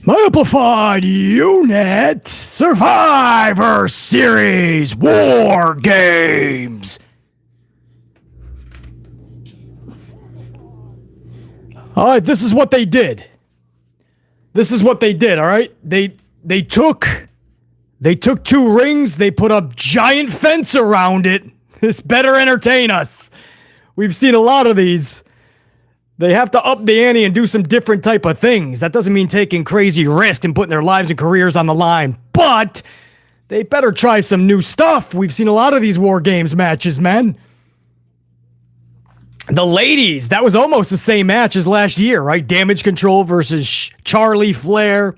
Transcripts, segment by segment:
Amplified Unit Survivor Series War Games. All right, this is what they did. All right? They took two rings, they put up giant fence around it. This better entertain us. We've seen a lot of these. They have to up the ante and do some different type of things. That doesn't mean taking crazy risks and putting their lives and careers on the line, but they better try some new stuff. We've seen a lot of these War Games matches, man. The ladies, that was almost the same match as last year, right? Damage Control versus Charlie Flair,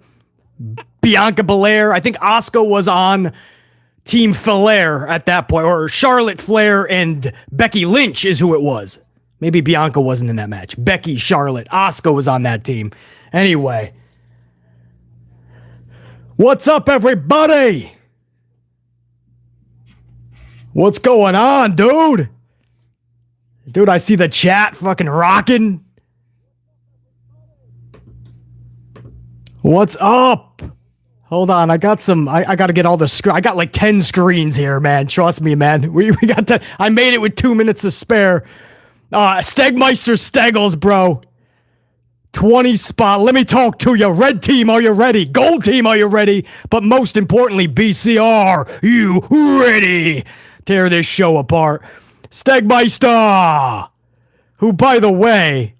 Bianca Belair. I think Asuka was on Team FelAir at that point, or Charlotte Flair and Becky Lynch is who it was. Maybe Bianca wasn't in that match. Becky, Charlotte, Asuka was on that team. Anyway. What's up, everybody? What's going on, dude? Dude, I see the chat fucking rocking. What's up? Hold on, I got to get all the I got like 10 screens here, man. Trust me, man. We got that. I made it with 2 minutes to spare. Stegmeister Steggles, bro. 20 spot. Let me talk to you. Red team, are you ready? Gold team, are you ready? But most importantly, BC, are you ready? Tear this show apart. Stegmeister, who, by the way,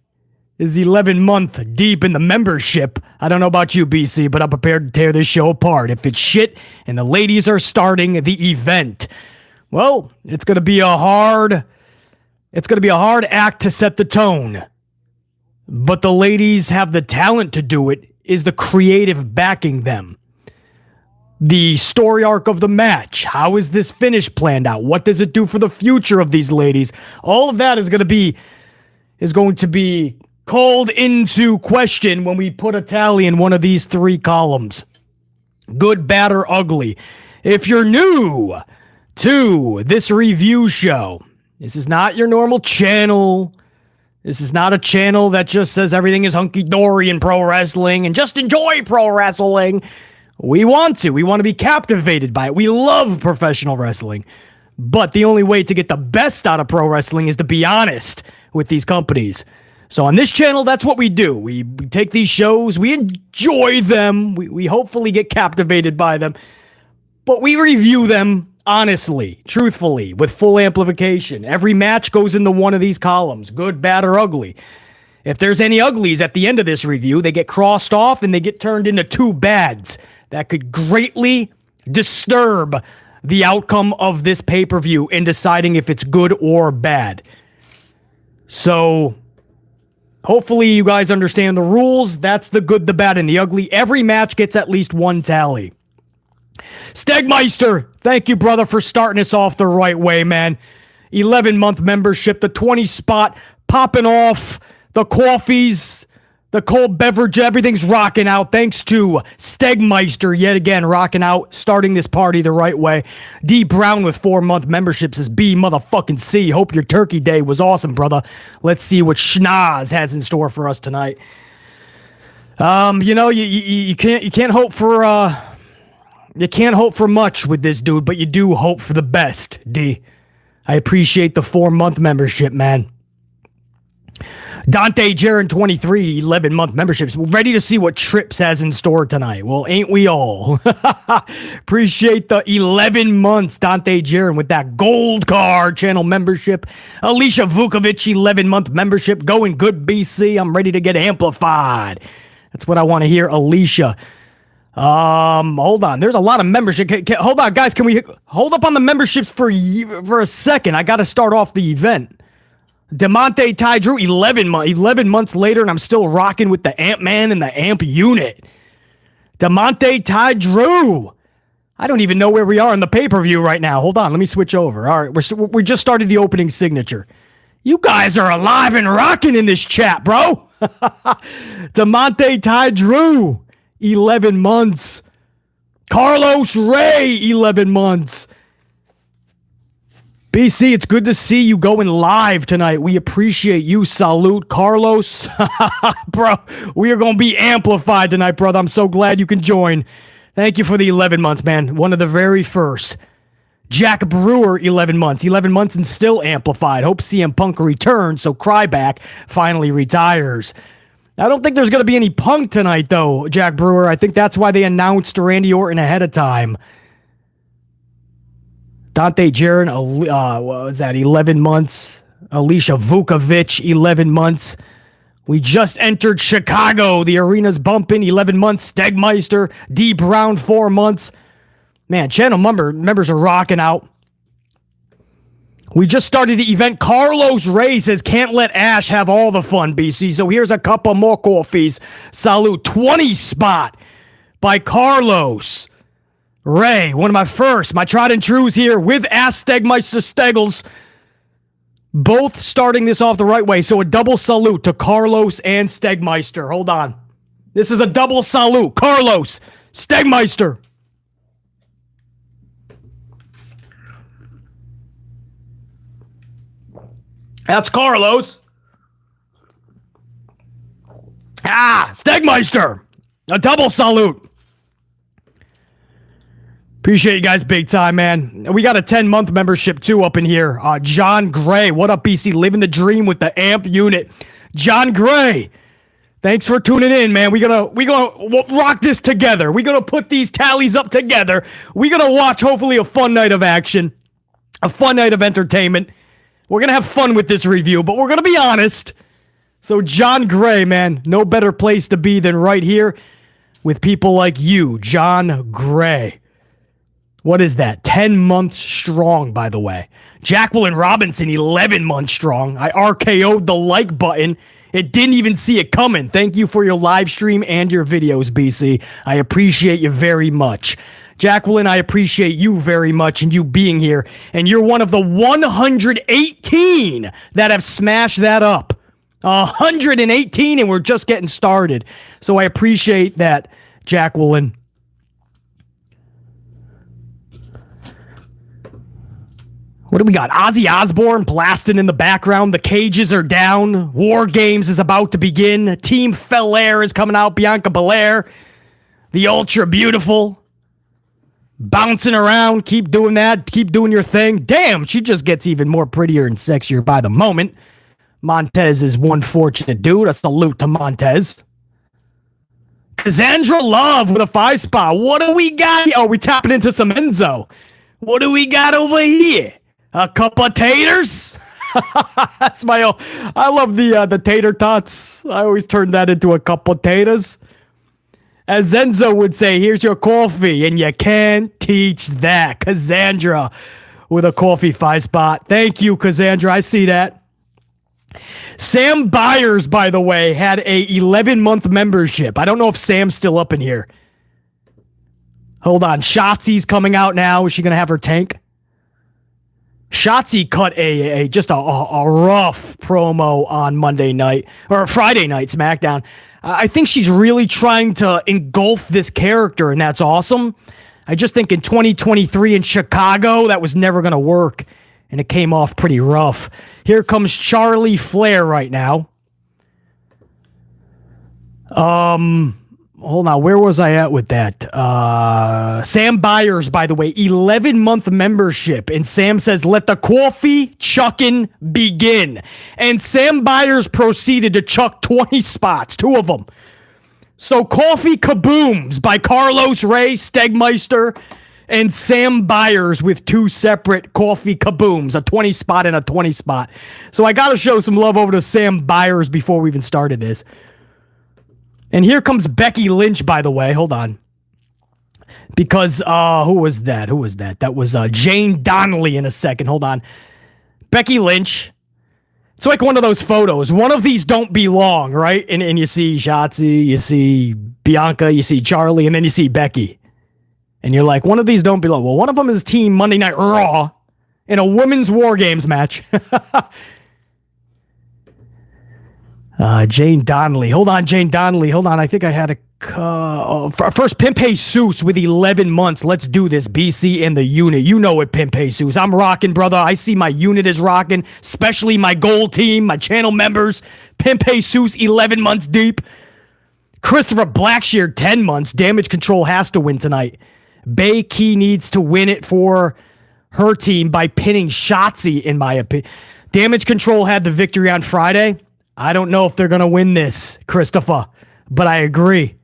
is 11 month deep in the membership. I don't know about you, BC, but I'm prepared to tear this show apart. If it's shit and the ladies are starting the event, well, it's going to be a hard act to set the tone. But the ladies have the talent to do it. Is the creative backing them? The story arc of the match. How is this finish planned out? What does it do for the future of these ladies? All of that is going to be called into question when we put a tally in one of these three columns. Good, bad, or ugly. If you're new to this review show, this is not your normal channel. This is not a channel that just says everything is hunky-dory in pro wrestling and just enjoy pro wrestling. We want to be captivated by it. We love professional wrestling. But the only way to get the best out of pro wrestling is to be honest with these companies. So on this channel, that's what we do. We take these shows, we enjoy them, we hopefully get captivated by them, but we review them honestly, truthfully, with full amplification. Every match goes into one of these columns, good, bad, or ugly. If there's any uglies at the end of this review, they get crossed off and they get turned into two bads. That could greatly disturb the outcome of this pay-per-view in deciding if it's good or bad. So, hopefully you guys understand the rules. That's the good, the bad, and the ugly. Every match gets at least one tally. Stegmeister, thank you, brother, for starting us off the right way, man. 11-month membership, the 20 spot, popping off, the coffees, the cold beverage, everything's rocking out. Thanks to Stegmeister, yet again, rocking out, starting this party the right way. D Brown with 4-month memberships is B motherfucking C. Hope your turkey day was awesome, brother. Let's see what Schnoz has in store for us tonight. You can't hope for you can't hope for much with this dude, but you do hope for the best, D. I appreciate the 4-month membership, man. Dante Jaron 23, 11-month memberships. Ready to see what Trips has in store tonight. Well, ain't we all? Appreciate the 11 months, Dante Jaron, with that gold card channel membership. Alicia Vukovic, 11-month membership. Going good, BC. I'm ready to get amplified. That's what I want to hear, Alicia. Hold on. There's a lot of membership. Hold on, guys. Can we hold up on the memberships for a second? I got to start off the event. DeMonte Ty Drew, 11 months later, and I'm still rocking with the Ant-Man and the Amp unit. DeMonte Ty Drew. I don't even know where we are in the pay-per-view right now. Hold on, let me switch over. All right, we just started the opening signature. You guys are alive and rocking in this chat, bro. DeMonte Ty Drew, 11 months. Carlos Ray, 11 months. BC, it's good to see you going live tonight. We appreciate you. Salute, Carlos. Bro, we are going to be amplified tonight, brother. I'm so glad you can join. Thank you for the 11 months, man. One of the very first. Jack Brewer, 11 months. 11 months and still amplified. Hope CM Punk returns so Cryback finally retires. I don't think there's going to be any Punk tonight, though, Jack Brewer. I think that's why they announced Randy Orton ahead of time. Dante Jarren, what was that, 11 months. Alicia Vukovic, 11 months. We just entered Chicago. The arena's bumping, 11 months. Stegmeister, D. Brown, 4 months. Man, channel members are rocking out. We just started the event. Carlos Ray says, can't let Ash have all the fun, BC. So here's a couple more coffees. Salute, 20 spot by Carlos Ray, one of my tried and trues here with Ass Stegmeister Steggles. Both starting this off the right way. So a double salute to Carlos and Stegmeister. Hold on. This is a double salute. Carlos, Stegmeister. That's Carlos. Stegmeister. A double salute. Appreciate you guys big time, man. We got a 10-month membership, too, up in here. John Gray. What up, BC? Living the dream with the AMP unit. John Gray. Thanks for tuning in, man. We're gonna rock this together. We're gonna put these tallies up together. We're gonna watch, hopefully, a fun night of action. A fun night of entertainment. We're gonna have fun with this review, but we're gonna be honest. So, John Gray, man, no better place to be than right here with people like you, John Gray. What is that? 10 months strong, by the way. Jacqueline Robinson, 11 months strong. I RKO'd the like button. It didn't even see it coming. Thank you for your live stream and your videos, BC. I appreciate you very much. Jacqueline, I appreciate you very much and you being here. And you're one of the 118 that have smashed that up. 118, and we're just getting started. So I appreciate that, Jacqueline. What do we got? Ozzy Osbourne blasting in the background. The cages are down. WarGames is about to begin. Team FelAir is coming out. Bianca Belair. The Ultra Beautiful. Bouncing around. Keep doing that. Keep doing your thing. Damn, she just gets even more prettier and sexier by the moment. Montez is one fortunate dude. A salute to Montez. Cassandra Love with a 5 spot. What do we got? Oh, we tapping into some Enzo. What do we got over here? A couple of taters? That's my own. I love the tater tots. I always turn that into a couple of taters. As Enzo would say, here's your coffee, and you can't teach that. Cassandra with a coffee 5 spot. Thank you, Cassandra. I see that. Sam Byers, by the way, had a 11-month membership. I don't know if Sam's still up in here. Hold on. Shotzi's coming out now. Is she going to have her tank? Shotzi cut a rough promo on Monday night, or Friday night SmackDown. I think she's really trying to engulf this character, and that's awesome. I just think in 2023 in Chicago, that was never going to work, and it came off pretty rough. Here comes Charlie Flair right now. Hold on, where was I at with that? Sam Byers, by the way, 11-month membership. And Sam says, let the coffee chucking begin. And Sam Byers proceeded to chuck 20 spots, 2 of them. So Coffee Kabooms by Carlos Ray, Stegmeister, and Sam Byers with 2 separate Coffee Kabooms, a 20 spot and a 20 spot. So I got to show some love over to Sam Byers before we even started this. And here comes Becky Lynch, by the way. Hold on. Because, who was that? That was Jane Donnelly in a second. Hold on. Becky Lynch. It's like one of those photos. One of these don't belong, right? And you see Shotzi, you see Bianca, you see Charlie, and then you see Becky. And you're like, one of these don't belong. Well, one of them is Team Monday Night Raw in a women's WarGames match. Jane Donnelly. Hold on, Jane Donnelly. Hold on. I think I had a... first, Pimp Jesus with 11 months. Let's do this, BC and the unit. You know it, Pimp Jesus. I'm rocking, brother. I see my unit is rocking, especially my gold team, my channel members. Pimp Jesus, 11 months deep. Christopher Blackshear, 10 months. Damage Control has to win tonight. Becky needs to win it for her team by pinning Shotzi, in my opinion. Damage Control had the victory on Friday. I don't know if they're going to win this, Christopher, but I agree.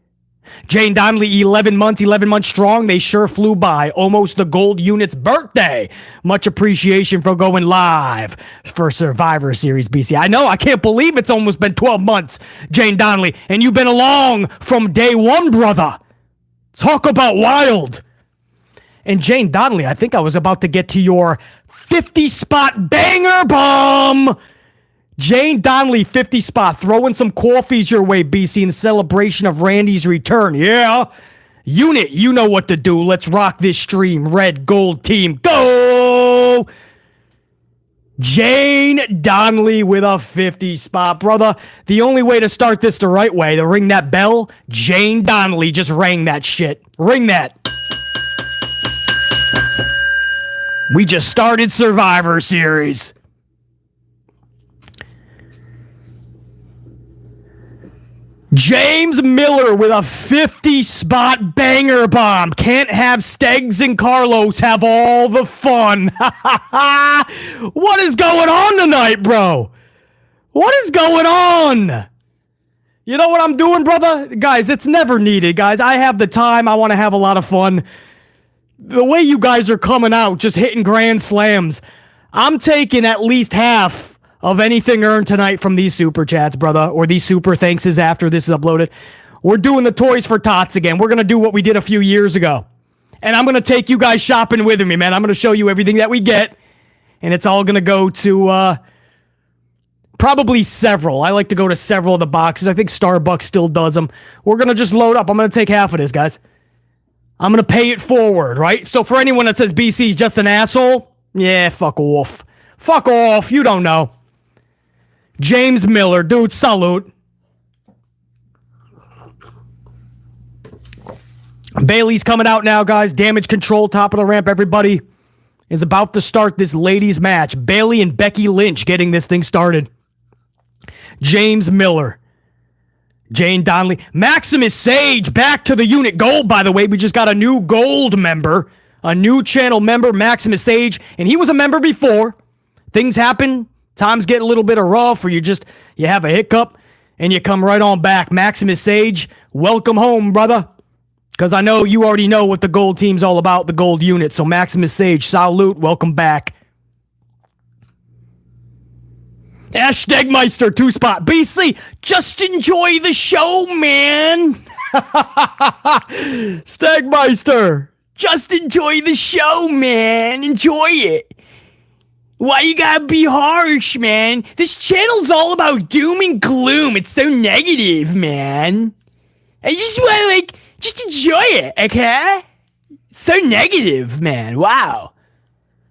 Jane Donnelly, 11 months strong. They sure flew by. Almost the gold unit's birthday. Much appreciation for going live for Survivor Series, BC. I know, I can't believe it's almost been 12 months, Jane Donnelly, and you've been along from day one, brother. Talk about wild. And Jane Donnelly, I think I was about to get to your 50-spot banger bomb. Jane Donnelly, 50 spot, throwing some coffees your way, BC, in celebration of Randy's return. Yeah. Unit, you know what to do. Let's rock this stream. Red, gold team, go! Jane Donnelly with a 50 spot, brother. The only way to start this the right way, to ring that bell, Jane Donnelly just rang that shit. Ring that. We just started Survivor Series. James Miller with a 50-spot banger bomb. Can't have Stegs and Carlos have all the fun. What is going on tonight, bro? What is going on? You know what I'm doing, brother? Guys, it's never needed, guys. I have the time. I want to have a lot of fun. The way you guys are coming out, just hitting grand slams, I'm taking at least half of anything earned tonight from these super chats, brother, or these super thankses after this is uploaded. We're doing the Toys for Tots again. We're going to do what we did a few years ago. And I'm going to take you guys shopping with me, man. I'm going to show you everything that we get. And it's all going to go to probably several. I like to go to several of the boxes. I think Starbucks still does them. We're going to just load up. I'm going to take half of this, guys. I'm going to pay it forward, right? So for anyone that says BC's just an asshole, yeah, fuck off. Fuck off. You don't know. James Miller, dude, salute. Bayley's coming out now, guys. Damage Control, top of the ramp. Everybody is about to start this ladies match. Bayley and Becky Lynch getting this thing started. James Miller. Jane Donnelly. Maximus Sage back to the unit. Gold, by the way. We just got a new gold member. A new channel member, Maximus Sage. And he was a member before. Things happen. Times get a little bit of rough, or you have a hiccup, and you come right on back. Maximus Sage, welcome home, brother. Because I know you already know what the gold team's all about, the gold unit. So Maximus Sage, salute, welcome back. Ash Stegmeister, 2-spot. BC, just enjoy the show, man. Stegmeister, just enjoy the show, man. Enjoy it. Why you gotta be harsh, man? This channel's all about doom and gloom. It's so negative, man. I just wanna, just enjoy it, okay? It's so negative, man. Wow.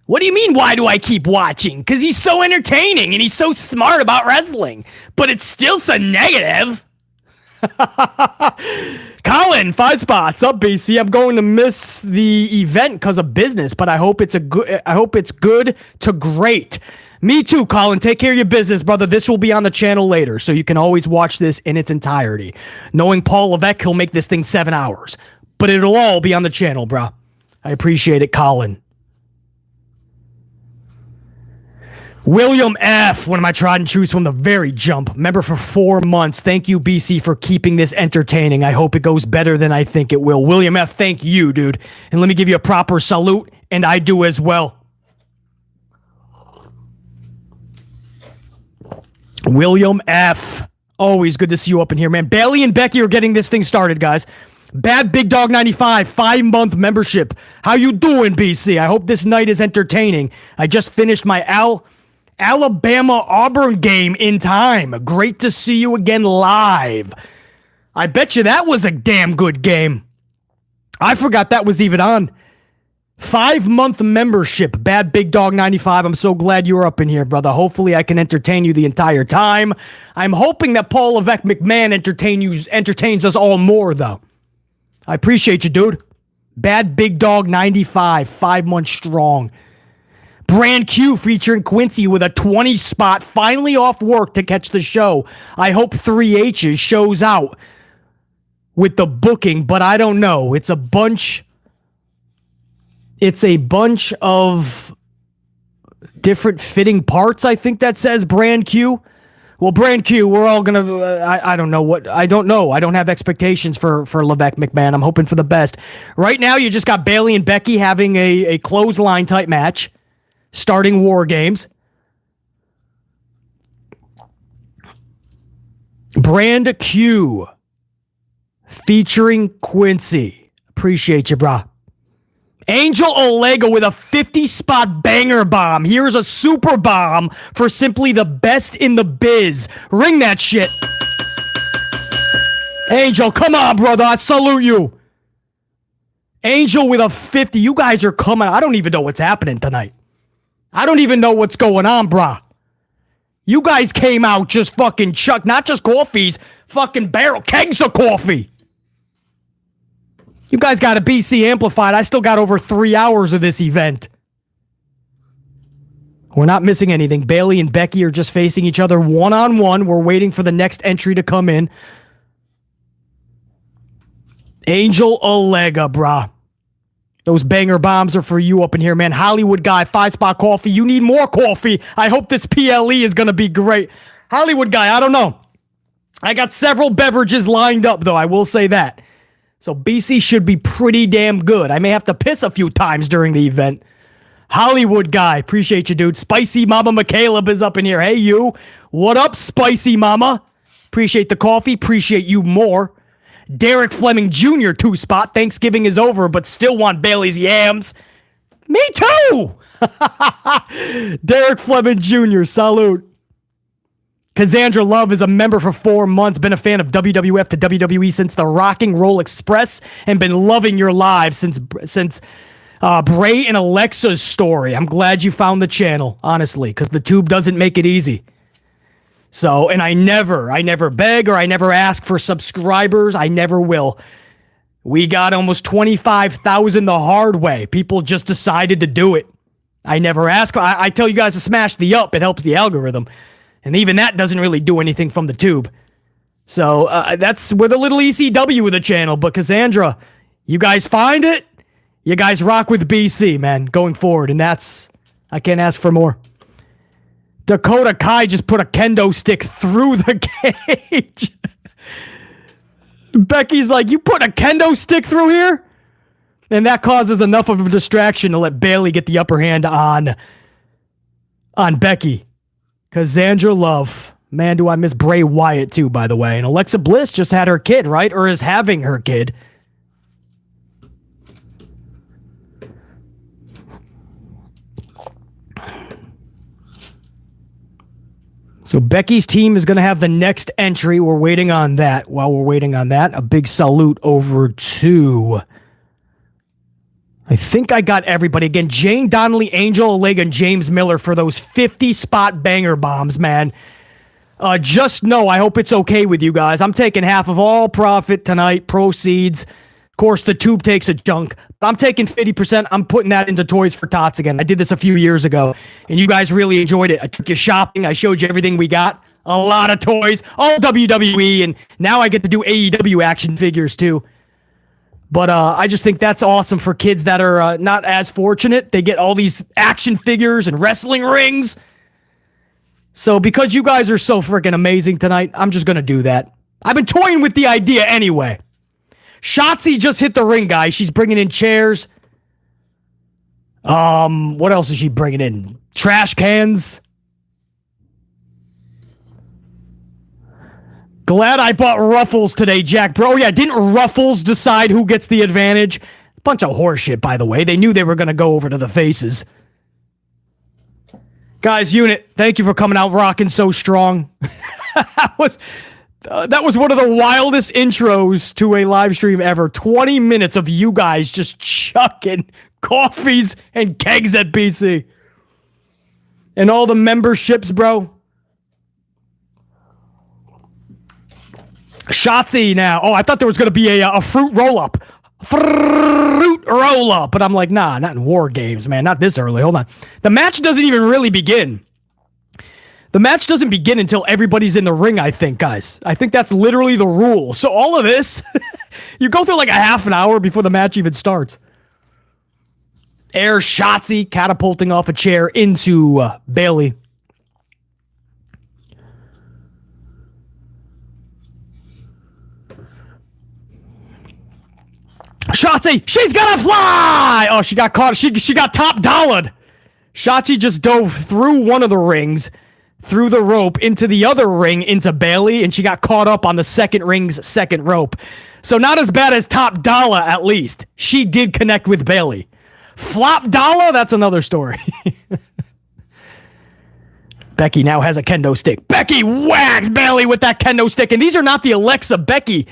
What do you mean, why do I keep watching? Because he's so entertaining and he's so smart about wrestling. But it's still so negative. Colin, 5 spots. Up, BC. I'm going to miss the event because of business, but I hope it's good to great. Me too, Colin. Take care of your business, brother. This will be on the channel later, so you can always watch this in its entirety. Knowing Paul Levesque, he'll make this thing 7 hours, but it'll all be on the channel, bro. I appreciate it, Colin. William F., one of my tried and trues from the very jump. Member for 4 months. Thank you, BC, for keeping this entertaining. I hope it goes better than I think it will. William F., thank you, dude. And let me give you a proper salute, and I do as well. William F., always good to see you up in here, man. Bayley and Becky are getting this thing started, guys. Bad Big Dog 95, 5-month membership. How you doing, BC? I hope this night is entertaining. I just finished my Alabama-Auburn game in time. Great to see you again live. I bet you that was a damn good game. I forgot that was even on. 5-month membership, Bad Big Dog 95. I'm so glad you're up in here, brother. Hopefully I can entertain you the entire time. I'm hoping that Paul Levesque McMahon entertains us all more, though. I appreciate you, dude. Bad Big Dog 95, 5 months strong. Brand Q featuring Quincy with a 20 spot, finally off work to catch the show. I hope 3H's shows out with the booking, but I don't know. It's a bunch of different fitting parts, I think that says Brand Q. Well, Brand Q, we're all going to, I don't know what, I don't know. I don't have expectations for Levesque McMahon. I'm hoping for the best. Right now, you just got Bayley and Becky having a clothesline type match, starting WarGames. Brand Q featuring Quincy. Appreciate you, brah. Angel Olega with a 50-spot banger bomb. Here's a super bomb for simply the best in the biz. Ring that shit. Angel, come on, brother. I salute you. Angel with a 50. You guys are coming. I don't even know what's happening tonight. I don't even know what's going on, brah. You guys came out just fucking chuck, not just coffees, fucking kegs of coffee. You guys got a BC amplified. I still got over 3 hours of this event. We're not missing anything. Bayley and Becky are just facing each other one-on-one. We're waiting for the next entry to come in. Angel Olega, brah. Those banger bombs are for you up in here, man. Hollywood guy, 5-spot coffee. You need more coffee. I hope this PLE is going to be great. Hollywood guy, I don't know. I got several beverages lined up, though. I will say that. So BC should be pretty damn good. I may have to piss a few times during the event. Hollywood guy, appreciate you, dude. Spicy Mama McCaleb is up in here. Hey, you. What up, Spicy Mama? Appreciate the coffee. Appreciate you more. Derek Fleming Jr., 2-spot. Thanksgiving is over, but still want Bailey's yams. Me too! Derek Fleming Jr., salute. Cassandra Love is a member for 4 months, been a fan of WWF to WWE since the Rocking Roll Express, and been loving your live since Bray and Alexa's story. I'm glad you found the channel, honestly, because the tube doesn't make it easy. So, and I never beg or I never ask for subscribers. I never will. We got almost 25,000 the hard way. People just decided to do it. I never ask. I tell you guys to smash the up. It helps the algorithm. And even that doesn't really do anything from the tube. So that's with a little ECW with the channel. But Cassandra, you guys find it. You guys rock with BC, man, going forward. And I can't ask for more. Dakota Kai just put a kendo stick through the cage. Becky's like, you put a kendo stick through here? And that causes enough of a distraction to let Bayley get the upper hand on Becky. Cassandra Love. Man, do I miss Bray Wyatt too, by the way. And Alexa Bliss just had her kid, right? Or is having her kid. So Becky's team is going to have the next entry. We're waiting on that. While we're waiting on that, a big salute over to... I think I got everybody. Again, Jane Donnelly, Angel Olega, and James Miller for those 50-spot banger bombs, man. Just know, I hope it's okay with you guys. I'm taking half of all profit tonight, proceeds. Of course, the tube takes a chunk. But I'm taking 50%. I'm putting that into Toys for Tots again. I did this a few years ago, and you guys really enjoyed it. I took you shopping. I showed you everything we got. A lot of toys, all WWE, and now I get to do AEW action figures, too. But I just think that's awesome for kids that are not as fortunate. They get all these action figures and wrestling rings. So because you guys are so freaking amazing tonight, I'm just going to do that. I've been toying with the idea anyway. Shotzi just hit the ring, guys. She's bringing in chairs. What else is she bringing in? Trash cans. Glad I bought Ruffles today, Jack. Bro, yeah, didn't Ruffles decide who gets the advantage? Bunch of horseshit, by the way. They knew they were going to go over to the faces. Guys, Unit, thank you for coming out rocking so strong. that was one of the wildest intros to a live stream ever. 20 minutes of you guys just chucking coffees and kegs at BC. And all the memberships, bro. Shotzi now. Oh, I thought there was going to be a fruit roll-up. Fruit roll-up. But I'm like, nah, not in WarGames, man. Not this early. Hold on. The match doesn't even really begin. The match doesn't begin until everybody's in the ring, I think, guys. I think that's literally the rule. So all of this, you go through like a half an hour before the match even starts. Air Shotzi catapulting off a chair into Bayley. Shotzi, she's gonna fly! Oh, she got caught. She got top dollared. Shotzi just dove through one of the rings, through the rope, into the other ring, into Bayley, and she got caught up on the second ring's second rope. So not as bad as top dollar, at least. She did connect with Bayley. Flop dollar? That's another story. Becky now has a kendo stick. Becky whacks Bayley with that kendo stick, and these are not the Alexa Becky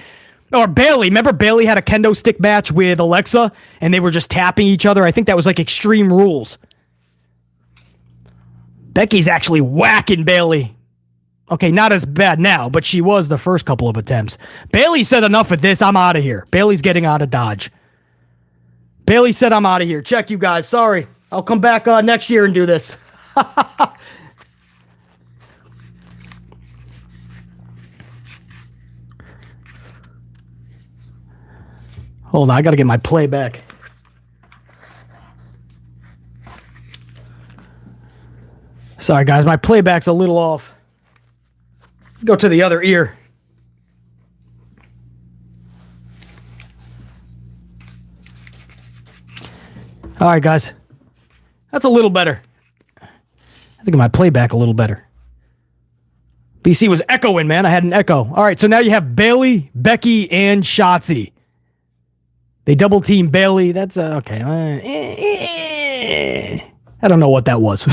or Bayley. Remember Bayley had a kendo stick match with Alexa, and they were just tapping each other? I think that was like Extreme Rules. Becky's actually whacking Bayley. Okay, not as bad now, but she was the first couple of attempts. Bayley said enough of this. I'm out of here. Bayley's getting out of Dodge. Bayley said I'm out of here. Check you guys. Sorry. I'll come back next year and do this. Hold on. I got to get my playback. Sorry, guys. My playback's a little off. Go to the other ear. All right, guys. That's a little better. I think my playback a little better. BC was echoing, man. I had an echo. All right, so now you have Bayley, Becky, and Shotzi. They double team Bayley. That's okay. I don't know what that was.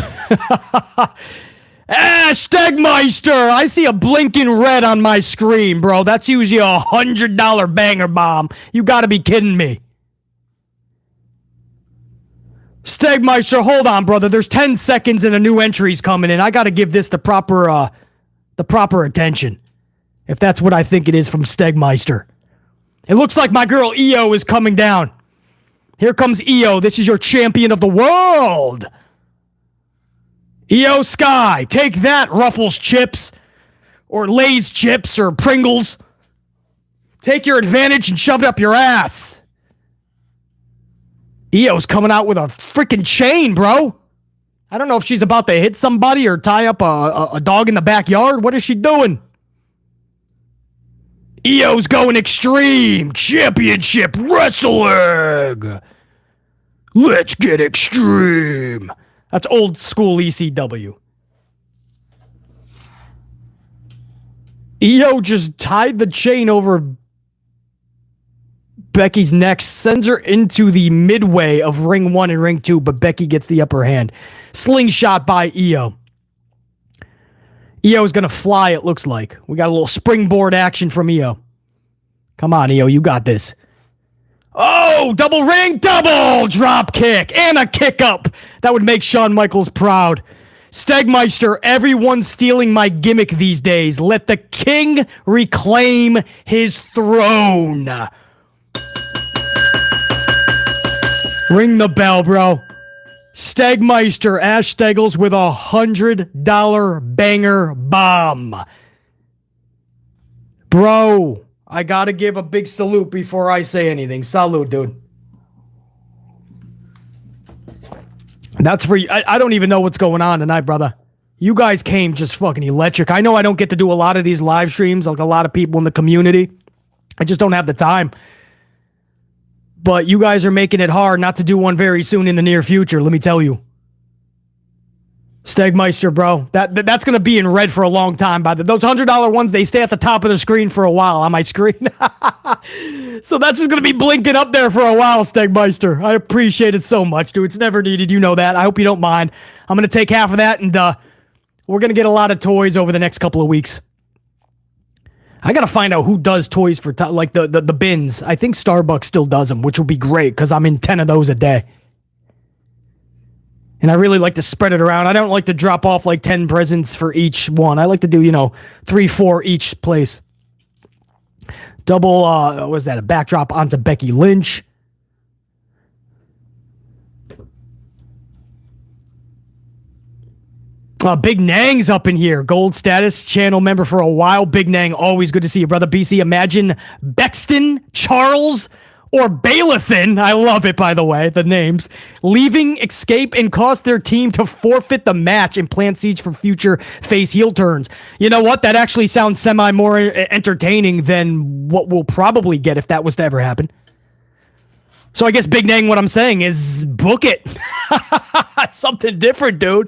Stegmeister! I see a blinking red on my screen, bro. That's usually a $100 banger bomb. You gotta be kidding me. Stegmeister, hold on, brother. There's 10 seconds and a new entry's coming in. I gotta give this the proper attention. If that's what I think it is from Stegmeister. It looks like my girl Io is coming down. Here comes Io. This is your champion of the world. Io Sky, take that, Ruffles chips, or Lay's chips, or Pringles. Take your advantage and shove it up your ass. Io's coming out with a freaking chain, bro. I don't know if she's about to hit somebody or tie up a dog in the backyard. What is she doing? Io's going extreme. Championship wrestling. Let's get extreme. That's old school ECW. Io just tied the chain over Becky's neck, sends her into the midway of ring 1 and ring 2, but Becky gets the upper hand. Slingshot by Io. Io's gonna fly, it looks like. We got a little springboard action from Io. Come on, Io, you got this. Oh, double ring, double drop kick, and a kick up. That would make Shawn Michaels proud. Stegmeister, everyone's stealing my gimmick these days. Let the king reclaim his throne. Ring the bell, bro. Stegmeister, Ash Steggles with a $100 banger bomb. Bro, I gotta give a big salute before I say anything. Salute, dude. That's for you. I don't even know what's going on tonight, brother. You guys came just fucking electric. I know I don't get to do a lot of these live streams like a lot of people in the community. I just don't have the time. But you guys are making it hard not to do one very soon in the near future, let me tell you. Stegmeister, bro. That's going to be in red for a long time. Those $100 ones, they stay at the top of the screen for a while on my screen. So that's just going to be blinking up there for a while, Stegmeister. I appreciate it so much, dude. It's never needed. You know that. I hope you don't mind. I'm going to take half of that, and we're going to get a lot of toys over the next couple of weeks. I got to find out who does toys for, like, the bins. I think Starbucks still does them, which will be great, because I'm in 10 of those a day. And I really like to spread it around. I don't like to drop off like 10 presents for each one. I like to do, 3, 4 each place. Double, what was that? A backdrop onto Becky Lynch. Big Nang's up in here. Gold status, channel member for a while. Big Nang, always good to see you, brother. BC, imagine Bexton, Charles, or Balathan. I love it, by the way, the names. Leaving, escape, and cause their team to forfeit the match and plant seeds for future face heel turns. You know what? That actually sounds more entertaining than what we'll probably get if that was to ever happen. So I guess, Big Nang, what I'm saying is book it. Something different, dude.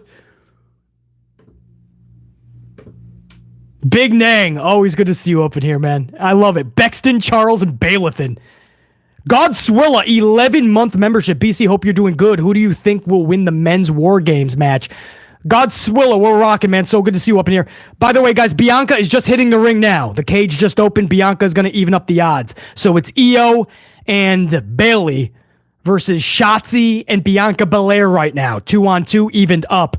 Big Nang, always good to see you up in here, man. I love it. Bexton, Charles, and Balathan. Godswilla, 11-month membership. BC, hope you're doing good. Who do you think will win the men's WarGames match? Godswilla, we're rocking, man. So good to see you up in here. By the way, guys, Bianca is just hitting the ring now. The cage just opened. Bianca is going to even up the odds. So it's Io and Bayley versus Shotzi and Bianca Belair right now. 2-on-2, evened up.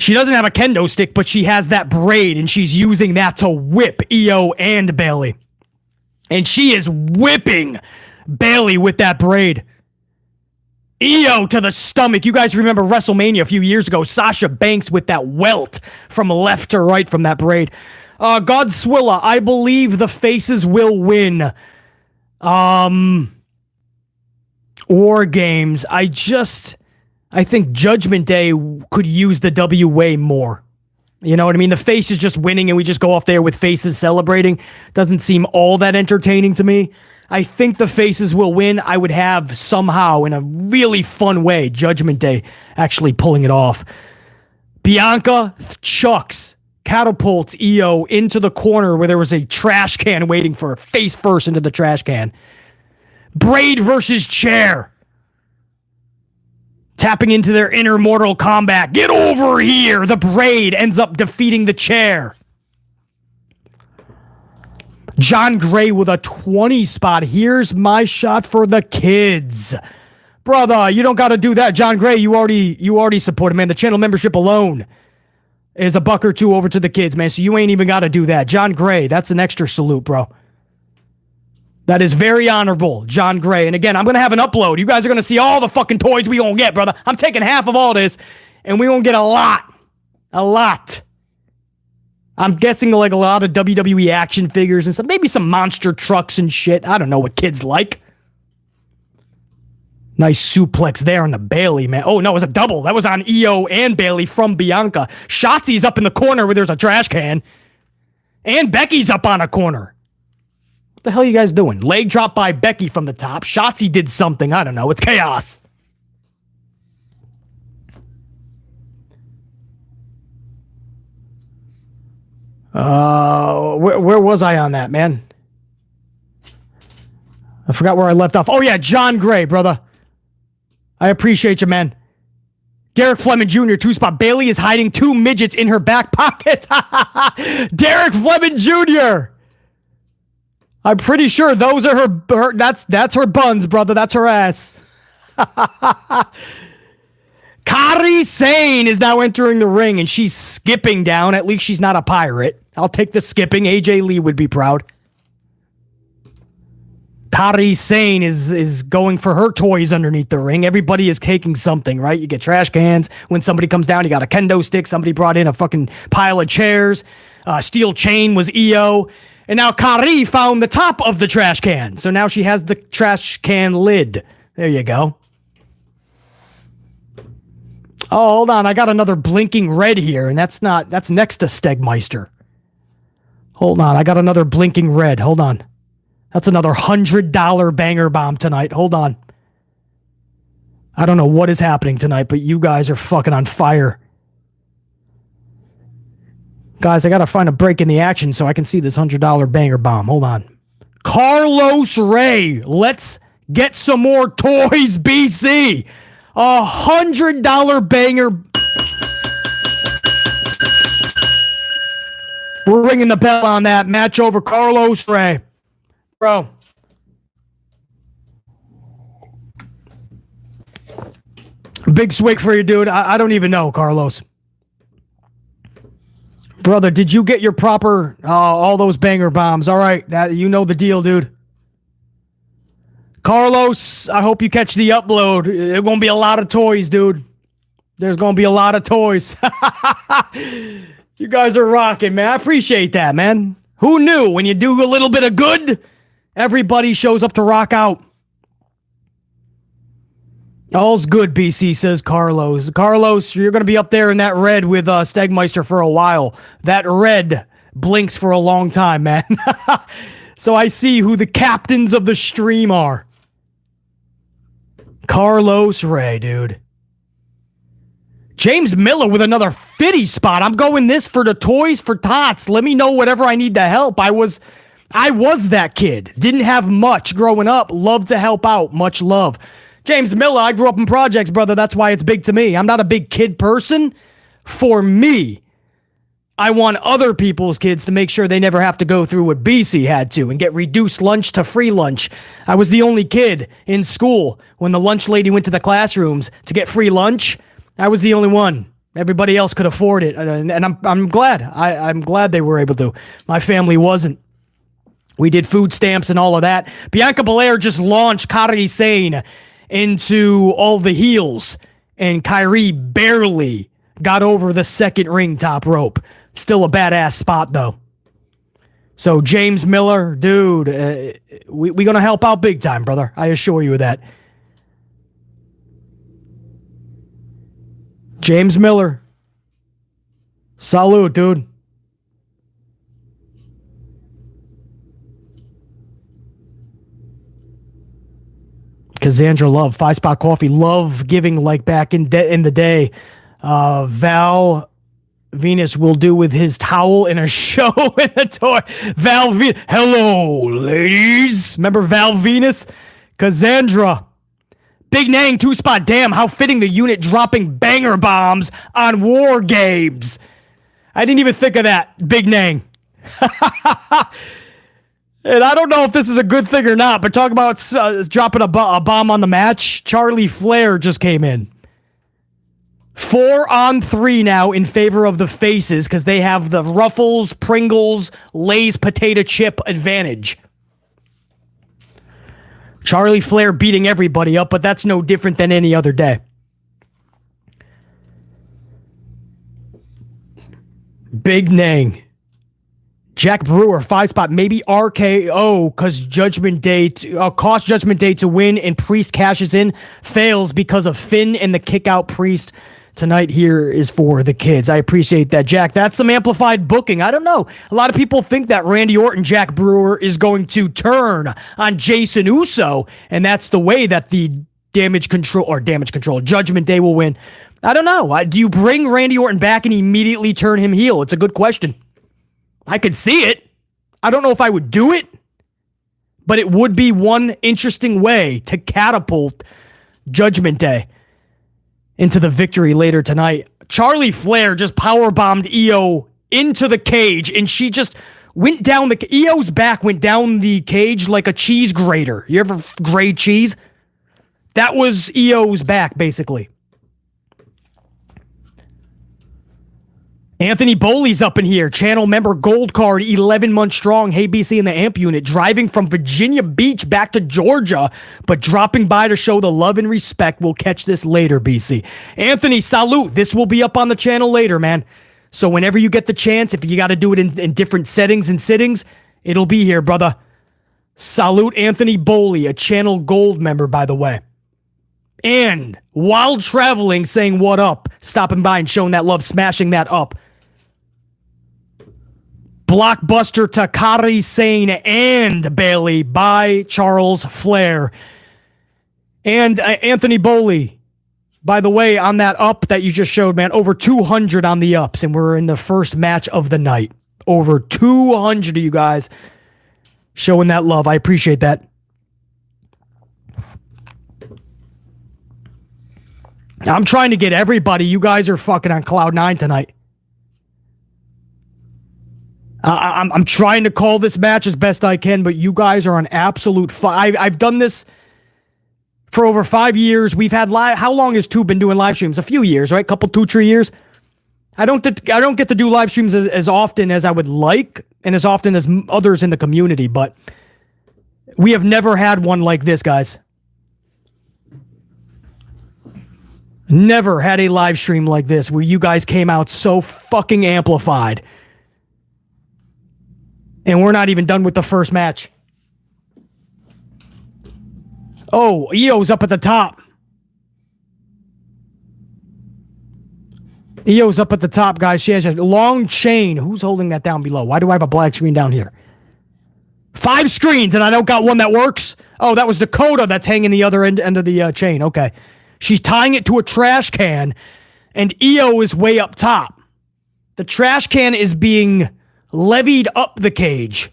She doesn't have a kendo stick, but she has that braid, and she's using that to whip Io and Bayley. And she is whipping Bayley with that braid. Io to the stomach. You guys remember WrestleMania a few years ago. Sasha Banks with that welt from left to right from that braid. Godswilla, I believe the faces will win. WarGames. I think Judgment Day could use the W way more. You know what I mean? The face is just winning and we just go off there with faces celebrating. Doesn't seem all that entertaining to me. I think the faces will win. I would have somehow, in a really fun way, Judgment Day actually pulling it off. Bianca chucks, catapults Io into the corner where there was a trash can waiting for her, face first into the trash can. Braid versus chair. Tapping into their inner Mortal Kombat. Get over here! The braid ends up defeating the chair. John Gray with a 20 spot. Here's my shot for the kids. Brother, you don't got to do that. John Gray, you already support him, man. The channel membership alone is a buck or two over to the kids, man. So you ain't even got to do that. John Gray, that's an extra salute, bro. That is very honorable, John Gray. And again, I'm going to have an upload. You guys are going to see all the fucking toys we going to get, brother. I'm taking half of all this, and we going to get a lot. A lot. I'm guessing like a lot of WWE action figures and stuff. Maybe some monster trucks and shit. I don't know what kids like. Nice suplex there on the Bayley, man. Oh, no, it was a double. That was on Io and Bayley from Bianca. Shotzi's up in the corner where there's a trash can. And Becky's up on a corner. What the hell are you guys doing? Leg drop by Becky from the top. Shotzi did something. I don't know. It's chaos. Where was I on that, man? I forgot where I left off. Oh, yeah, John Gray, brother. I appreciate you, man. Derek Fleming Jr., 2-spot. Bayley is hiding 2 midgets in her back pocket. Derek Fleming Jr., I'm pretty sure those are her that's her buns, brother. That's her ass. Kairi Sane is now entering the ring, and she's skipping down. At least she's not a pirate. I'll take the skipping. AJ Lee would be proud. Kairi Sane is going for her toys underneath the ring. Everybody is taking something, right? You get trash cans. When somebody comes down, you got a kendo stick. Somebody brought in a fucking pile of chairs. Steel chain was Io. And now Kairi found the top of the trash can. So now she has the trash can lid. There you go. Oh, hold on. I got another blinking red here, and that's next to Stegmeister. Hold on. I got another blinking red. Hold on. That's another $100 banger bomb tonight. Hold on. I don't know what is happening tonight, but you guys are fucking on fire. Guys, I gotta find a break in the action so I can see this $100 banger bomb. Hold on. Carlos Ray. Let's get some more toys, BC. $100 banger. We're ringing the bell on that. Match over Carlos Ray. Bro. Big swig for you, dude. I don't even know, Carlos. Brother, did you get your proper, all those banger bombs? All right, you know the deal, dude. Carlos, I hope you catch the upload. There's going to be a lot of toys, dude. There's going to be a lot of toys. You guys are rocking, man. I appreciate that, man. Who knew when you do a little bit of good, everybody shows up to rock out. All's good, BC, says Carlos. Carlos, you're going to be up there in that red with Stegmeister for a while. That red blinks for a long time, man. So I see who the captains of the stream are. Carlos Ray, dude. James Miller with another fitty spot. I'm going this for the toys for tots. Let me know whatever I need to help. I was that kid. Didn't have much growing up. Loved to help out. Much love. James Miller, I grew up in projects, brother. That's why it's big to me. I'm not a big kid person. For me, I want other people's kids to make sure they never have to go through what BC had to and get reduced lunch to free lunch. I was the only kid in school when the lunch lady went to the classrooms to get free lunch. I was the only one. Everybody else could afford it, and I'm glad. I'm glad they were able to. My family wasn't. We did food stamps and all of that. Bianca Belair just launched Kairi Sane into all the heels, and Kairi barely got over the second ring top rope. Still a badass spot, though. So, James Miller, dude, we gonna help out big time, brother. I assure you of that. James Miller. Salute, dude. Cassandra Love, 5-Spot Coffee. Love giving like back in the day. Val Venus will do with his towel in a show in a toy. Val Venus. Hello, ladies. Remember Val Venus? Cassandra. Big Nang, 2-Spot. Damn, how fitting the unit dropping banger bombs on WarGames. I didn't even think of that. Big Nang. And I don't know if this is a good thing or not, but talk about dropping a bomb on the match. Charlie Flair just came in. 4-on-3 now in favor of the faces because they have the Ruffles, Pringles, Lay's potato chip advantage. Charlie Flair beating everybody up, but that's no different than any other day. Big Nang. Jack Brewer, 5-Spot, maybe RKO because Judgment Day, cost Judgment Day to win and Priest cashes in, fails because of Finn and the kick out Priest. Tonight here is for the kids. I appreciate that, Jack. That's some amplified booking. I don't know. A lot of people think that Randy Orton, Jack Brewer, is going to turn on Jason Uso, and that's the way that the Damage Control, Judgment Day will win. I don't know. Do you bring Randy Orton back and immediately turn him heel? It's a good question. I could see it. I don't know if I would do it, but it would be one interesting way to catapult Judgment Day into the victory later tonight. Charlie Flair just powerbombed Io into the cage, and she just went down Io's back went down the cage like a cheese grater. You ever grate cheese? That was Io's back, basically. Anthony Boley's up in here. Channel member Gold Card, 11 months strong. Hey, BC in the AMP unit. Driving from Virginia Beach back to Georgia, but dropping by to show the love and respect. We'll catch this later, BC. Anthony, salute. This will be up on the channel later, man. So whenever you get the chance, if you got to do it in different settings and sittings, it'll be here, brother. Salute Anthony Boley, a Channel Gold member, by the way. And while traveling, saying what up, stopping by and showing that love, smashing that up. Blockbuster to Kairi Sane and Bayley by Charles Flair. And Anthony Boley, by the way, on that up that you just showed, man, over 200 on the ups, and we're in the first match of the night. Over 200 of you guys showing that love. I appreciate that. I'm trying to get everybody. You guys are fucking on cloud 9 tonight. I'm trying to call this match as best I can, but you guys are on absolute I've done this For over 5 years, we've had live. How long has Tube been doing live streams? A few years, right? Couple, 2-3 years. I don't get to do live streams as often as I would like, and as often as others in the community, but we have never had one like this, guys. Never had a live stream like this where you guys came out so fucking amplified. And we're not even done with the first match. Oh, Io's up at the top. Io's up at the top, guys. She has a long chain. Who's holding that down below? Why do I have a black screen down here? 5 screens, and I don't got one that works? Oh, that was Dakota that's hanging the other end of the chain. Okay. She's tying it to a trash can, and Io is way up top. The trash can is being levied up the cage.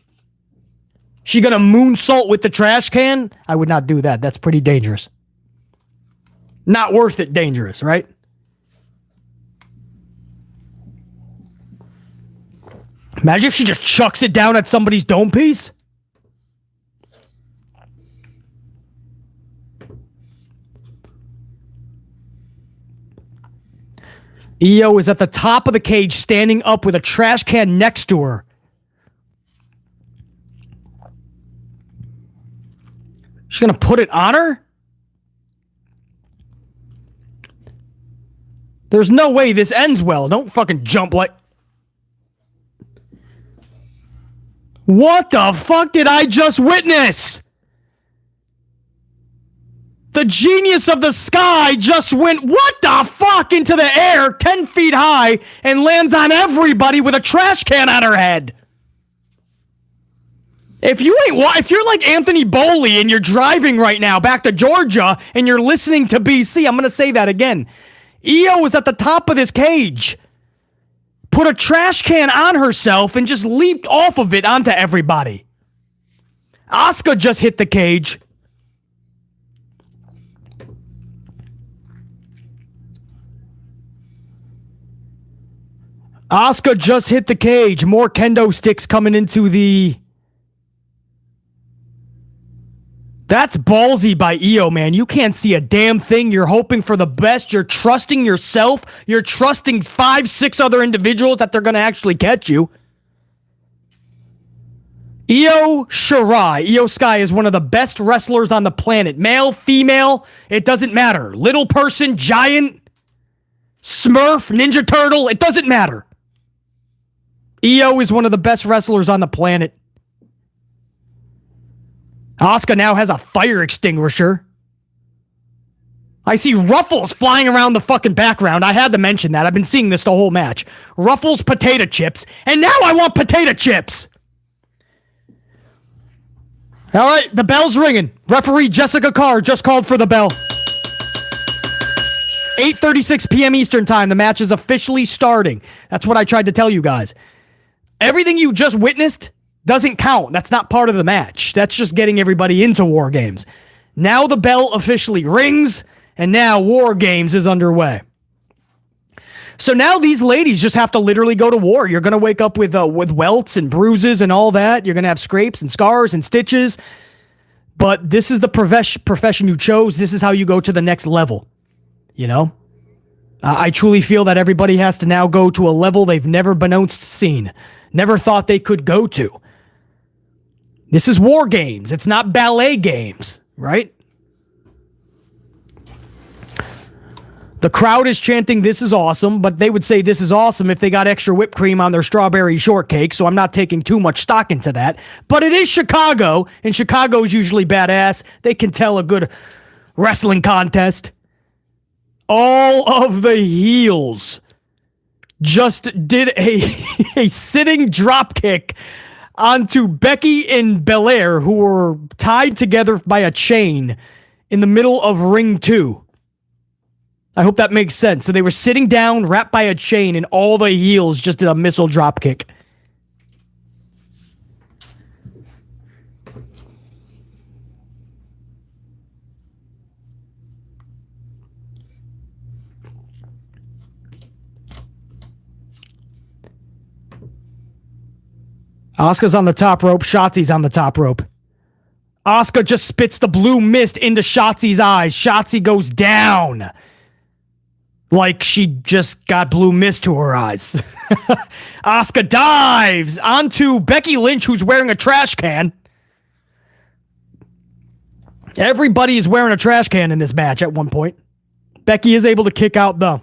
She gonna moonsault with the trash can? I would not do that. That's pretty dangerous. Not worth it dangerous, right? Imagine if she just chucks it down at somebody's dome piece. Io is at the top of the cage standing up with a trash can next to her. She's going to put it on her? There's no way this ends well. Don't fucking jump like... What the fuck did I just witness? The genius of the sky just went, what the fuck, into the air 10 feet high and lands on everybody with a trash can on her head. If you're like Anthony Boley and you're driving right now back to Georgia and you're listening to BC, I'm going to say that again. Io was at the top of this cage, put a trash can on herself and just leaped off of it onto everybody. Asuka just hit the cage. Asuka just hit the cage. More kendo sticks coming into the... That's ballsy by Io, man. You can't see a damn thing. You're hoping for the best. You're trusting yourself. You're trusting 5-6 other individuals that they're going to actually catch you. Io Shirai, Io Sky, is one of the best wrestlers on the planet. Male, female, it doesn't matter. Little person, giant, Smurf, Ninja Turtle, it doesn't matter. Io is one of the best wrestlers on the planet. Asuka now has a fire extinguisher. I see Ruffles flying around the fucking background. I had to mention that. I've been seeing this the whole match. Ruffles potato chips. And now I want potato chips. All right, the bell's ringing. Referee Jessica Carr just called for the bell. 8:36 p.m. Eastern time. The match is officially starting. That's what I tried to tell you guys. Everything you just witnessed doesn't count. That's not part of the match. That's just getting everybody into WarGames. Now the bell officially rings, and now WarGames is underway. So now these ladies just have to literally go to war. You're going to wake up with welts and bruises and all that. You're going to have scrapes and scars and stitches. But this is the profession you chose. This is how you go to the next level. You know? I truly feel that everybody has to now go to a level they've never beknownst seen. Never thought they could go to. This is WarGames. It's not ballet games, right? The crowd is chanting, "This is awesome," but they would say this is awesome if they got extra whipped cream on their strawberry shortcake, so I'm not taking too much stock into that. But it is Chicago, and Chicago is usually badass. They can tell a good wrestling contest. All of the heels just did a sitting drop kick onto Becky and Belair, who were tied together by a chain in the middle of ring 2. I hope that makes sense. So they were sitting down, wrapped by a chain, and all the heels just did a missile drop kick. Asuka's on the top rope. Shotzi's on the top rope. Asuka just spits the blue mist into Shotzi's eyes. Shotzi goes down. Like she just got blue mist to her eyes. Asuka dives onto Becky Lynch, who's wearing a trash can. Everybody is wearing a trash can in this match at one point. Becky is able to kick out, though.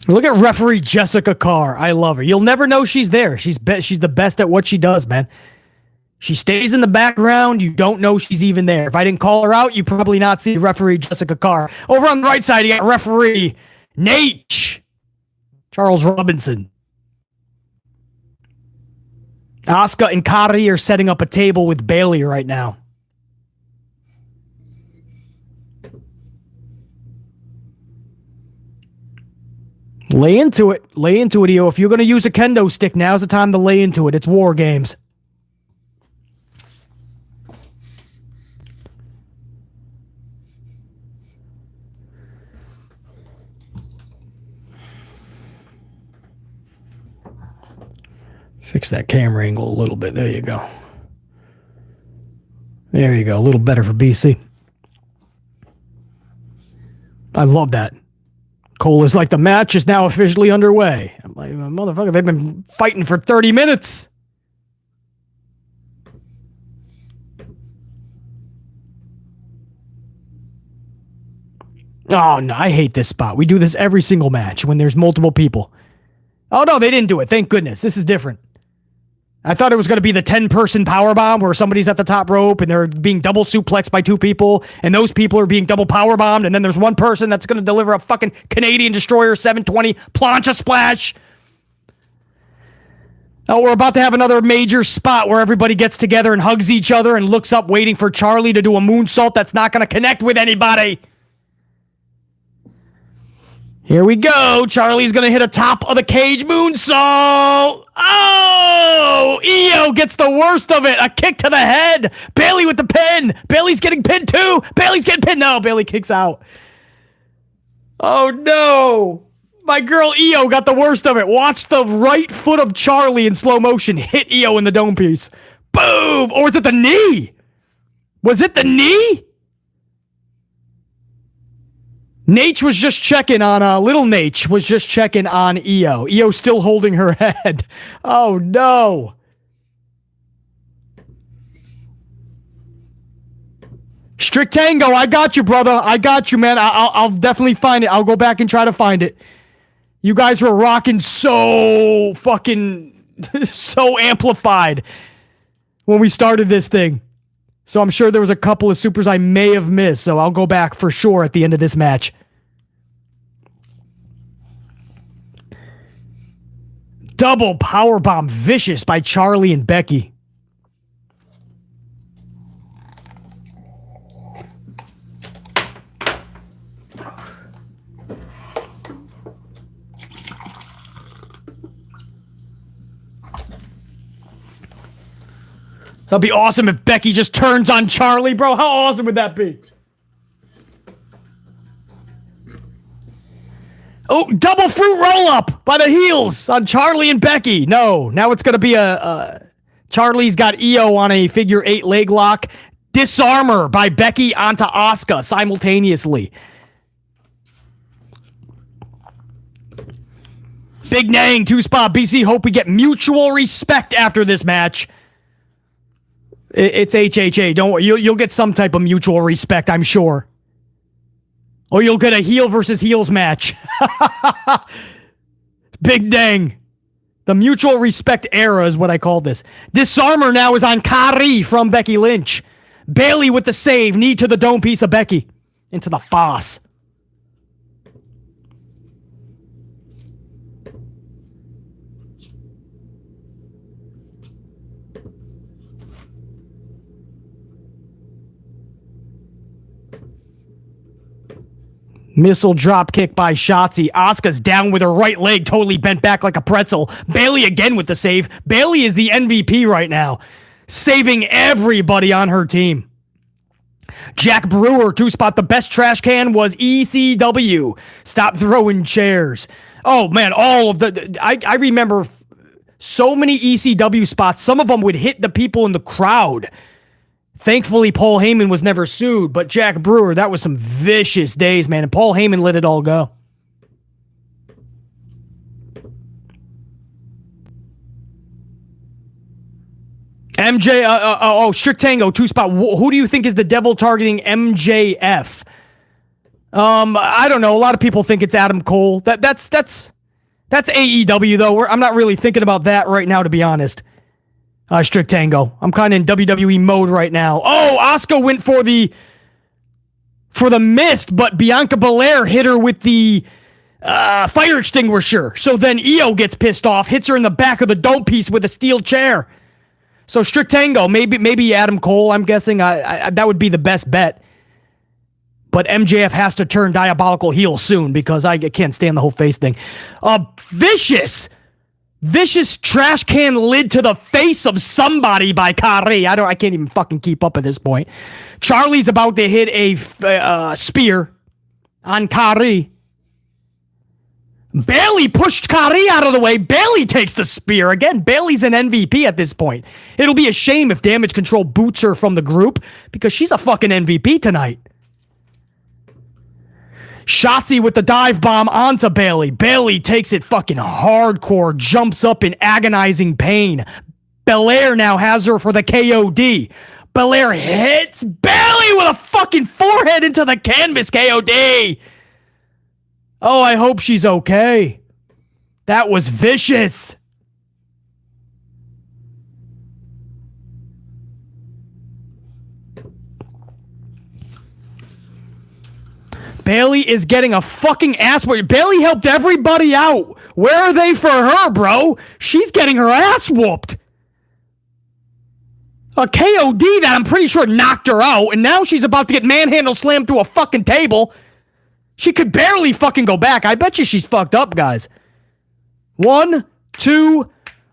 Look at referee Jessica Carr. I love her. You'll never know she's there. She's the best at what she does, man. She stays in the background. You don't know she's even there. If I didn't call her out, you probably not see referee Jessica Carr. Over on the right side, you got referee Nate Charles Robinson. Asuka and Kairi are setting up a table with Bayley right now. Lay into it. Lay into it, Io. If you're going to use a kendo stick, now's the time to lay into it. It's WarGames. Fix that camera angle a little bit. There you go. There you go. A little better for BC. I love that. Cole is like, the match is now officially underway. I'm like, motherfucker, they've been fighting for 30 minutes. Oh, no, I hate this spot. We do this every single match when there's multiple people. Oh, no, they didn't do it. Thank goodness. This is different. I thought it was going to be the 10-person powerbomb where somebody's at the top rope and they're being double suplexed by two people, and those people are being double powerbombed, and then there's one person that's going to deliver a fucking Canadian Destroyer 720 plancha splash. Oh, we're about to have another major spot where everybody gets together and hugs each other and looks up waiting for Charlie to do a moonsault that's not going to connect with anybody. Here we go. Charlie's going to hit a top of the cage moonsault. Oh! Io gets the worst of it. A kick to the head. Bayley with the pin. Bayley's getting pinned too. Bayley's getting pinned. No, Bayley kicks out. Oh, no. My girl Io got the worst of it. Watch the right foot of Charlie in slow motion hit Io in the dome piece. Boom! Or was it the knee? Was it the knee? Nate was just checking on, little Nate was just checking on Io. Io still holding her head. Oh, no. Strict Tango, I got you, brother. I got you, man. I'll definitely find it. I'll go back and try to find it. You guys were rocking so fucking, so amplified when we started this thing. So I'm sure there was a couple of supers I may have missed, so I'll go back for sure at the end of this match. Double powerbomb vicious by Charlie and Becky. That'd be awesome if Becky just turns on Charlie, bro. How awesome would that be? Oh, double fruit roll-up by the heels on Charlie and Becky. No, now it's going to be Charlie's got Io on a figure 8 leg lock. Disarmor by Becky onto Asuka simultaneously. Big Nang, 2-spot. BC, hope we get mutual respect after this match. It's HHA. Don't worry. You'll get some type of mutual respect, I'm sure. Or you'll get a heel versus heels match. Big dang. The mutual respect era is what I call this. Disarmor now is on Kairi from Becky Lynch. Bayley with the save. Knee to the dome piece of Becky. Into the foss. Missile drop kick by Shotzi. Asuka's down with her right leg, totally bent back like a pretzel. Bayley again with the save. Bayley is the MVP right now, saving everybody on her team. Jack Brewer, 2-spot. The best trash can was ECW. Stop throwing chairs. Oh, man, all of the... I remember so many ECW spots. Some of them would hit the people in the crowd. Thankfully, Paul Heyman was never sued, but Jack Brewer, that was some vicious days, man. And Paul Heyman let it all go. MJ, Strict Tango, 2-spot. Who do you think is the devil targeting MJF? I don't know. A lot of people think it's Adam Cole. That's AEW, though. I'm not really thinking about that right now, to be honest. Strict Tango. I'm kind of in WWE mode right now. Oh, Asuka went for the mist, but Bianca Belair hit her with the fire extinguisher. So then Io gets pissed off, hits her in the back of the dome piece with a steel chair. So Strict Tango, maybe Adam Cole, I'm guessing. That would be the best bet. But MJF has to turn diabolical heel soon because I can't stand the whole face thing. Vicious trash can lid to the face of somebody by Kairi. I can't even fucking keep up at this point. Charlie's about to hit a spear on Kairi. Bayley pushed Kairi out of the way. Bayley takes the spear. Again, Bayley's an MVP at this point. It'll be a shame if Damage Control boots her from the group because she's a fucking MVP tonight. Shotzi with the dive bomb onto Bayley. Bayley takes it fucking hardcore, jumps up in agonizing pain. Belair now has her for the KOD. Belair hits Bayley with a fucking forehead into the canvas. KOD. Oh, I hope she's okay. That was vicious. Bayley is getting a fucking ass whooping. Bayley helped everybody out. Where are they for her, bro? She's getting her ass whooped. A KOD that I'm pretty sure knocked her out, and now she's about to get manhandle slammed through a fucking table. She could barely fucking go back. I bet you she's fucked up, guys. 1, 2...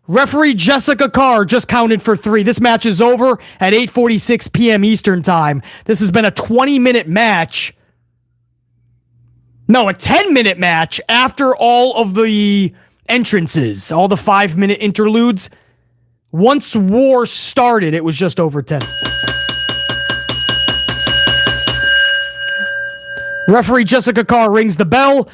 Referee Jessica Carr just counted for 3. This match is over at 8:46 p.m. Eastern Time. This has been a 20-minute match. No, a 10-minute match after all of the entrances, all the 5-minute interludes. Once war started, it was just over 10. Referee Jessica Carr rings the bell.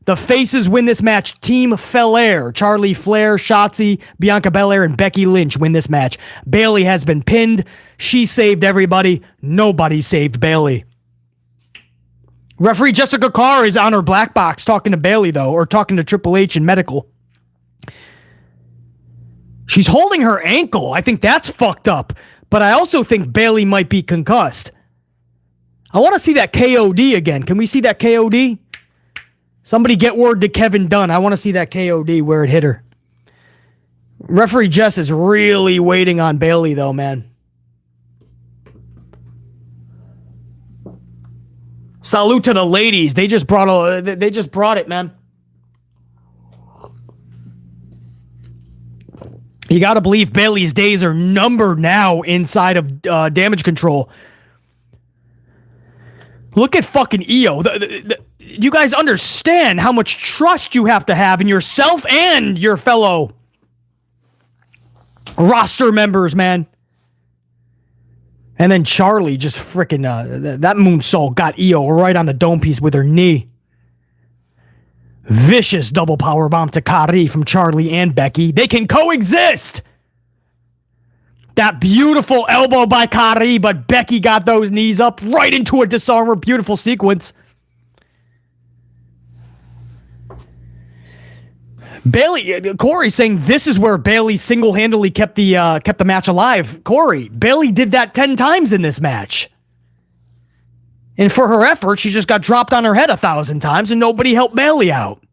The faces win this match. Team FelAir, Charlie Flair, Shotzi, Bianca Belair, and Becky Lynch win this match. Bayley has been pinned. She saved everybody. Nobody saved Bayley. Referee Jessica Carr is on her black box talking to Bayley, though, or talking to Triple H in medical. She's holding her ankle. I think that's fucked up. But I also think Bayley might be concussed. I want to see that KOD again. Can we see that KOD? Somebody get word to Kevin Dunn. I want to see that KOD where it hit her. Referee Jess is really waiting on Bayley, though, man. Salute to the ladies. They just brought it, man. You got to believe Bayley's days are numbered now inside of Damage Control. Look at fucking Io. You guys understand how much trust you have to have in yourself and your fellow roster members, man. And then Charlie just freaking, that moonsault got Io right on the dome piece with her knee. Vicious double powerbomb to Kairi from Charlie and Becky. They can coexist. That beautiful elbow by Kairi, but Becky got those knees up right into a disarmer. Beautiful sequence. Bayley, Corey saying this is where Bayley single-handedly kept the match alive. Corey, Bayley did that 10 times in this match. And for her effort, she just got dropped on her head 1,000 times and nobody helped Bayley out.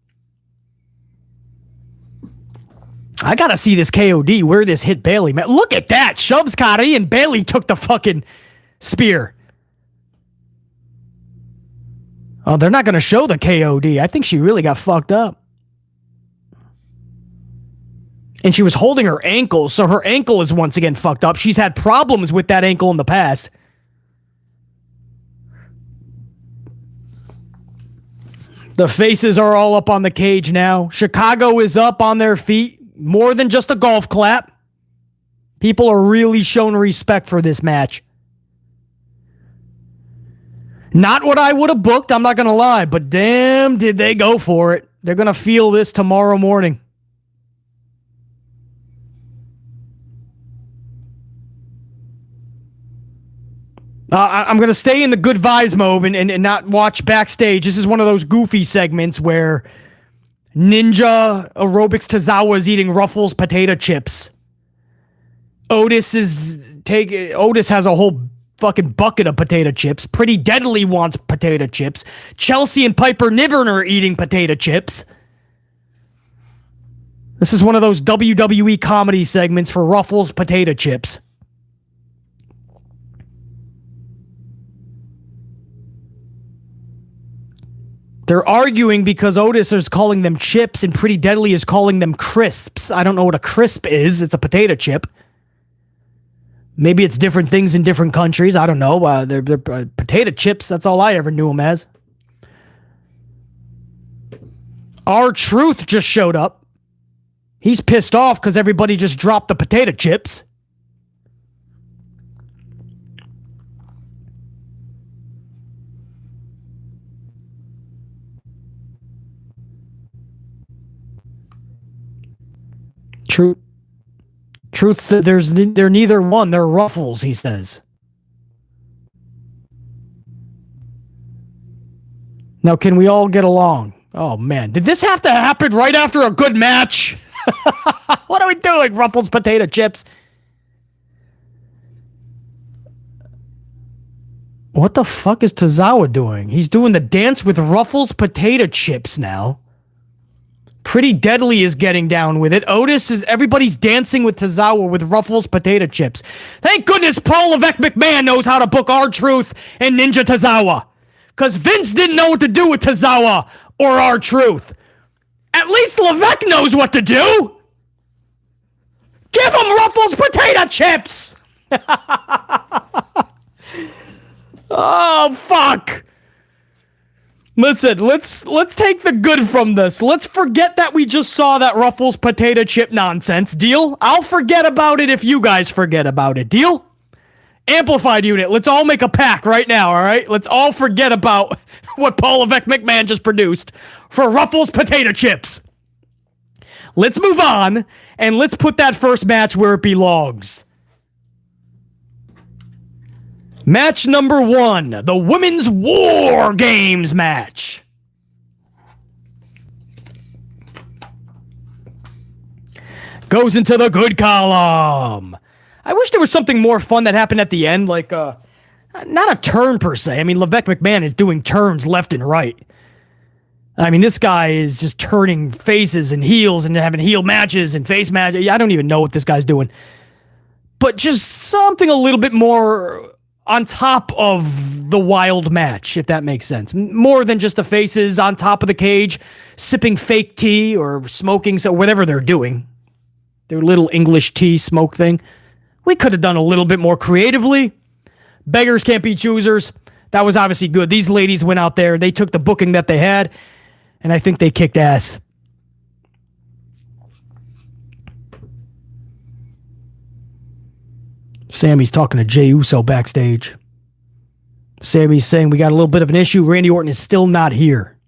I gotta see this KOD, where this hit Bayley, man. Look at that. Shoves Kairi and Bayley took the fucking spear. Oh, they're not going to show the KOD. I think she really got fucked up. And she was holding her ankle, so her ankle is once again fucked up. She's had problems with that ankle in the past. The faces are all up on the cage now. Chicago is up on their feet. More than just a golf clap. People are really showing respect for this match. Not what I would have booked, I'm not going to lie, but damn, did they go for it. They're going to feel this tomorrow morning. I'm going to stay in the good vibes mode and not watch backstage. This is one of those goofy segments where Ninja Aerobics Tozawa is eating Ruffles potato chips. Otis has a whole fucking bucket of potato chips. Pretty Deadly wants potato chips. Chelsea and Piper Niven are eating potato chips. This is one of those WWE comedy segments for Ruffles potato chips. They're arguing because Otis is calling them chips and Pretty Deadly is calling them crisps. I don't know what a crisp is. It's a potato chip. Maybe it's different things in different countries. I don't know. They're potato chips. That's all I ever knew them as. R-Truth just showed up. He's pissed off because everybody just dropped the potato chips. Truth said they're neither one. They're Ruffles, he says. Now, can we all get along? Oh, man. Did this have to happen right after a good match? What are we doing, Ruffles potato chips? What the fuck is Tozawa doing? He's doing the dance with Ruffles potato chips now. Pretty Deadly is getting down with it. Everybody's dancing with Tozawa with Ruffles potato chips. Thank goodness Paul Levesque McMahon knows how to book R-Truth and Ninja Tozawa. Because Vince didn't know what to do with Tozawa or R-Truth. At least Levesque knows what to do. Give him Ruffles potato chips. Oh, fuck. Listen, let's take the good from this. Let's forget that we just saw that Ruffles potato chip nonsense. Deal? I'll forget about it if you guys forget about it. Deal? Amplified unit, let's all make a pack right now, all right? Let's all forget about what Paul Levesque McMahon just produced for Ruffles potato chips. Let's move on, and let's put that first match where it belongs. Match number 1, the Women's War Games match. Goes into the good column. I wish there was something more fun that happened at the end, like, not a turn per se. I mean, Levesque McMahon is doing turns left and right. I mean, this guy is just turning faces and heels and having heel matches and face matches. I don't even know what this guy's doing. But just something a little bit more on top of the wild match, if that makes sense. More than just the faces on top of the cage, sipping fake tea or smoking, so whatever they're doing. Their little English tea smoke thing. We could have done a little bit more creatively. Beggars can't be choosers. That was obviously good. These ladies went out there. They took the booking that they had, and I think they kicked ass. Sami's talking to Jey Uso backstage. Sami's saying we got a little bit of an issue. Randy Orton is still not here.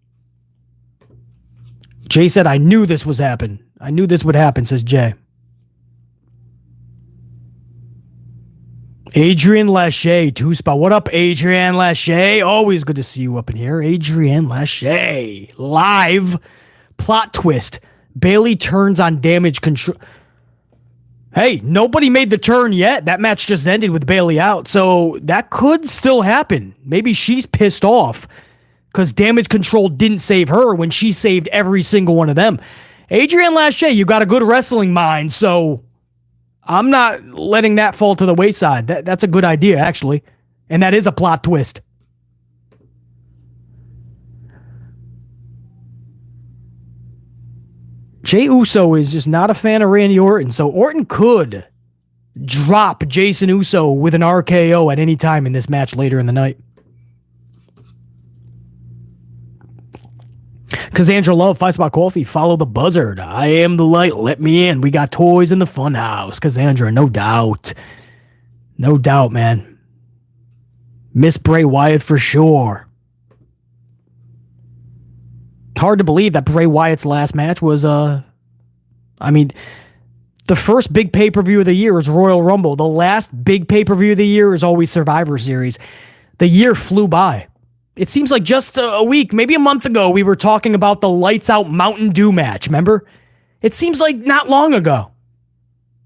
Jey said, I knew this was happen. I knew this would happen, says Jey. Adrian Lachey, 2-spot. What up, Adrian Lachey? Always good to see you up in here. Adrian Lachey. Live. Plot twist. Bayley turns on Damage Control. Hey, nobody made the turn yet. That match just ended with Bayley out, so that could still happen. Maybe she's pissed off because Damage Control didn't save her when she saved every single one of them. Adrian Lachey, you got a good wrestling mind, so I'm not letting that fall to the wayside. That's a good idea, actually, and that is a plot twist. Jey Uso is just not a fan of Randy Orton, so Orton could drop Jason Uso with an RKO at any time in this match later in the night. Cassandra Love, 5 Spot Coffee, follow the buzzard. I am the light, let me in. We got toys in the fun house. Cassandra, no doubt. No doubt, man. Miss Bray Wyatt for sure. Hard to believe that Bray Wyatt's last match was, the first big pay-per-view of the year is Royal Rumble. The last big pay-per-view of the year is always Survivor Series. The year flew by. It seems like just a week, maybe a month ago, we were talking about the Lights Out Mountain Dew match, remember? It seems like not long ago.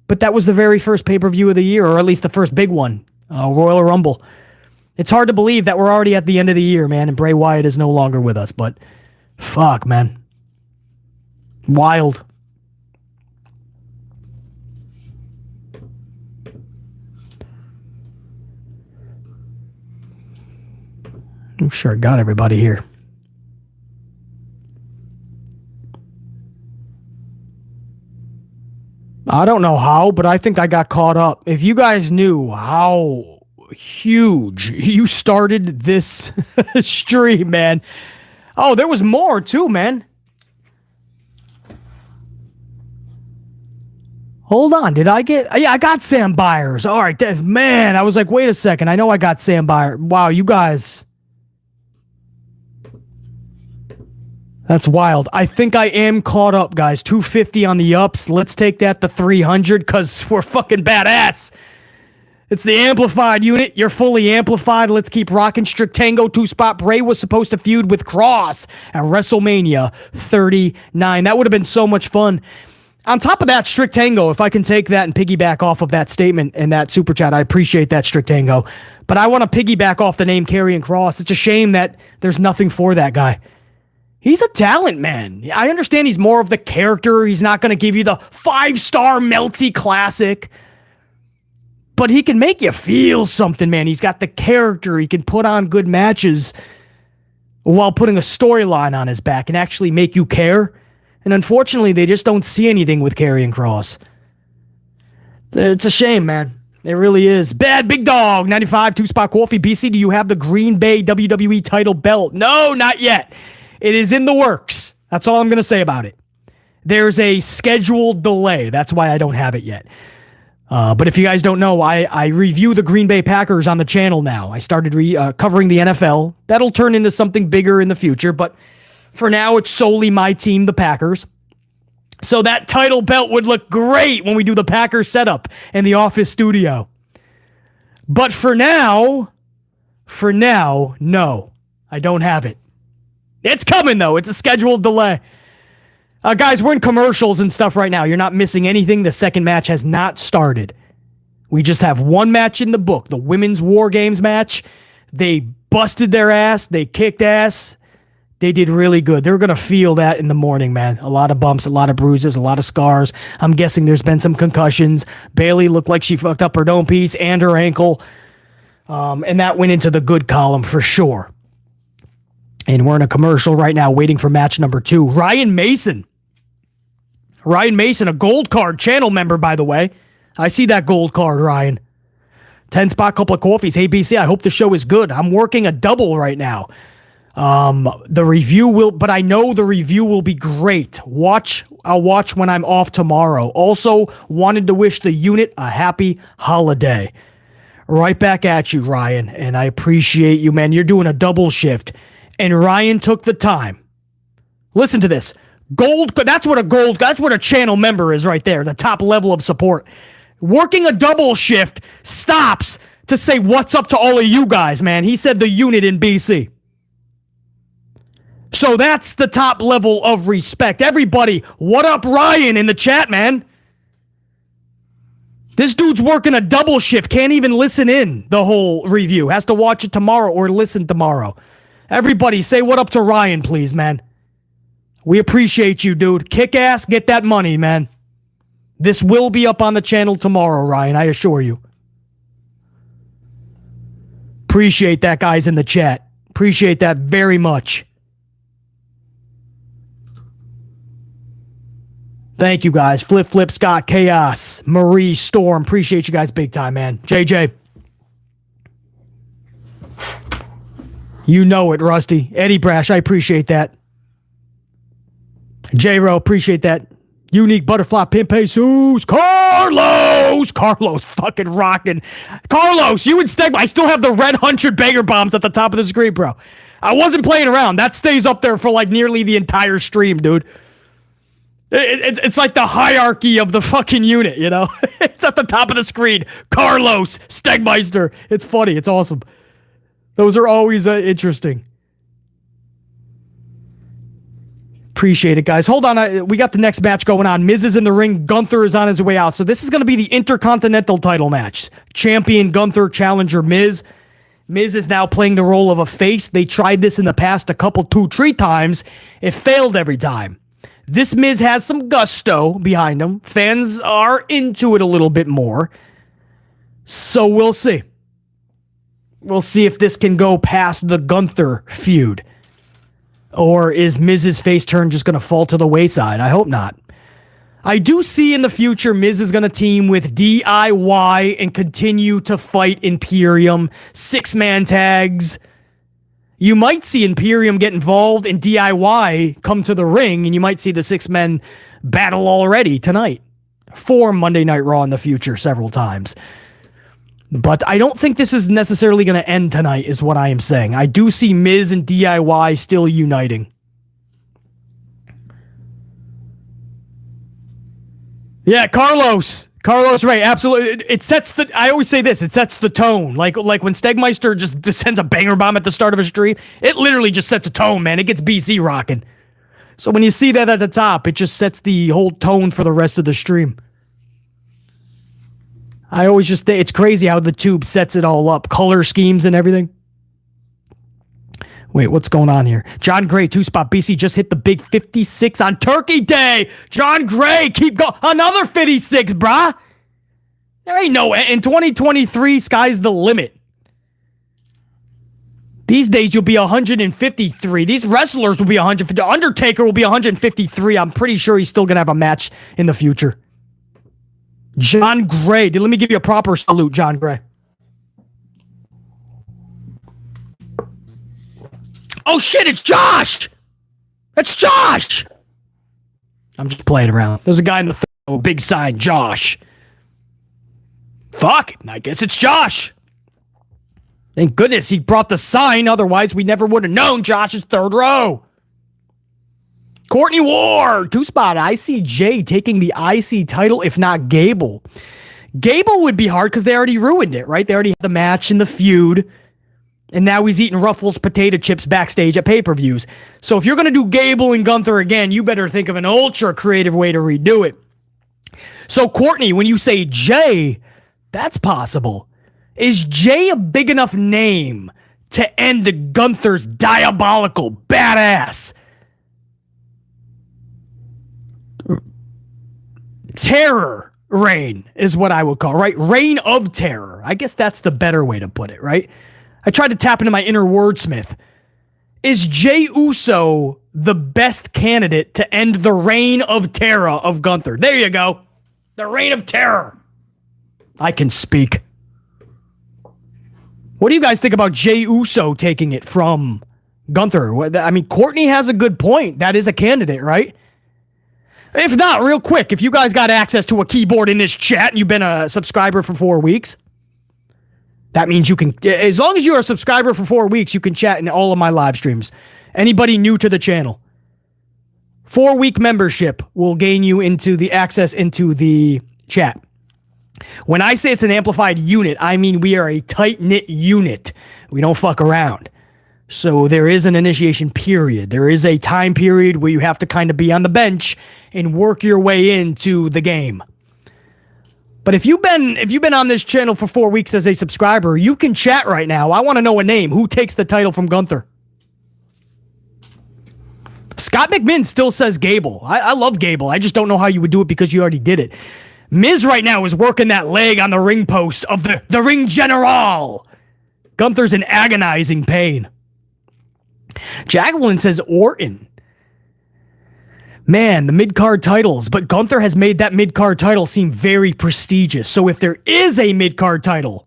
But that was the very first pay-per-view of the year, or at least the first big one, Royal Rumble. It's hard to believe that we're already at the end of the year, man, and Bray Wyatt is no longer with us, but fuck, man. Wild. I'm sure I got everybody here. I don't know how, but I think I got caught up. If you guys knew how huge you started this stream, man. Oh, there was more too, man. Hold on, did I get... Yeah, I got Sam Byers. All right, man, I was like, wait a second. I know I got Sam Byers. Wow, you guys... That's wild. I think I am caught up, guys. 250 on the ups. Let's take that to 300 because we're fucking badass. It's the amplified unit. You're fully amplified. Let's keep rocking. Strict Tango 2-spot. Bray was supposed to feud with Cross at WrestleMania 39. That would have been so much fun. On top of that, Strict Tango, if I can take that and piggyback off of that statement and that super chat, I appreciate that, Strict Tango. But I want to piggyback off the name Karrion Kross. It's a shame that there's nothing for that guy. He's a talent, man. I understand he's more of the character. He's not going to give you the 5-star melty classic. But he can make you feel something, man. He's got the character. He can put on good matches while putting a storyline on his back and actually make you care. And unfortunately, they just don't see anything with Karrion Kross. It's a shame, man. It really is. Bad Big Dog, 95, 2-spot coffee. BC, do you have the Green Bay WWE title belt? No, not yet. It is in the works. That's all I'm going to say about it. There's a scheduled delay. That's why I don't have it yet. But if you guys don't know, I review the Green Bay Packers on the channel now. I started covering the NFL. That'll turn into something bigger in the future. But for now, it's solely my team, the Packers. So that title belt would look great when we do the Packers setup in the office studio. But for now, no, I don't have it. It's coming, though. It's a scheduled delay. Guys, we're in commercials and stuff right now. You're not missing anything. The second match has not started. We just have one match in the book, the women's WarGames match. They busted their ass. They kicked ass. They did really good. They're going to feel that in the morning, man. A lot of bumps, a lot of bruises, a lot of scars. I'm guessing there's been some concussions. Bayley looked like she fucked up her dome piece and her ankle. And that went into the good column for sure. And we're in a commercial right now waiting for match number 2. Ryan Mason, a gold card channel member, by the way. I see that gold card, Ryan. 10-spot couple of coffees. Hey, BC, I hope the show is good. I'm working a double right now. The review will, but I know the review will be great. I'll watch when I'm off tomorrow. Also, wanted to wish the unit a happy holiday. Right back at you, Ryan. And I appreciate you, man. You're doing a double shift. And Ryan took the time. Listen to this. That's what a channel member is right there. The top level of support. Working a double shift stops to say what's up to all of you guys, man. He said the unit in BC. So that's the top level of respect. Everybody, what up, Ryan, in the chat, man? This dude's working a double shift. Can't even listen in the whole review. Has to watch it tomorrow or listen tomorrow. Everybody, say what up to Ryan, please, man. We appreciate you, dude. Kick ass, get that money, man. This will be up on the channel tomorrow, Ryan, I assure you. Appreciate that, guys, in the chat. Appreciate that very much. Thank you, guys. Flip, Scott, Chaos, Marie, Storm. Appreciate you guys big time, man. JJ. You know it, Rusty. Eddie Brash, I appreciate that. J-Ro, appreciate that. Unique Butterfly Pimp Jesus. Carlos fucking rocking. Carlos, you and Stegma. I still have the red 100 banger bombs at the top of the screen, bro. I wasn't playing around. That stays up there for like nearly the entire stream, dude. It's like the hierarchy of the fucking unit, you know? It's at the top of the screen. Carlos, Stegmeister. It's funny. It's awesome. Those are always interesting. Appreciate it, guys. Hold on. We got the next match going on. Miz is in the ring. Gunther is on his way out. So this is going to be the Intercontinental title match. Champion Gunther, challenger Miz. Miz is now playing the role of a face. They tried this in the past a couple, 2-3 times. It failed every time. This Miz has some gusto behind him. Fans are into it a little bit more. So we'll see. We'll see if this can go past the Gunther feud. Or is Miz's face turn just going to fall to the wayside? I hope not. I do see in the future Miz is going to team with DIY and continue to fight Imperium. 6-man tags. You might see Imperium get involved and DIY come to the ring, and you might see the 6 men battle already tonight for Monday Night Raw in the future several times. But I don't think this is necessarily going to end tonight, is what I am saying. I do see Miz and DIY still uniting. Yeah, Carlos, right, absolutely. It sets the, I always say this, it sets the tone. Like when Stegmeister just sends a banger bomb at the start of a stream, it literally just sets a tone, man. It gets BC rocking. So when you see that at the top, it just sets the whole tone for the rest of the stream. I always just think it's crazy how the tube sets it all up. Color schemes and everything. Wait, what's going on here? John Gray, 2-spot. BC just hit the big 56 on Turkey Day. John Gray, keep going. Another 56, brah. There ain't no, in 2023, sky's the limit. These days, you'll be 153. These wrestlers will be 150. Undertaker will be 153. I'm pretty sure he's still going to have a match in the future. John Gray. Let me give you a proper salute, John Gray. Oh, shit, it's Josh! It's Josh! I'm just playing around. There's a guy in the big sign, Josh. Fuck, I guess it's Josh. Thank goodness he brought the sign, otherwise we never would have known Josh is third row. Courtney Ward, 2-spot. ICJ taking the IC title, if not Gable. Gable would be hard because they already ruined it, right? They already had the match and the feud. And now he's eating Ruffles potato chips backstage at pay-per-views. So if you're going to do Gable and Gunther again, you better think of an ultra creative way to redo it. So Courtney, when you say Jay, that's possible. Is Jay a big enough name to end Gunther's diabolical, badass terror reign is what I would call, right? Reign of terror. I guess that's the better way to put it, right? I tried to tap into my inner wordsmith. Is Jey Uso the best candidate to end the reign of terror of Gunther? There you go. The reign of terror. I can speak. What do you guys think about Jey Uso taking it from Gunther? I mean, Courtney has a good point. That is a candidate, right? If not, real quick, if you guys got access to a keyboard in this chat and you've been a subscriber for 4 weeks, that means you can, as long as you're a subscriber for 4 weeks, you can chat in all of my live streams. Anybody new to the channel, 4-week membership will gain you into the access into the chat. When I say it's an amplified unit, I mean we are a tight-knit unit. We don't fuck around. So there is an initiation period. There is a time period where you have to kind of be on the bench and work your way into the game. But if you've been on this channel for 4 weeks as a subscriber, you can chat right now. I want to know a name. Who takes the title from Gunther? Scott McMinn still says Gable. I love Gable. I just don't know how you would do it because you already did it. Miz right now is working that leg on the ring post of the ring general. Gunther's in agonizing pain. Jacqueline says Orton. Man, the mid-card titles. But Gunther has made that mid-card title seem very prestigious. So if there is a mid-card title,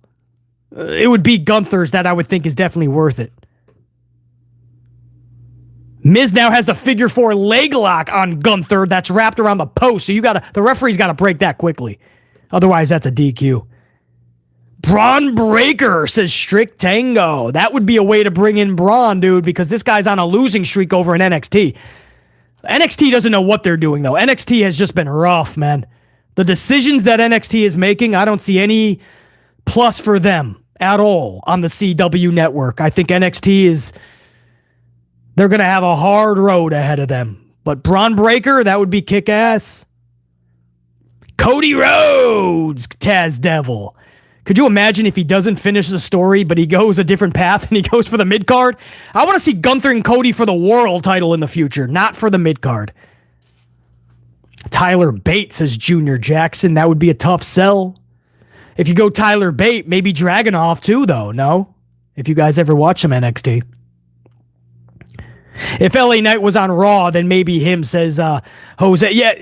it would be Gunther's that I would think is definitely worth it. Miz now has the figure 4 leg lock on Gunther that's wrapped around the post. So the referee's got to break that quickly. Otherwise, that's a DQ. Braun Breaker, says Strict Tango. That would be a way to bring in Braun, dude, because this guy's on a losing streak over in NXT. NXT doesn't know what they're doing, though. NXT has just been rough, man. The decisions that NXT is making, I don't see any plus for them at all on the CW network. I think NXT they're going to have a hard road ahead of them. But Braun Breaker, that would be kick-ass. Cody Rhodes, Taz Devil. Could you imagine if he doesn't finish the story, but he goes a different path and he goes for the mid-card? I want to see Gunther and Cody for the world title in the future, not for the mid-card. Tyler Bate, says Junior Jackson. That would be a tough sell. If you go Tyler Bate, maybe Dragunov too, though, no? If you guys ever watch him NXT. If LA Knight was on Raw, then maybe him, says Jose. Yeah,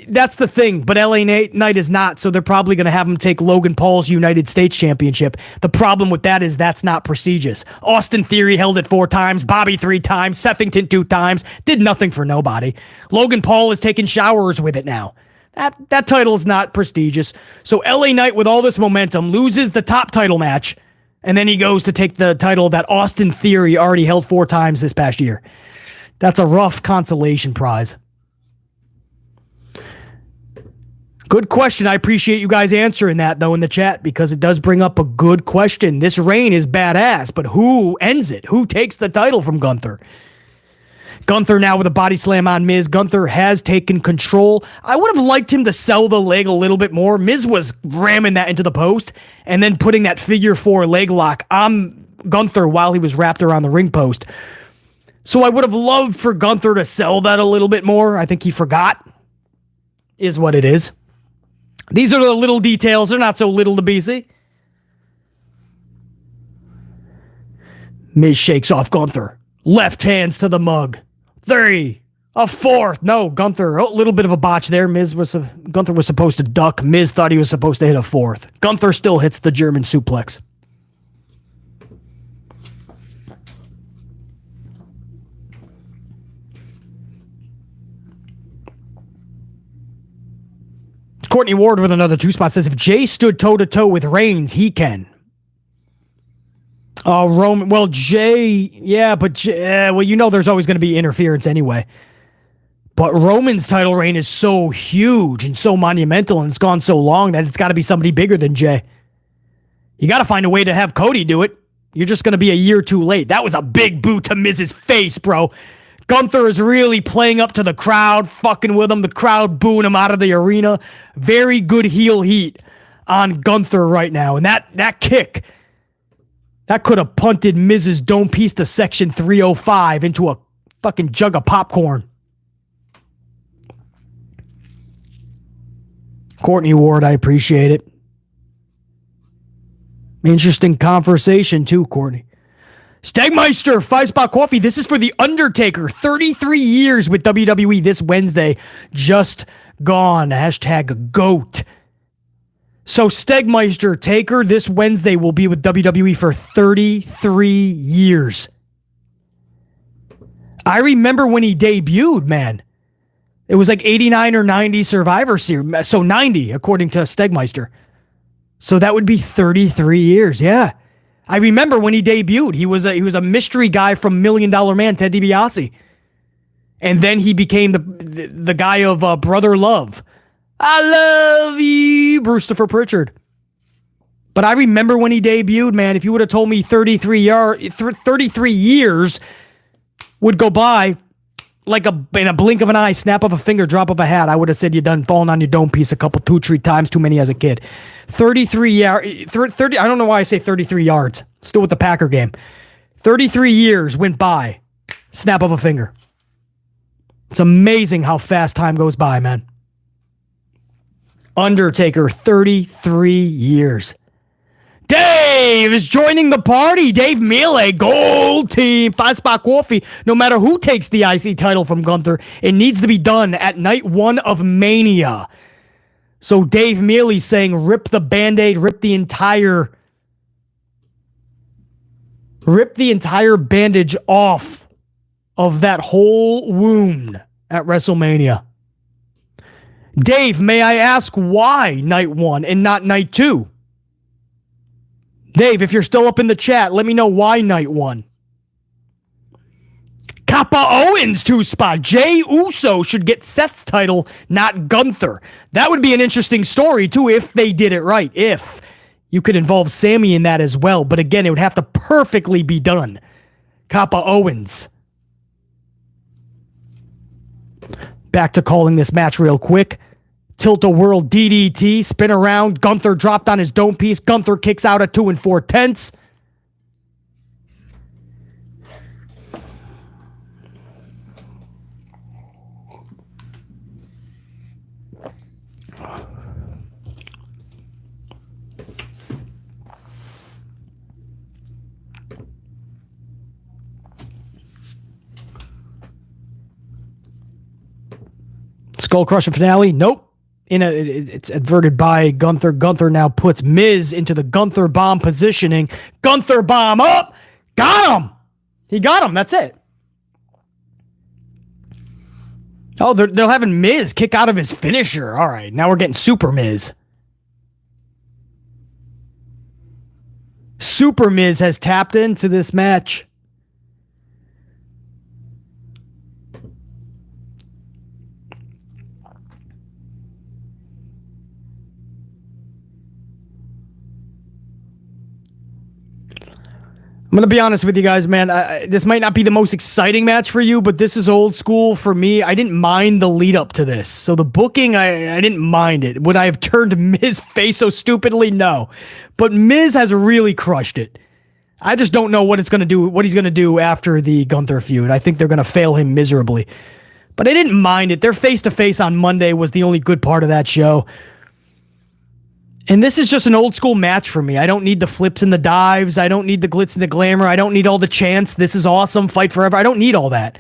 that's the thing. But LA Knight is not, so they're probably going to have him take Logan Paul's United States Championship. The problem with that is that's not prestigious. Austin Theory held it 4 times, Bobby 3 times, Sethington 2 times, did nothing for nobody. Logan Paul is taking showers with it now. That title is not prestigious. So LA Knight, with all this momentum, loses the top title match, and then he goes to take the title that Austin Theory already held 4 times this past year. That's a rough consolation prize. Good question. I appreciate you guys answering that, though, in the chat, because it does bring up a good question. This reign is badass, but who ends it? Who takes the title from Gunther? Gunther now with a body slam on Miz. Gunther has taken control. I would have liked him to sell the leg a little bit more. Miz was ramming that into the post and then putting that figure 4 leg lock on Gunther while he was wrapped around the ring post. So I would have loved for Gunther to sell that a little bit more. I think he forgot, is what it is. These are the little details. They're not so little to BC. Miz shakes off Gunther. Left hands to the mug. 3, a 4th. No, Gunther, a little bit of a botch there. Gunther was supposed to duck. Miz thought he was supposed to hit a 4th. Gunther still hits the German suplex. Courtney Ward with another 2 spot says, if Jay stood toe-to-toe with Reigns, he can. Roman, well, Jay, yeah, but well, you know there's always going to be interference anyway. But Roman's title reign is so huge and so monumental, and it's gone so long that it's got to be somebody bigger than Jay. You got to find a way to have Cody do it. You're just going to be a year too late. That was a big boot to Miz's face, bro. Gunther is really playing up to the crowd, fucking with him, the crowd booing him out of the arena. Very good heel heat on Gunther right now. And that kick, that could have punted Miz's dome piece to section 305 into a fucking jug of popcorn. Courtney Ward, I appreciate it. Interesting conversation too, Courtney. Stegmeister, 5-spot coffee. This is for The Undertaker. 33 years with WWE this Wednesday. Just gone. Hashtag GOAT. So Stegmeister, Taker, this Wednesday will be with WWE for 33 years. I remember when he debuted, man. It was like 89 or 90 Survivor Series. So 90, according to Stegmeister. So that would be 33 years, yeah. I remember when he debuted. He was a mystery guy from $1 Million Man, Ted DiBiase. And then he became the guy of Brother Love. I love you, Brewster Pritchard. But I remember when he debuted, man. If you would have told me 33 years would go by like in a blink of an eye, snap of a finger, drop of a hat, I would have said you done fallen on your dome piece a couple, 2-3 times too many as a kid. 33 yards, 30. I don't know why I say 33 yards. Still with the Packer game. 33 years went by, snap of a finger. It's amazing how fast time goes by, man. Undertaker, 33 years. Dave! Dave is joining the party. Dave Mealy, Gold Team, 5-spot coffee. No matter who takes the IC title from Gunther, it needs to be done at night 1 of Mania. So Dave Mealy saying rip the Band-Aid, rip the entire bandage off of that whole wound at WrestleMania. Dave, may I ask why night 1 and not night 2? Dave, if you're still up in the chat, let me know why night 1. Kappa Owens 2-spot. Jey Uso should get Seth's title, not Gunther. That would be an interesting story, too, if they did it right. If you could involve Sami in that as well. But again, it would have to perfectly be done. Kappa Owens. Back to calling this match real quick. Tilt-a-whirl DDT, spin around. Gunther dropped on his dome piece. Gunther kicks out at 2 4/10. Skull Crusher finale? Nope. It's adverted by Gunther. Gunther now puts Miz into the Gunther bomb positioning. Gunther bomb up. Got him. He got him. That's it. Oh, they're having Miz kick out of his finisher. All right, now we're getting Super Miz. Super Miz has tapped into this match. I'm going to be honest with you guys, man. This might not be the most exciting match for you, but this is old school for me. I didn't mind the lead up to this. So the booking, I didn't mind it. Would I have turned Miz face so stupidly? No. But Miz has really crushed it. I just don't know what he's going to do after the Gunther feud. I think they're going to fail him miserably. But I didn't mind it. Their face-to-face on Monday was the only good part of that show. And this is just an old school match for me. I don't need the flips and the dives. I don't need the glitz and the glamour. I don't need all the chants. This is awesome. Fight forever. I don't need all that.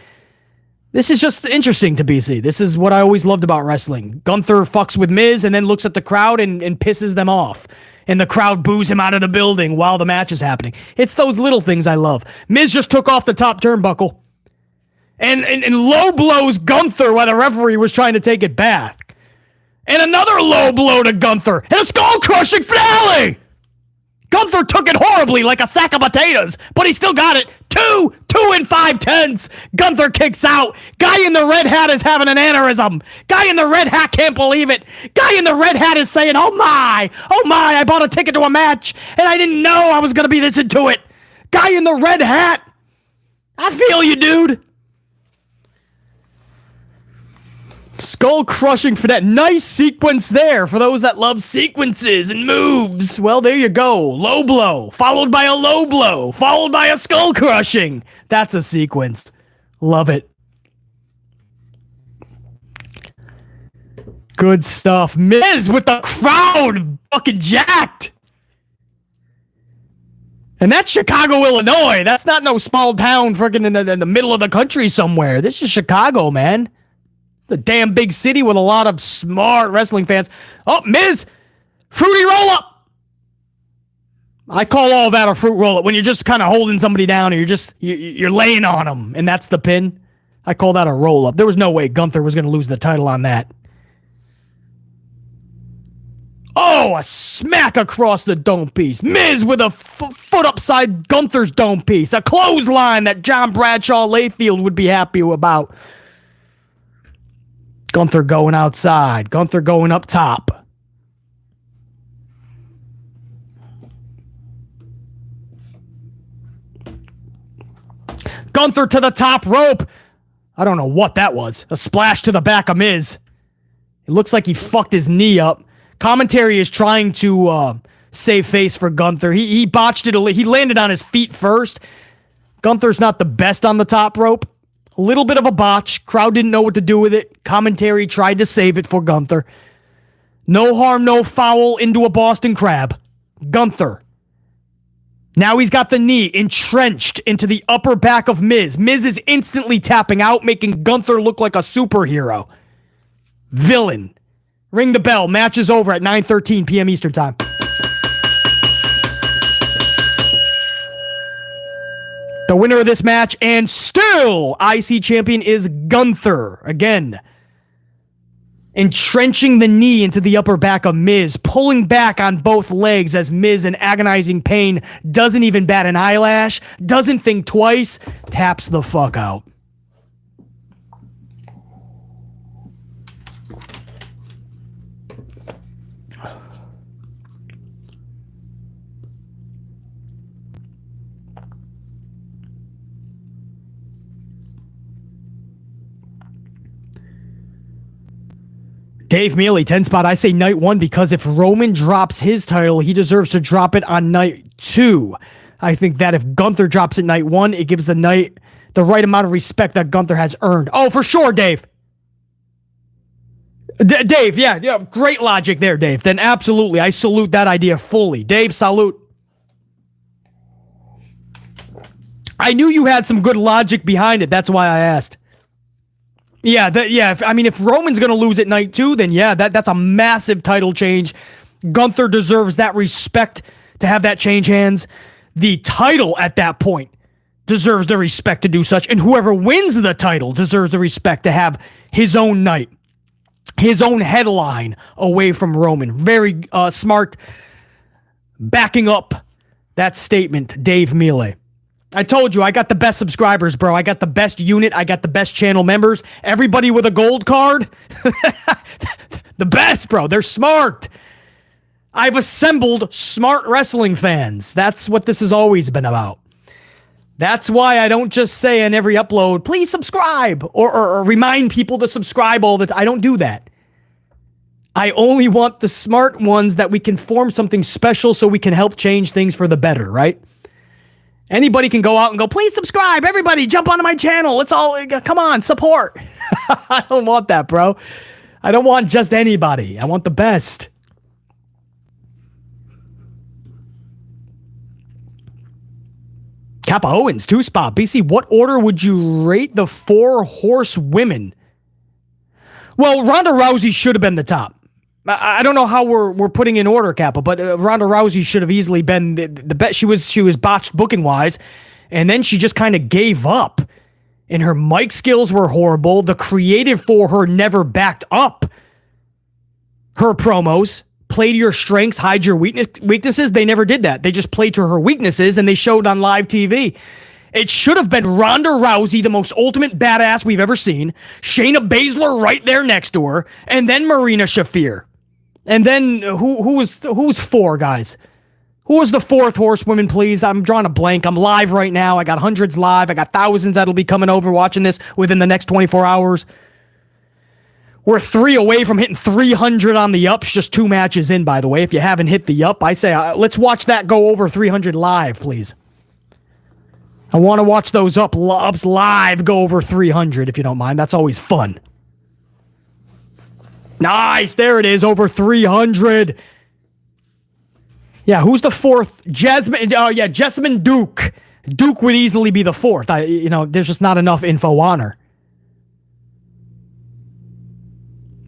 This is just interesting to BC. This is what I always loved about wrestling. Gunther fucks with Miz and then looks at the crowd and pisses them off. And the crowd boos him out of the building while the match is happening. It's those little things I love. Miz just took off the top turnbuckle. And low blows Gunther while the referee was trying to take it back. And another low blow to Gunther. And a skull-crushing finale! Gunther took it horribly like a sack of potatoes, but he still got it. 2 5/10. Gunther kicks out. Guy in the red hat is having an aneurysm. Guy in the red hat can't believe it. Guy in the red hat is saying, oh my, I bought a ticket to a match, and I didn't know I was going to be this into it. Guy in the red hat. I feel you, dude. Skull-crushing for that. Nice sequence there for those that love sequences and moves. Well, there you go. Low blow, followed by a low blow, followed by a skull-crushing. That's a sequence. Love it. Good stuff. Miz with the crowd fucking jacked. And that's Chicago, Illinois. That's not no small town freaking in the middle of the country somewhere. This is Chicago, man. The damn big city with a lot of smart wrestling fans. Oh, Miz! Fruity roll-up! I call all that a fruit roll-up. When you're just kind of holding somebody down or you're laying on them, and that's the pin. I call that a roll-up. There was no way Gunther was going to lose the title on that. Oh, a smack across the dome piece. Miz with a foot upside Gunther's dome piece. A clothesline that John Bradshaw Layfield would be happy about. Gunther going outside. Gunther going up top. Gunther to the top rope. I don't know what that was. A splash to the back of Miz. It looks like he fucked his knee up. Commentary is trying to save face for Gunther. He botched it. He landed on his feet first. Gunther's not the best on the top rope. A little bit of a botch. Crowd didn't know what to do with it. Commentary tried to save it for Gunther. No harm, no foul into a Boston Crab. Gunther Now he's got the knee entrenched into the upper back of Miz. Miz is instantly tapping out, making Gunther look like a superhero. Villain. Ring the bell. Match is over at 9:13 p.m. Eastern Time. The winner of this match and still IC champion is Gunther. Again, entrenching the knee into the upper back of Miz, pulling back on both legs as Miz in agonizing pain doesn't even bat an eyelash, doesn't think twice, taps the fuck out. Dave Mealy, 10 spot. I say night 1 because if Roman drops his title, he deserves to drop it on night 2. I think that if Gunther drops it night 1, it gives the night the right amount of respect that Gunther has earned. Oh, for sure, Dave. Dave, yeah, great logic there, Dave. Then absolutely, I salute that idea fully. Dave, salute. I knew you had some good logic behind it. That's why I asked. Yeah, if Roman's going to lose at night 2, then yeah, that's a massive title change. Gunther deserves that respect to have that change hands. The title at that point deserves the respect to do such, and whoever wins the title deserves the respect to have his own night, his own headline away from Roman. Very smart backing up that statement, Dave Mealy. I told you, I got the best subscribers, bro. I got the best unit. I got the best channel members. Everybody with a gold card. The best, bro. They're smart. I've assembled smart wrestling fans. That's what this has always been about. That's why I don't just say in every upload, please subscribe, or remind people to subscribe all the time. I don't do that. I only want the smart ones that we can form something special so we can help change things for the better, right? Anybody can go out and go, please subscribe. Everybody jump onto my channel. Let's all, come on, support. I don't want that, bro. I don't want just anybody. I want the best. Kappa Owens, 2 spot. BC, what order would you rate the 4 horsewomen? Well, Ronda Rousey should have been the top. I don't know how we're putting in order, Kappa, but Ronda Rousey should have easily been the best. She was botched booking wise, and then she just kind of gave up. And her mic skills were horrible. The creative for her never backed up her promos. Play to your strengths, hide your weaknesses. They never did that. They just played to her weaknesses, and they showed on live TV. It should have been Ronda Rousey, the most ultimate badass we've ever seen. Shayna Baszler right there next to her, and then Marina Shafir. And then who's 4 guys? Who was the 4th horsewoman, please? I'm drawing a blank. I'm live right now. I got hundreds live. I got thousands that'll be coming over watching this within the next 24 hours. We're 3 away from hitting 300 on the ups, just 2 matches in, by the way. If you haven't hit the up, I say let's watch that go over 300 live, please. I want to watch those ups live go over 300, if you don't mind. That's always fun. Nice, there it is, over 300. Yeah, who's the 4th? Jasmine, Jessamine Duke. Duke would easily be the 4th. There's just not enough info on her.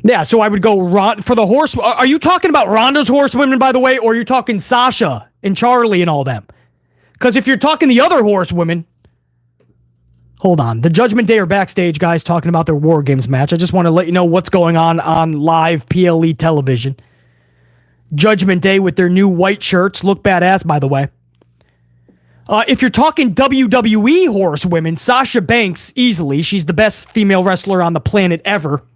Yeah, so I would go for the horse. Are you talking about Ronda's horsewomen, by the way, or are you talking Sasha and Charlie and all them? Because if you're talking the other horsewomen, hold on. The Judgment Day are backstage, guys, talking about their WarGames match. I just want to let you know what's going on live PLE television. Judgment Day with their new white shirts. Look badass, by the way. If you're talking WWE horsewomen, Sasha Banks, easily. She's the best female wrestler on the planet ever.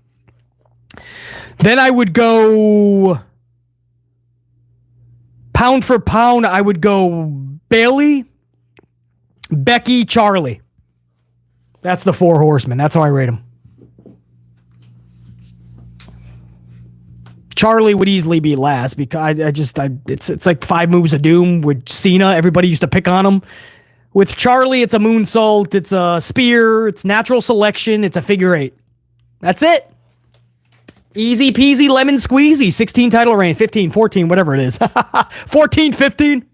Then I would go... pound for pound, I would go Bayley, Becky, Charlie. That's the 4 horsemen. That's how I rate them. Charlie would easily be last because it's like 5 moves of doom with Cena. Everybody used to pick on him. With Charlie, it's a moonsault, it's a spear, it's natural selection, it's a figure 8. That's it. Easy peasy lemon squeezy. 16 title reign, 15, 14, whatever it is. 14, 15.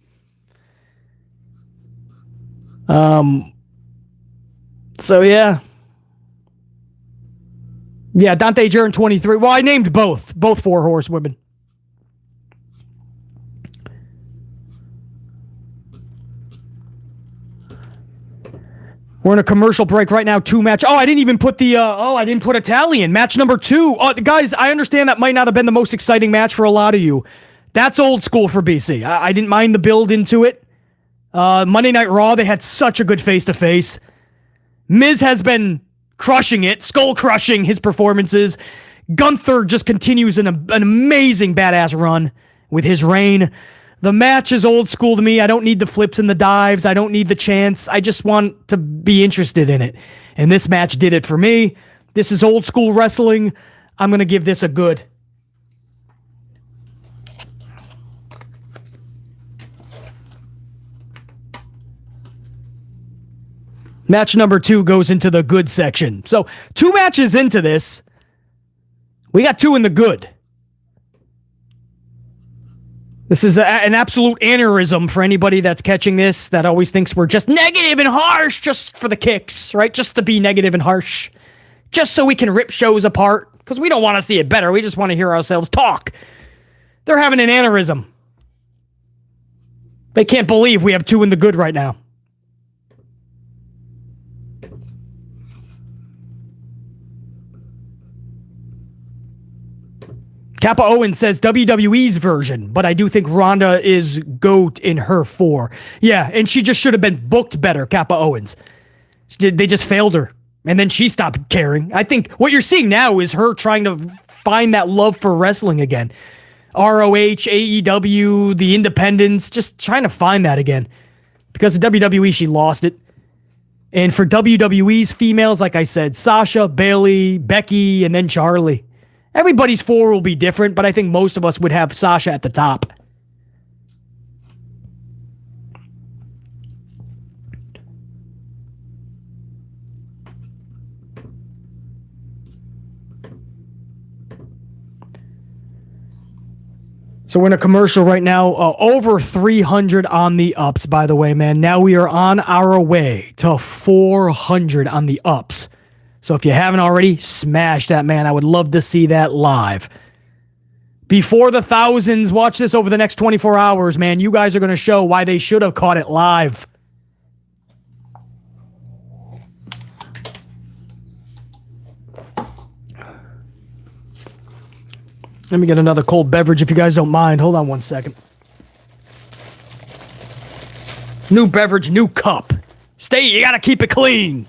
So yeah. Yeah, Dante Jern 23. Well, I named both 4 horsewomen. We're in a commercial break right now. 2 match. Oh, I didn't even put I didn't put Italian. Match number 2. Guys, I understand that might not have been the most exciting match for a lot of you. That's old school for BC. I didn't mind the build into it. Monday Night Raw, they had such a good face-to-face. Miz has been crushing it, skull-crushing his performances. Gunther just continues an amazing badass run with his reign. The match is old school to me. I don't need the flips and the dives. I don't need the chants. I just want to be interested in it. And this match did it for me. This is old school wrestling. I'm going to give this a good. Match number 2 goes into the good section. So 2 matches into this, we got 2 in the good. This is an absolute aneurysm for anybody that's catching this, that always thinks we're just negative and harsh just for the kicks, right? Just to be negative and harsh. Just so we can rip shows apart. Because we don't want to see it better. We just want to hear ourselves talk. They're having an aneurysm. They can't believe we have 2 in the good right now. Kappa Owen says WWE's version, but I do think Ronda is GOAT in her 4. Yeah, and she just should have been booked better, Kappa Owens. They just failed her, and then she stopped caring. I think what you're seeing now is her trying to find that love for wrestling again. ROH, AEW, the independents, just trying to find that again. Because of WWE, she lost it. And for WWE's females, like I said, Sasha, Bayley, Becky, and then Charlie. Everybody's 4 will be different, but I think most of us would have Sasha at the top. So we're in a commercial right now. Over 300 on the ups, by the way, man. Now we are on our way to 400 on the ups. So if you haven't already, smash that, man. I would love to see that live. Before the thousands, watch this over the next 24 hours, man. You guys are going to show why they should have caught it live. Let me get another cold beverage if you guys don't mind. Hold on one second. New beverage, new cup. You got to keep it clean.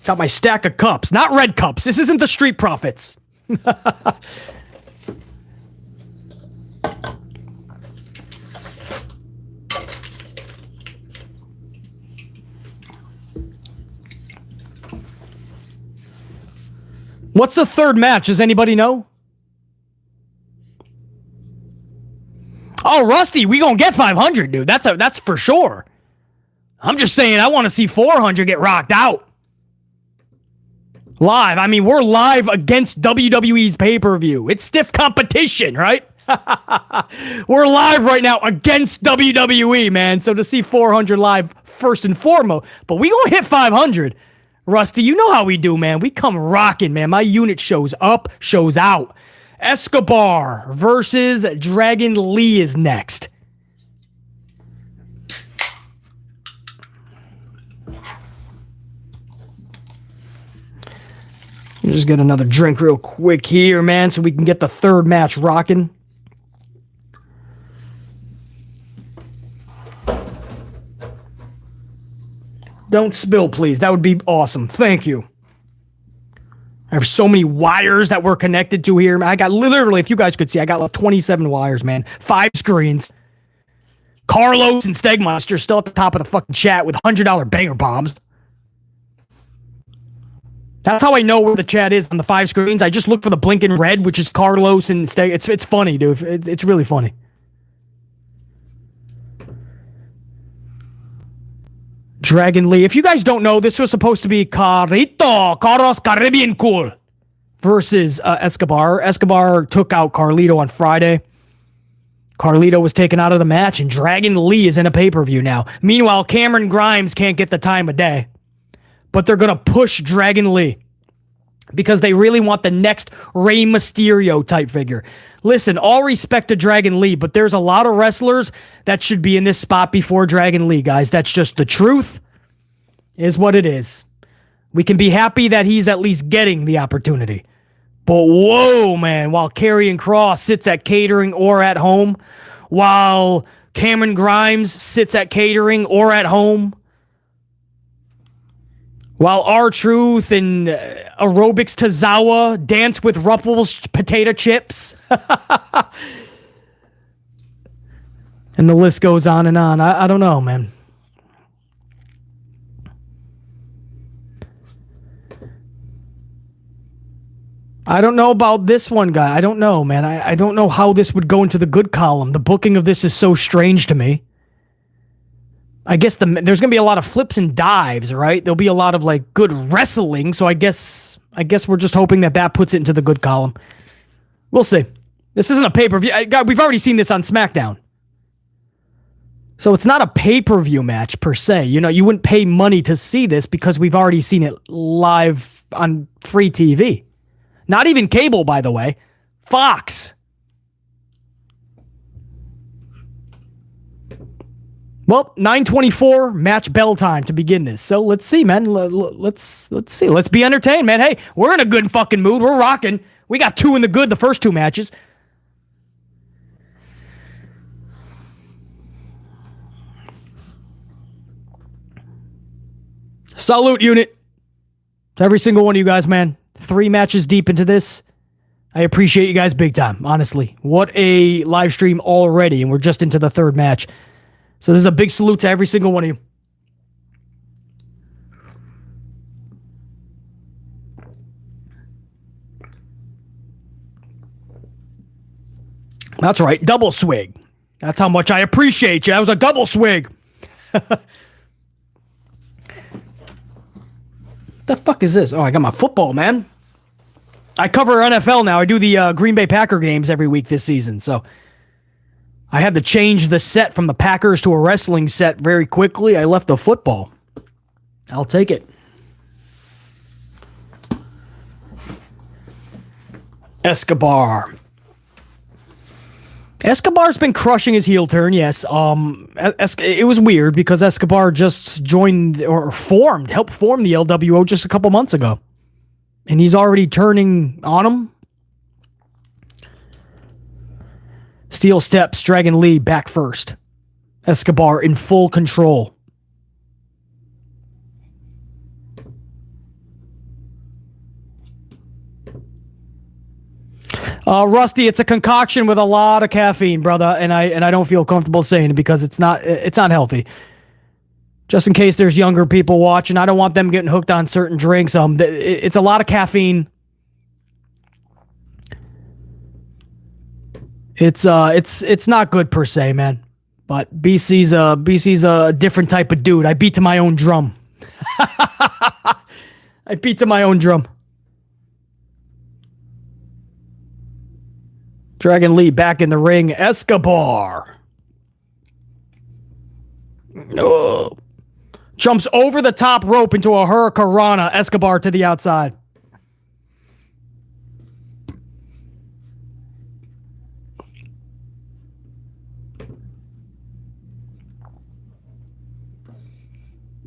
Got my stack of cups. Not red cups. This isn't the Street Profits. What's the third match? Does anybody know? Oh, Rusty, we gonna get 500, dude. That's for sure. I'm just saying I want to see 400 get rocked out. Live. I mean, we're live against WWE's pay-per-view. It's stiff competition, right? We're live right now against WWE, man. So to see 400 live first and foremost, but we gonna hit 500. Rusty, you know how we do, man. We come rocking, man. My unit shows up, shows out. Escobar versus Dragon Lee is next. Let me just get another drink real quick here, man, so we can get the third match rocking. Don't spill, please. That would be awesome. Thank you. I have so many wires that we're connected to here. I got literally, if you guys could see, I got like 27 wires, man. 5 screens. Carlos and Stegmeister still at the top of the fucking chat with $100 banger bombs. That's how I know where the chat is on the 5 screens. I just look for the blinking red, which is Carlos and Steg. It's funny, dude. It's really funny. Dragon Lee. If you guys don't know, this was supposed to be Carlos Caribbean Cool versus Escobar. Escobar took out Carlito on Friday. Carlito was taken out of the match, and Dragon Lee is in a pay-per-view now. Meanwhile, Cameron Grimes can't get the time of day. But they're going to push Dragon Lee because they really want the next Rey Mysterio type figure. Listen, all respect to Dragon Lee, but there's a lot of wrestlers that should be in this spot before Dragon Lee, guys. That's just the truth, is what it is. We can be happy that he's at least getting the opportunity. But whoa, man, while Karrion Kross sits at catering or at home, while Cameron Grimes sits at catering or at home, while R-Truth and Aerobics Tozawa dance with Ruffles potato chips. And the list goes on and on. I don't know, man. I don't know about this one, guy. I don't know, man. I don't know how this would go into the good column. The booking of this is so strange to me. I guess there's going to be a lot of flips and dives, right? There'll be a lot of like good wrestling, so I guess we're just hoping that puts it into the good column. We'll see. This isn't a pay-per-view. God, we've already seen this on SmackDown. So it's not a pay-per-view match per se. You know, you wouldn't pay money to see this because we've already seen it live on free TV. Not even cable, by the way. Fox. Well, 9:24 match bell time to begin this. So let's see, man. Let's see. Let's be entertained, man. Hey, we're in a good fucking mood. We're rocking. We got two in the good the first two matches. Salute, unit. To every single one of you guys, man. 3 matches deep into this. I appreciate you guys big time, honestly. What a live stream already, and we're just into the 3rd match. So this is a big salute to every single one of you. That's right, double swig. That's how much I appreciate you. That was a double swig. The fuck is this? Oh, I got my football, man. I cover NFL now. I do the Green Bay Packer games every week this season, so I had to change the set from the Packers to a wrestling set very quickly. I left the football. I'll take it. Escobar. Escobar's been crushing his heel turn, yes. It was weird because Escobar just joined or helped form the LWO just a couple months ago. And he's already turning on him. Steel steps, Dragon Lee back first. Escobar in full control. Rusty, it's a concoction with a lot of caffeine, brother, and I don't feel comfortable saying it because it's not healthy. Just in case there's younger people watching, I don't want them getting hooked on certain drinks. It's a lot of caffeine. It's not good per se, man. But BC's a different type of dude. I beat to my own drum. I beat to my own drum. Dragon Lee back in the ring. Escobar. Oh. Jumps over the top rope into a Hurricanrana. Escobar to the outside.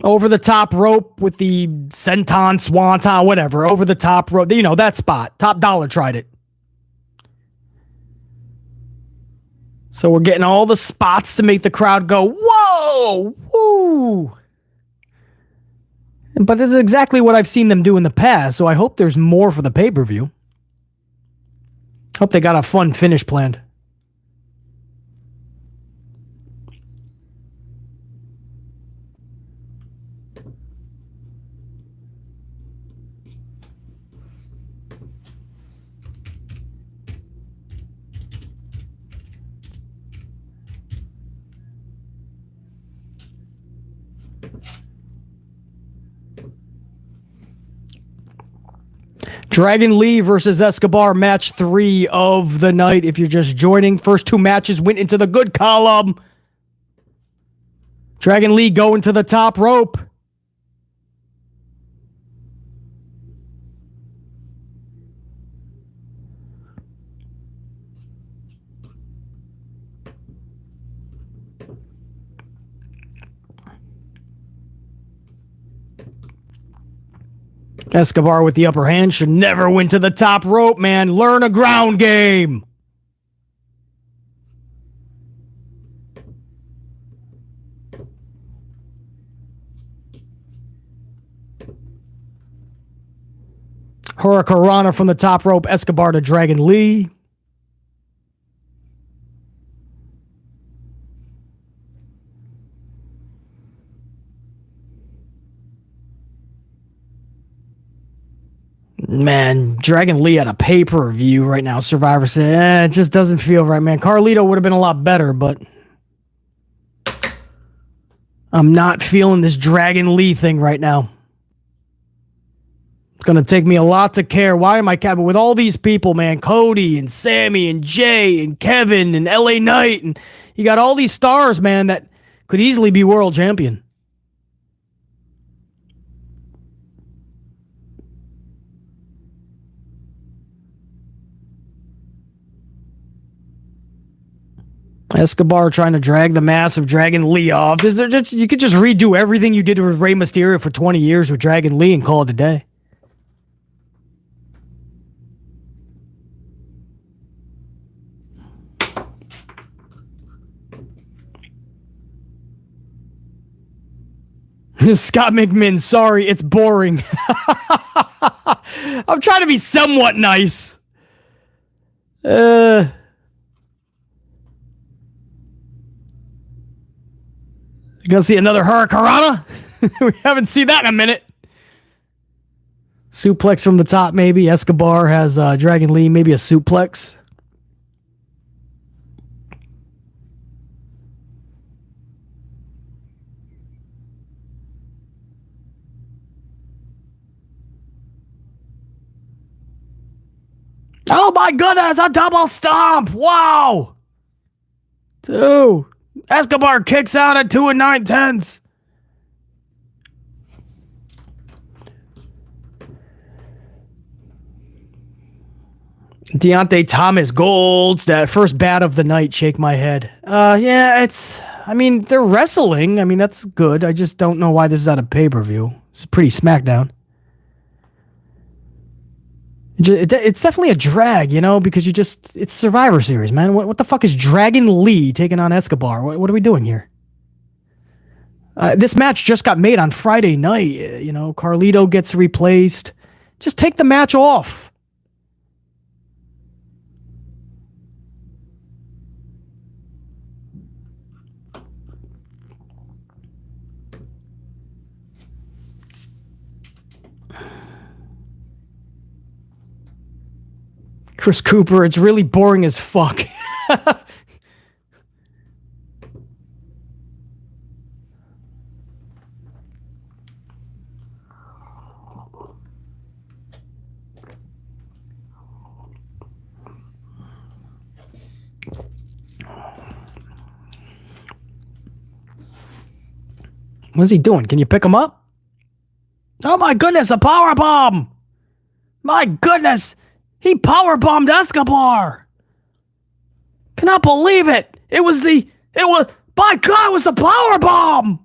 Over the top rope with the senton, swanton, whatever. Over the top rope. You know, that spot. Top Dollar tried it. So we're getting all the spots to make the crowd go, whoa, woo. But this is exactly what I've seen them do in the past, so I hope there's more for the pay-per-view. Hope they got a fun finish planned. Dragon Lee versus Escobar, match 3 of the night. If you're just joining, first 2 matches went into the good column. Dragon Lee going to the top rope. Escobar with the upper hand should never win to the top rope, man. Learn a ground game. Hurricanrana from the top rope. Escobar to Dragon Lee. Man, Dragon Lee at a pay-per-view right now. Survivor said, it just doesn't feel right, man. Carlito would have been a lot better, but I'm not feeling this Dragon Lee thing right now. It's going to take me a lot to care. Why am I capping with all these people, man? Cody and Sami and Jay and Kevin and LA Knight. And you got all these stars, man, that could easily be world champion. Escobar trying to drag the massive Dragon Lee off. You could just redo everything you did with Rey Mysterio for 20 years with Dragon Lee and call it a day. Scott McMinn, sorry, it's boring. I'm trying to be somewhat nice. You gonna see another Hurricanrana? We haven't seen that in a minute. Suplex from the top, maybe. Escobar has Dragon Lee, maybe a suplex. Oh my goodness, a double stomp! Wow! 2. Escobar kicks out at 2 9/10. Deontay Thomas Golds, that first bat of the night, shake my head. Yeah, they're wrestling. I mean, that's good. I just don't know why this is at a pay-per-view. It's pretty SmackDown. It's definitely a drag, because it's Survivor Series, man. What the fuck is Dragon Lee taking on Escobar? What are we doing here? This match just got made on Friday night. Carlito gets replaced. Just take the match off. Chris Cooper, it's really boring as fuck. What's he doing? Can you pick him up? Oh my goodness, a power bomb! My goodness! He powerbombed Escobar! Cannot believe it! By God, it was the powerbomb!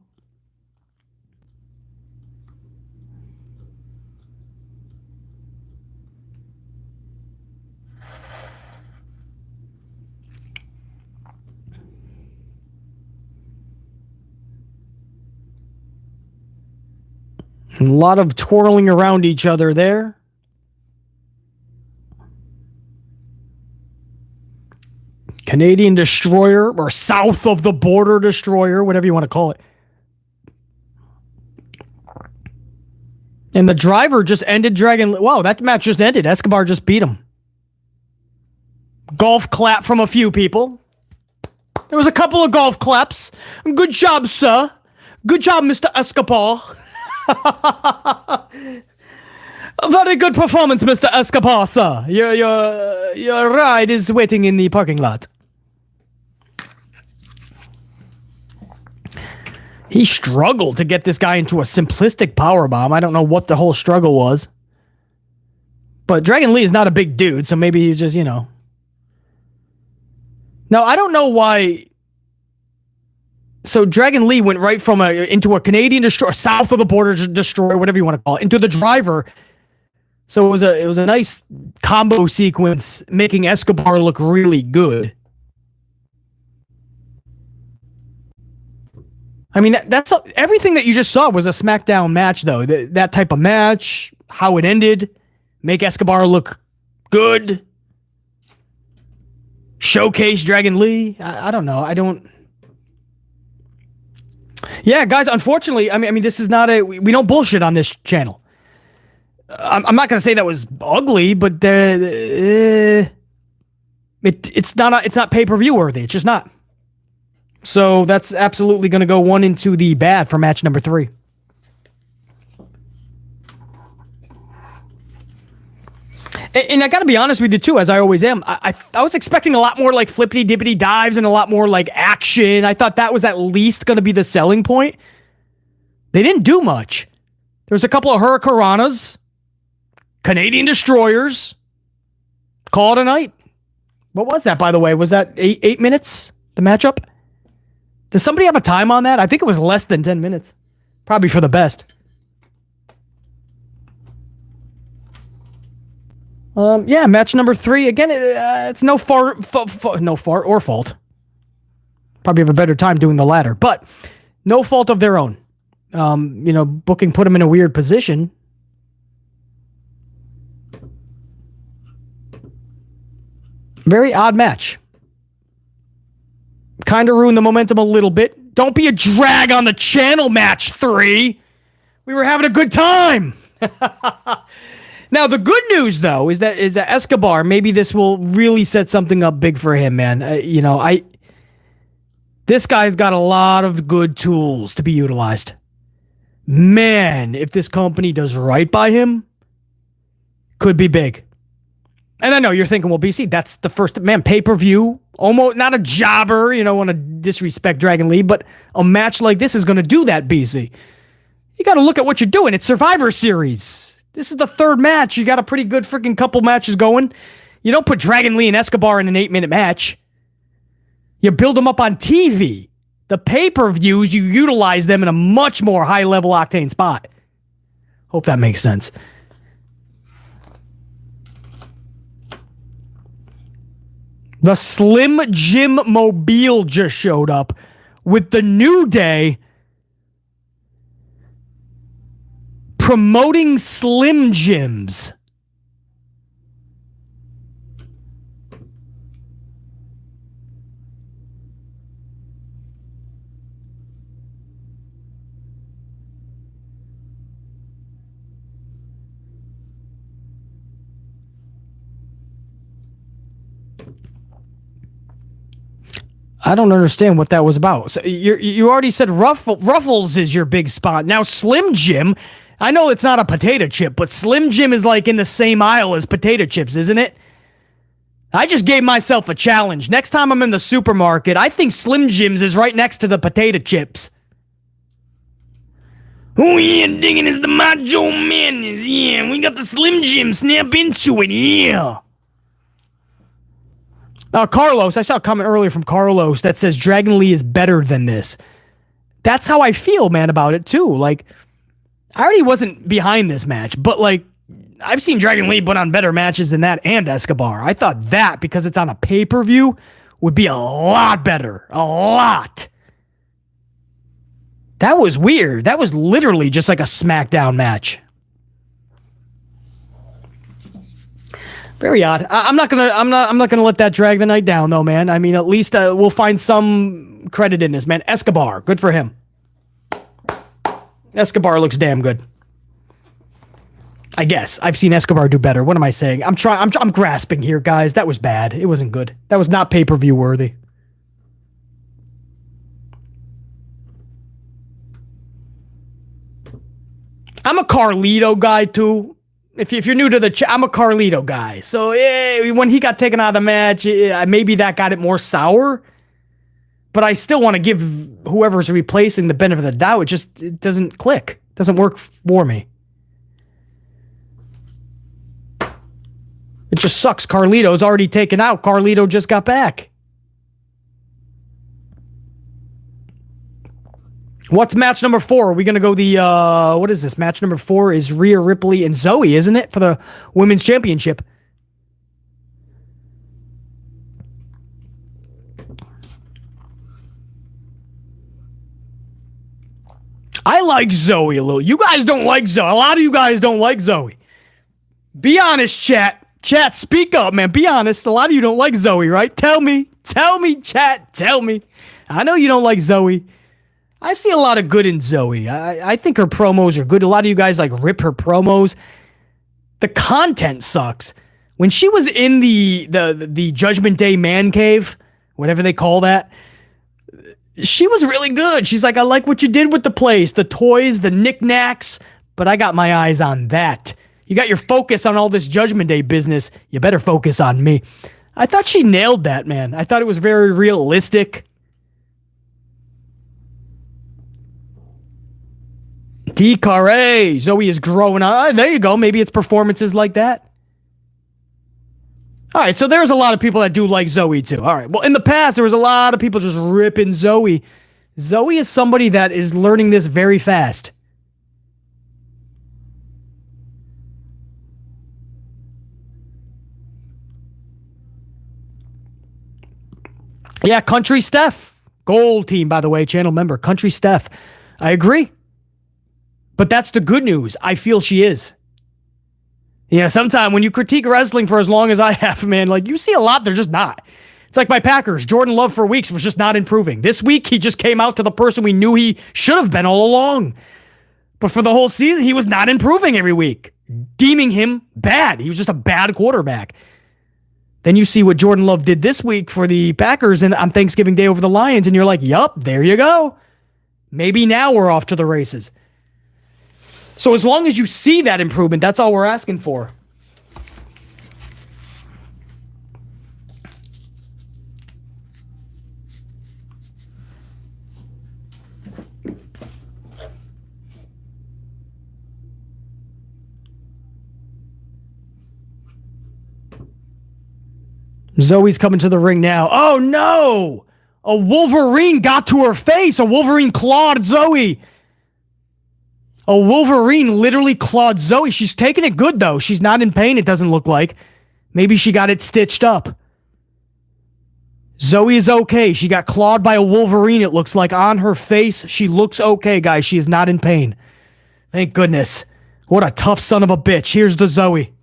A lot of twirling around each other there. Canadian Destroyer, or South of the Border Destroyer, whatever you want to call it. And the driver just ended Dragon... Wow, that match just ended. Escobar just beat him. Golf clap from a few people. There was a couple of golf claps. Good job, sir. Good job, Mr. Escobar. A very good performance, Mr. Escobar, sir. Your ride is waiting in the parking lot. He struggled to get this guy into a simplistic powerbomb. I don't know what the whole struggle was. But Dragon Lee is not a big dude, so maybe he's just, Now, I don't know why. So Dragon Lee went right from into a Canadian destroyer, south of the border destroyer, whatever you want to call it, into the driver. So it was a nice combo sequence, making Escobar look really good. I mean, that's everything that you just saw was a SmackDown match, though. That type of match, how it ended, make Escobar look good, showcase Dragon Lee. I don't know. I don't. Yeah, guys. Unfortunately, I mean, this is not we don't bullshit on this channel. I'm not gonna say that was ugly, but it's not pay-per-view worthy. It's just not. So that's absolutely going to go one into the bad for match number 3. And I got to be honest with you too, as I always am. I was expecting a lot more like flippity-dippity dives and a lot more like action. I thought that was at least going to be the selling point. They didn't do much. There was a couple of hurricanranas, Canadian destroyers. Call it a night. What was that, by the way? Was that 8 minutes, the matchup? Does somebody have a time on that? I think it was less than 10 minutes. Probably for the best. Yeah, match number 3. Again, it's no fault. Probably have a better time doing the latter, but no fault of their own. Booking put them in a weird position. Very odd match. Kind of ruined the momentum a little bit. Don't be a drag on the channel, match 3. We were having a good time. Now, the good news, though, is that Escobar, maybe this will really set something up big for him, man. This guy's got a lot of good tools to be utilized. Man, if this company does right by him, could be big. And I know you're thinking, well, BC, that's the first, pay-per-view, almost not a jobber, want to disrespect Dragon Lee, but a match like this is going to do that, BC. You got to look at what you're doing. It's Survivor Series. This is the 3rd match. You got a pretty good freaking couple matches going. You don't put Dragon Lee and Escobar in an 8-minute match. You build them up on TV. The pay-per-views, you utilize them in a much more high-level octane spot. Hope that makes sense. The Slim Jim Mobile just showed up with the New Day promoting Slim Jims. I don't understand what that was about. So you already said Ruffles is your big spot. Now Slim Jim, I know it's not a potato chip, but Slim Jim is like in the same aisle as potato chips, isn't it? I just gave myself a challenge. Next time I'm in the supermarket, I think Slim Jim's is right next to the potato chips. Oh yeah, digging is the Macho Man. Yeah, we got the Slim Jim. Snap into it, yeah. Carlos, I saw a comment earlier from Carlos that says Dragon Lee is better than this. That's how I feel, man, about it, too. Like, I already wasn't behind this match, but, like, I've seen Dragon Lee put on better matches than that and Escobar. I thought that, because it's on a pay-per-view, would be a lot better. A lot. That was weird. That was literally just like a SmackDown match. Very odd. I'm not gonna let that drag the night down, though, man. I mean, at least we'll find some credit in this, man. Escobar, good for him. Escobar looks damn good. I guess I've seen Escobar do better. What am I saying? I'm grasping here, guys. That was bad. It wasn't good. That was not pay-per-view worthy. I'm a Carlito guy too. if you're new to the I'm a Carlito guy. So when he got taken out of the match, maybe that got it more sour. But I still want to give whoever's replacing the benefit of the doubt. It doesn't click. It doesn't work for me. It just sucks. Carlito's already taken out. Carlito just got back. What's match number 4? Are we going to go what is this? Match number 4 is Rhea Ripley and Zoe, isn't it? For the Women's Championship. I like Zoe a little. You guys don't like Zoe. A lot of you guys don't like Zoe. Be honest, chat. Chat, speak up, man. Be honest. A lot of you don't like Zoe, right? Tell me. Tell me, chat. Tell me. I know you don't like Zoe. I see a lot of good in Zoe. I think her promos are good. A lot of you guys like rip her promos. The content sucks. When she was in the Judgment Day man cave, whatever they call that, she was really good. She's like, I like what you did with the place, the toys, the knickknacks, but I got my eyes on that. You got your focus on all this Judgment Day business. You better focus on me. I thought she nailed that, man. I thought it was very realistic. DCARE. Zoe is growing on. There you go. Maybe it's performances like that. All right, so there's a lot of people that do like Zoe too. All right, well, in the past, there was a lot of people just ripping Zoe. Zoe is somebody that is learning this very fast. Yeah, Country Steph. Gold team, by the way, channel member. Country Steph. I agree. But that's the good news. I feel she is. Yeah, sometimes when you critique wrestling for as long as I have, man, like you see a lot, they're just not. It's like my Packers. Jordan Love for weeks was just not improving. This week, he just came out to the person we knew he should have been all along. But for the whole season, he was not improving every week. Deeming him bad. He was just a bad quarterback. Then you see what Jordan Love did this week for the Packers on Thanksgiving Day over the Lions, and you're like, yup, there you go. Maybe now we're off to the races. So as long as you see that improvement, that's all we're asking for. Zoe's coming to the ring now. Oh no! A Wolverine got to her face. A Wolverine clawed Zoe. A Wolverine literally clawed Zoe. She's taking it good, though. She's not in pain, it doesn't look like. Maybe she got it stitched up. Zoe is okay. She got clawed by a Wolverine, it looks like, on her face. She looks okay, guys. She is not in pain. Thank goodness. What a tough son of a bitch. Here's the Zoe.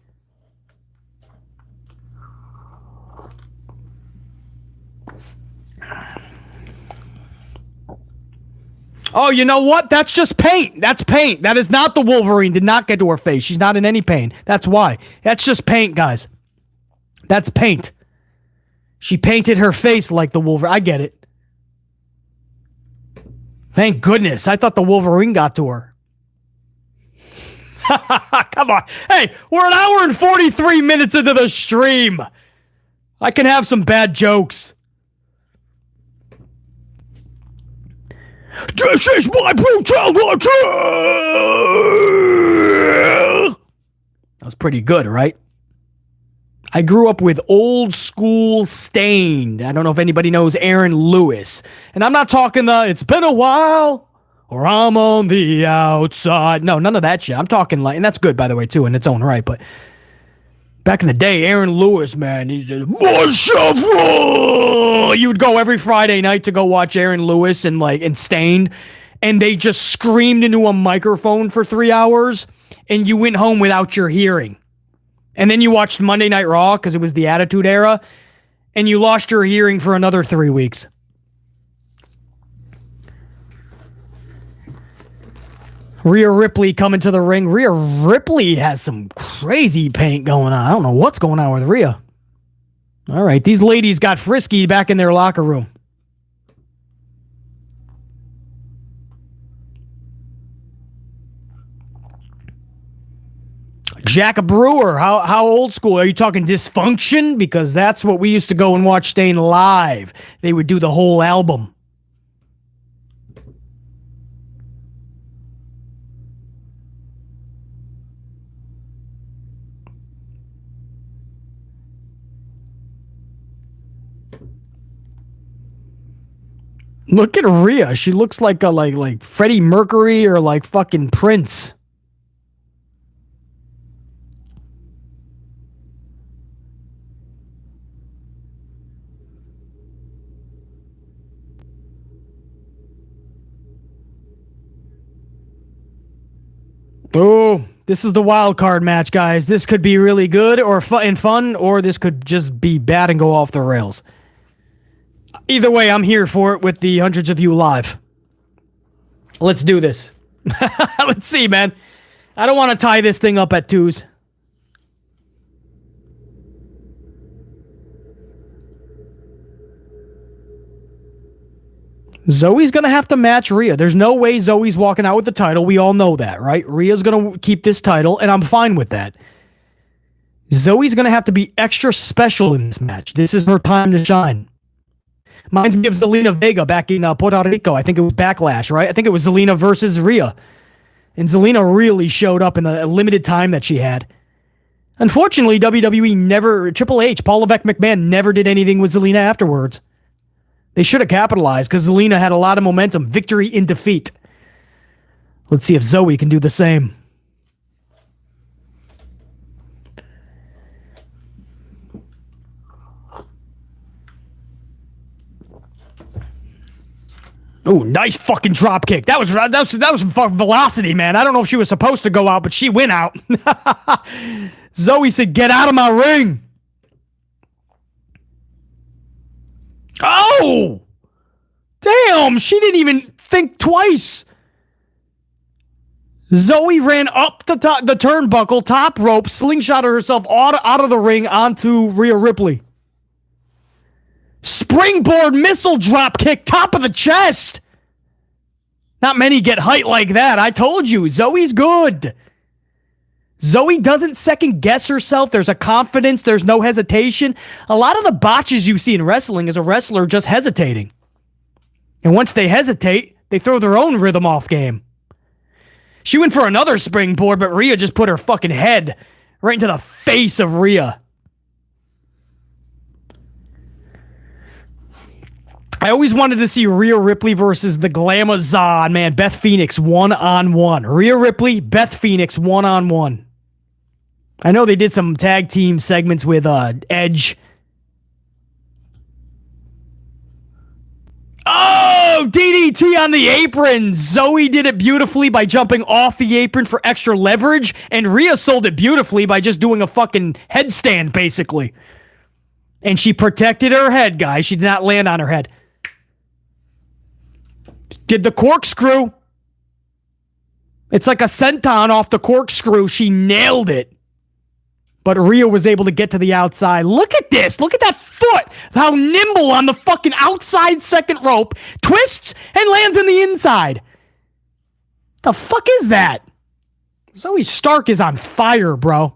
Oh, you know what? That's just paint. That's paint. That is not the Wolverine. Did not get to her face. She's not in any pain. That's why. That's just paint, guys. That's paint. She painted her face like the Wolverine. I get it. Thank goodness. I thought the Wolverine got to her. Come on. Hey, we're an hour and 43 minutes into the stream. I can have some bad jokes. This is my brutality! That was pretty good, right? I grew up with Old School Stained. I don't know if anybody knows Aaron Lewis. And I'm not talking it's been a while, or I'm on the outside. No, none of that shit. I'm talking like, and that's good, by the way, too, in its own right, but back in the day, Aaron Lewis, man, he said, you would go every Friday night to go watch Aaron Lewis and Stained, and they just screamed into a microphone for 3 hours, and you went home without your hearing. And then you watched Monday Night Raw, because it was the Attitude Era, and you lost your hearing for another 3 weeks. Rhea Ripley coming to the ring. Rhea Ripley has some crazy paint going on. I don't know what's going on with Rhea. All right, these ladies got frisky back in their locker room. Jack Brewer, how old school? Are you talking Dysfunction? Because that's what we used to go and watch Stain live. They would do the whole album. Look at Rhea. She looks like a like Freddie Mercury or like fucking Prince. Oh, this is the wild card match, guys. This could be really good or fun, or this could just be bad and go off the rails. Either way, I'm here for it with the hundreds of you live. Let's do this. Let's see, man. I don't want to tie this thing up at 2s. Zoe's going to have to match Rhea. There's no way Zoe's walking out with the title. We all know that, right? Rhea's going to keep this title, and I'm fine with that. Zoe's going to have to be extra special in this match. This is her time to shine. Reminds me of Zelina Vega back in Puerto Rico. I think it was Backlash, right? I think it was Zelina versus Rhea. And Zelina really showed up in the limited time that she had. Unfortunately, WWE never, Triple H, Paul Levesque McMahon never did anything with Zelina afterwards. They should have capitalized because Zelina had a lot of momentum. Victory in defeat. Let's see if Zoe can do the same. Oh, nice fucking drop kick. That was fucking velocity, man. I don't know if she was supposed to go out, but she went out. Zoe said, "Get out of my ring." Oh! Damn, she didn't even think twice. Zoe ran up the turnbuckle, top rope, slingshotted herself out of the ring onto Rhea Ripley. Springboard missile drop kick, top of the chest. Not many get height like that. I told you, Zoe's good. Zoe doesn't second guess herself. There's a confidence. There's no hesitation. A lot of the botches you see in wrestling is a wrestler just hesitating. And once they hesitate, they throw their own rhythm off game. She went for another springboard, but Rhea just put her fucking head right into the face of Rhea. I always wanted to see Rhea Ripley versus the Glamazon, man. Beth Phoenix, one-on-one. Rhea Ripley, Beth Phoenix, one-on-one. I know they did some tag team segments with Edge. Oh, DDT on the apron. Zoe did it beautifully by jumping off the apron for extra leverage, and Rhea sold it beautifully by just doing a fucking headstand, basically. And she protected her head, guys. She did not land on her head. Did the corkscrew. It's like a senton off the corkscrew. She nailed it. But Rhea was able to get to the outside. Look at this. Look at that foot. How nimble on the fucking outside second rope. Twists and lands in the inside. The fuck is that? Zoe Stark is on fire, bro.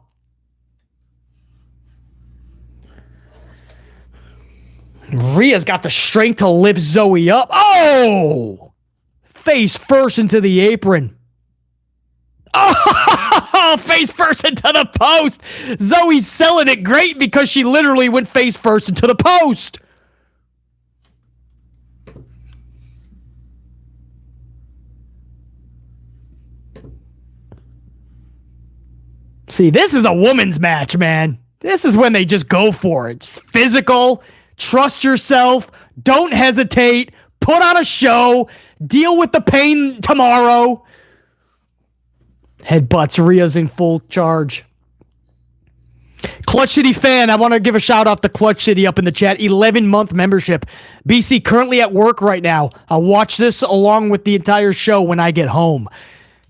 Rhea's got the strength to lift Zoe up. Oh! Face first into the apron. Oh, face first into the post. Zoe's selling it great because she literally went face first into the post. See, this is a woman's match, man. This is when they just go for it. It's physical. Trust yourself. Don't hesitate. Put on a show. Deal with the pain tomorrow. Headbutts. Rhea's in full charge. Clutch City fan, I want to give a shout out to Clutch City up in the chat. 11-month membership. BC currently at work right now. I'll watch this along with the entire show when I get home.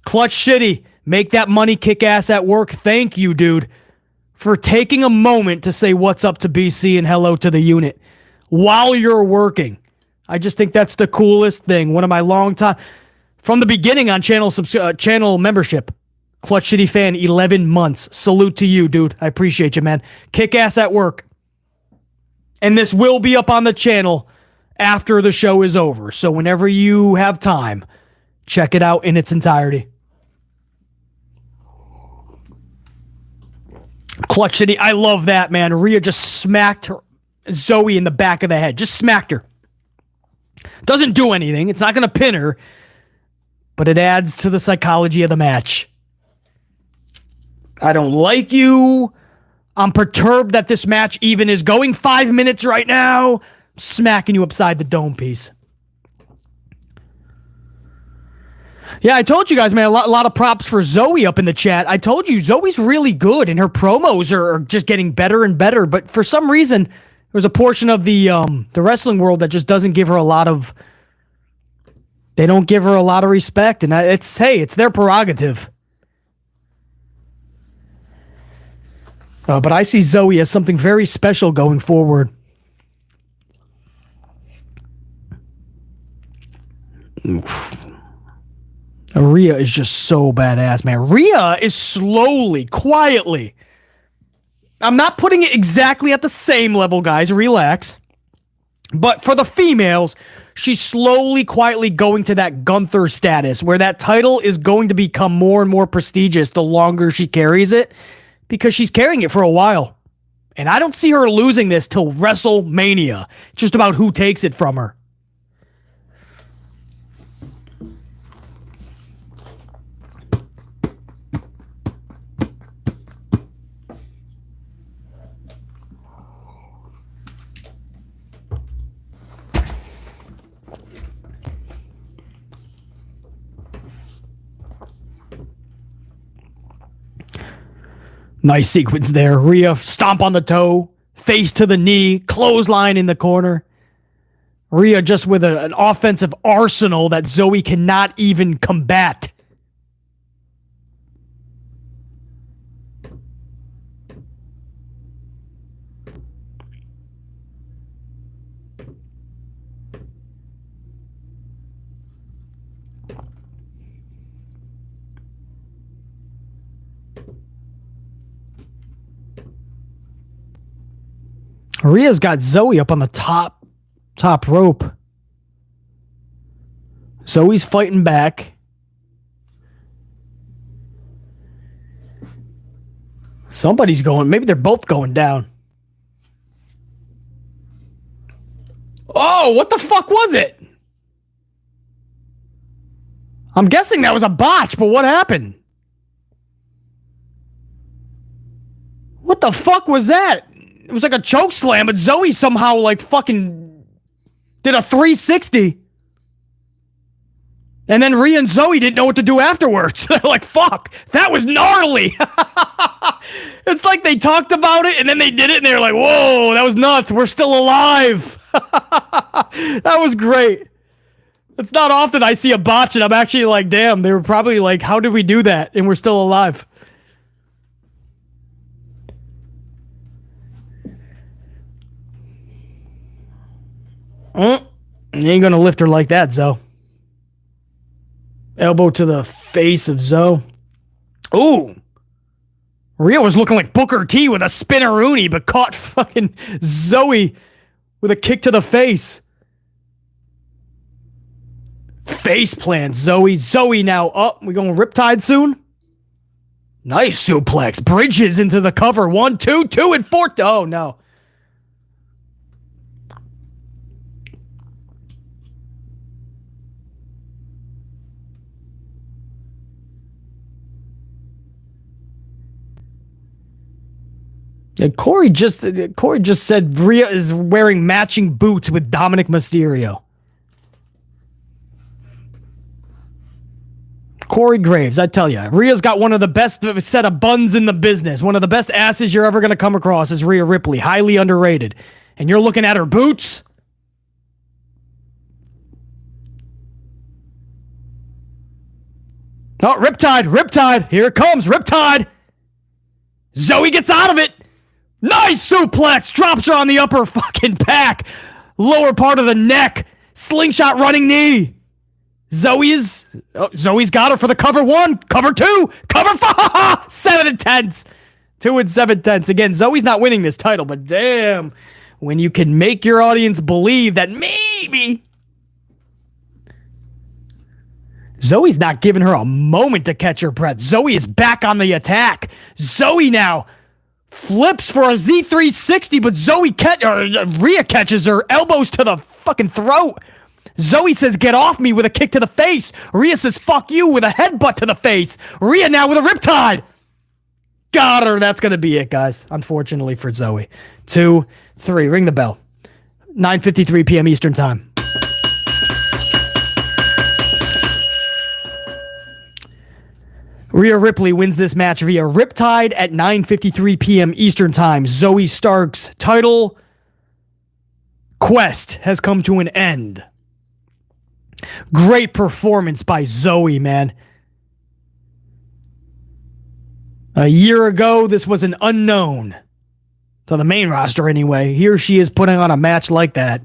Clutch City, make that money kick ass at work. Thank you, dude, for taking a moment to say what's up to BC and hello to the unit while you're working. I just think that's the coolest thing. One of my long time, from the beginning on channel membership. Clutch City fan, 11 months. Salute to you, dude. I appreciate you, man. Kick ass at work. And this will be up on the channel after the show is over. So whenever you have time, check it out in its entirety. Clutch City, I love that, man. Rhea just smacked her, Zoe in the back of the head. Just smacked her. Doesn't do anything. It's not going to pin her. But it adds to the psychology of the match. I don't like you. I'm perturbed that this match even is going 5 minutes right now. I'm smacking you upside the dome piece. Yeah, I told you guys, man, a lot of props for Zoe up in the chat. I told you, Zoe's really good, and her promos are just getting better and better. But for some reason, there's a portion of the wrestling world that just doesn't give her a lot of... They don't give her a lot of respect, and it's their prerogative. But I see Zoe as something very special going forward. Oof. Rhea is just so badass, man. Rhea is slowly, quietly. I'm not putting it exactly at the same level, guys. Relax. But for the females, she's slowly, quietly going to that Gunther status where that title is going to become more and more prestigious the longer she carries it. Because she's carrying it for a while. And I don't see her losing this till WrestleMania. Just about who takes it from her. Nice sequence there. Rhea stomp on the toe, face to the knee, clothesline in the corner. Rhea just with an offensive arsenal that Zoe cannot even combat. Rhea's got Zoe up on the top rope. Zoe's fighting back. Somebody's going, maybe they're both going down. Oh, what the fuck was it? I'm guessing that was a botch, but what happened? What the fuck was that? It was like a choke slam, but Zoe somehow like fucking did a 360. And then Rhea and Zoe didn't know what to do afterwards. They're like, fuck, that was gnarly. It's like they talked about it and then they did it and they're like, whoa, that was nuts. We're still alive. That was great. It's not often I see a botch and I'm actually like, damn, they were probably like, how did we do that? And we're still alive. You ain't gonna lift her like that, Zoe. Elbow to the face of Zoe. Ooh. Rhea was looking like Booker T with a spinneroonie, but caught fucking Zoe with a kick to the face. Face plant, Zoe. Zoe now up. We going Riptide soon? Nice suplex. Bridges into the cover. 1, 2, 2, and 4. Oh, no. Yeah, Corey just said Rhea is wearing matching boots with Dominik Mysterio. Corey Graves, I tell you, Rhea's got one of the best set of buns in the business. One of the best asses you're ever going to come across is Ria Ripley. Highly underrated. And you're looking at her boots? Oh, Riptide, Riptide. Here it comes, Riptide. Zoe gets out of it. Nice suplex. Drops her on the upper fucking back. Lower part of the neck. Slingshot running knee. Zoe's got her for the cover 1, cover 2, cover 5, 7 and 10s. 2 and 7 tenths. Again, Zoe's not winning this title, but damn, when you can make your audience believe that maybe Zoe's not giving her a moment to catch her breath. Zoe is back on the attack. Zoe now flips for a Z360, but Rhea catches her, elbows to the fucking throat. Zoe says, get off me, with a kick to the face. Rhea says, fuck you, with a headbutt to the face. Rhea now with a riptide. Got her. That's going to be it, guys. Unfortunately for Zoe. 2, 3. Ring the bell. 9:53 p.m. Eastern Time. Rhea Ripley wins this match via Riptide at 9:53 p.m. Eastern Time. Zoe Stark's title quest has come to an end. Great performance by Zoe, man. A year ago, this was an unknown. To the main roster, anyway. Here she is putting on a match like that.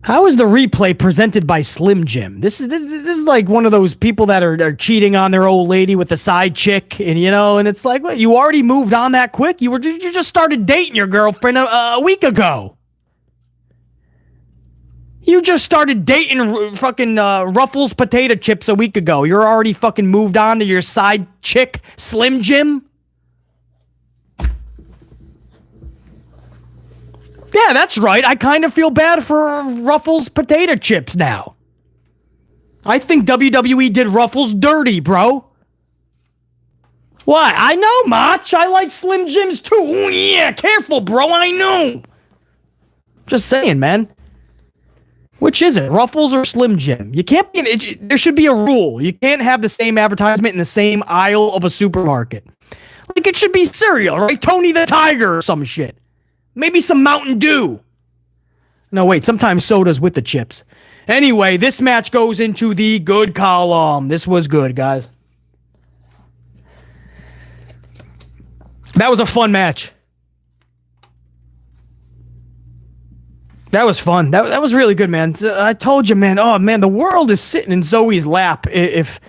How is the replay presented by Slim Jim? This is like one of those people that are cheating on their old lady with the side chick, and and it's like, what, you already moved on that quick? You just started dating your girlfriend a week ago. You just started dating fucking Ruffles potato chips a week ago. You're already fucking moved on to your side chick, Slim Jim? Yeah, that's right. I kind of feel bad for Ruffles potato chips now. I think WWE did Ruffles dirty, bro. Why? I know, Mach. I like Slim Jims too. Ooh, yeah, careful, bro. I know. Just saying, man. Which is it, Ruffles or Slim Jim? You can't be. There should be a rule. You can't have the same advertisement in the same aisle of a supermarket. Like, it should be cereal, right? Tony the Tiger or some shit. Maybe some Mountain Dew. No, wait, sometimes soda's with the chips. Anyway, this match goes into the good column. This was good, guys. That was a fun match. That was fun. That was really good, man. I told you, man. Oh, man, the world is sitting in Zoe's lap. If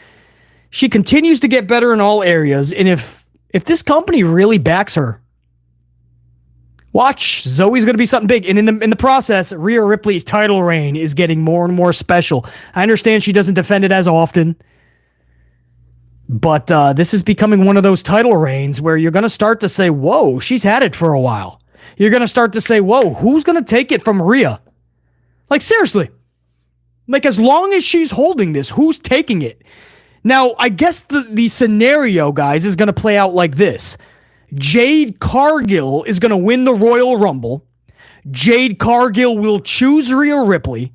she continues to get better in all areas, and if this company really backs her, watch, Zoe's going to be something big. And in the process, Rhea Ripley's title reign is getting more and more special. I understand she doesn't defend it as often, but this is becoming one of those title reigns where you're going to start to say, whoa, she's had it for a while. You're going to start to say, whoa, who's going to take it from Rhea? Like, seriously. Like, as long as she's holding this, who's taking it? Now, I guess the scenario, guys, is going to play out like this. Jade Cargill is going to win the Royal Rumble. Jade Cargill will choose Rhea Ripley.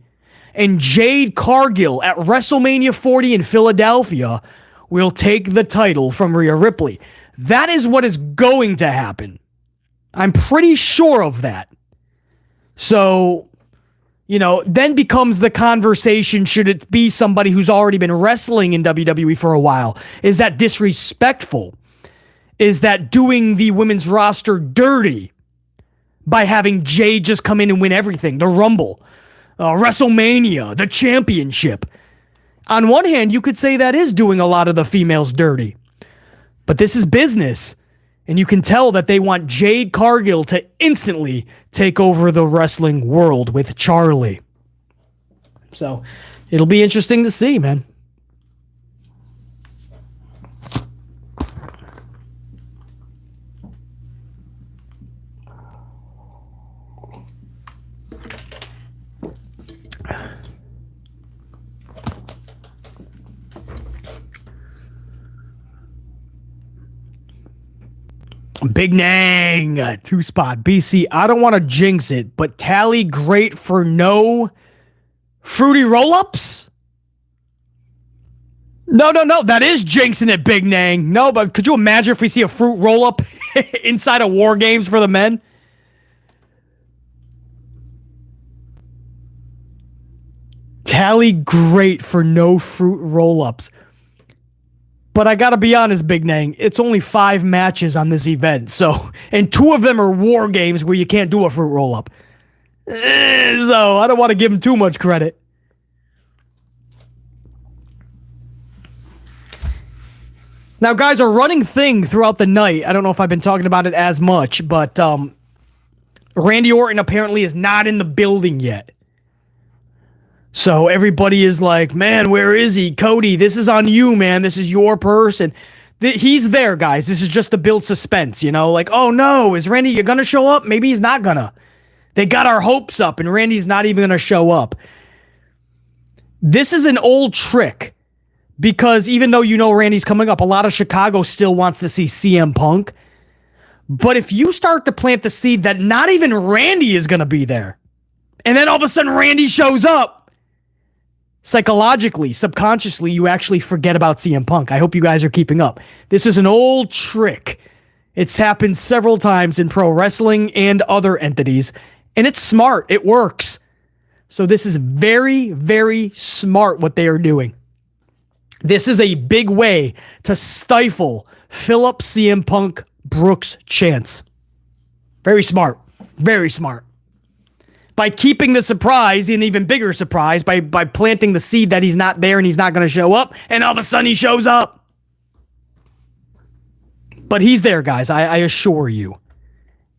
And Jade Cargill at WrestleMania 40 in Philadelphia will take the title from Rhea Ripley. That is what is going to happen. I'm pretty sure of that. So, then becomes the conversation, should it be somebody who's already been wrestling in WWE for a while? Is that disrespectful? Is that doing the women's roster dirty by having Jade just come in and win everything? The Rumble, WrestleMania, the championship. On one hand, you could say that is doing a lot of the females dirty. But this is business. And you can tell that they want Jade Cargill to instantly take over the wrestling world with Charlie. So, it'll be interesting to see, man. Big Nang, 2-spot. BC, I don't want to jinx it, but Tally great for no fruity roll-ups? No. That is jinxing it, Big Nang. No, but could you imagine if we see a fruit roll-up inside of WarGames for the men? Tally great for no fruit roll-ups. But I gotta be honest, Big Nang, it's only 5 matches on this event. So, and 2 of them are war games where you can't do a fruit roll-up. So, I don't want to give him too much credit. Now, guys, a running thing throughout the night, I don't know if I've been talking about it as much, but Randy Orton apparently is not in the building yet. So everybody is like, man, where is he? Cody, this is on you, man. This is your person. He's there, guys. This is just to build suspense, you know? Like, oh no, is Randy gonna show up? Maybe he's not gonna. They got our hopes up, and Randy's not even gonna show up. This is an old trick. Because even though you know Randy's coming up, a lot of Chicago still wants to see CM Punk. But if you start to plant the seed that not even Randy is going to be there, and then all of a sudden Randy shows up, psychologically, subconsciously, you actually forget about CM Punk. I hope you guys are keeping up. This is an old trick. It's happened several times in pro wrestling and other entities, and it's smart. It works. So this is very, very smart what they are doing. This is a big way to stifle Philip CM Punk Brooks' chance. Very smart. Very smart. By keeping the surprise, an even bigger surprise, by planting the seed that he's not there and he's not going to show up, and all of a sudden he shows up. But he's there, guys, I assure you.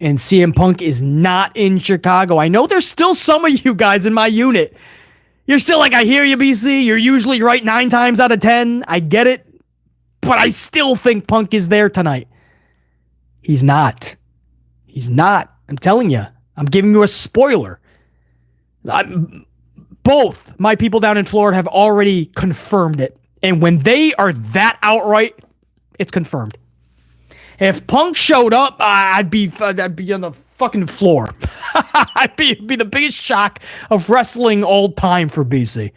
And CM Punk is not in Chicago. I know there's still some of you guys in my unit. You're still like, I hear you, BC. You're usually right 9 times out of 10. I get it. But I still think Punk is there tonight. He's not. He's not. I'm telling you. I'm giving you a spoiler. Both my people down in Florida have already confirmed it. And when they are that outright, it's confirmed. If Punk showed up, I'd be on the fucking floor. I'd be the biggest shock of wrestling all time for BC.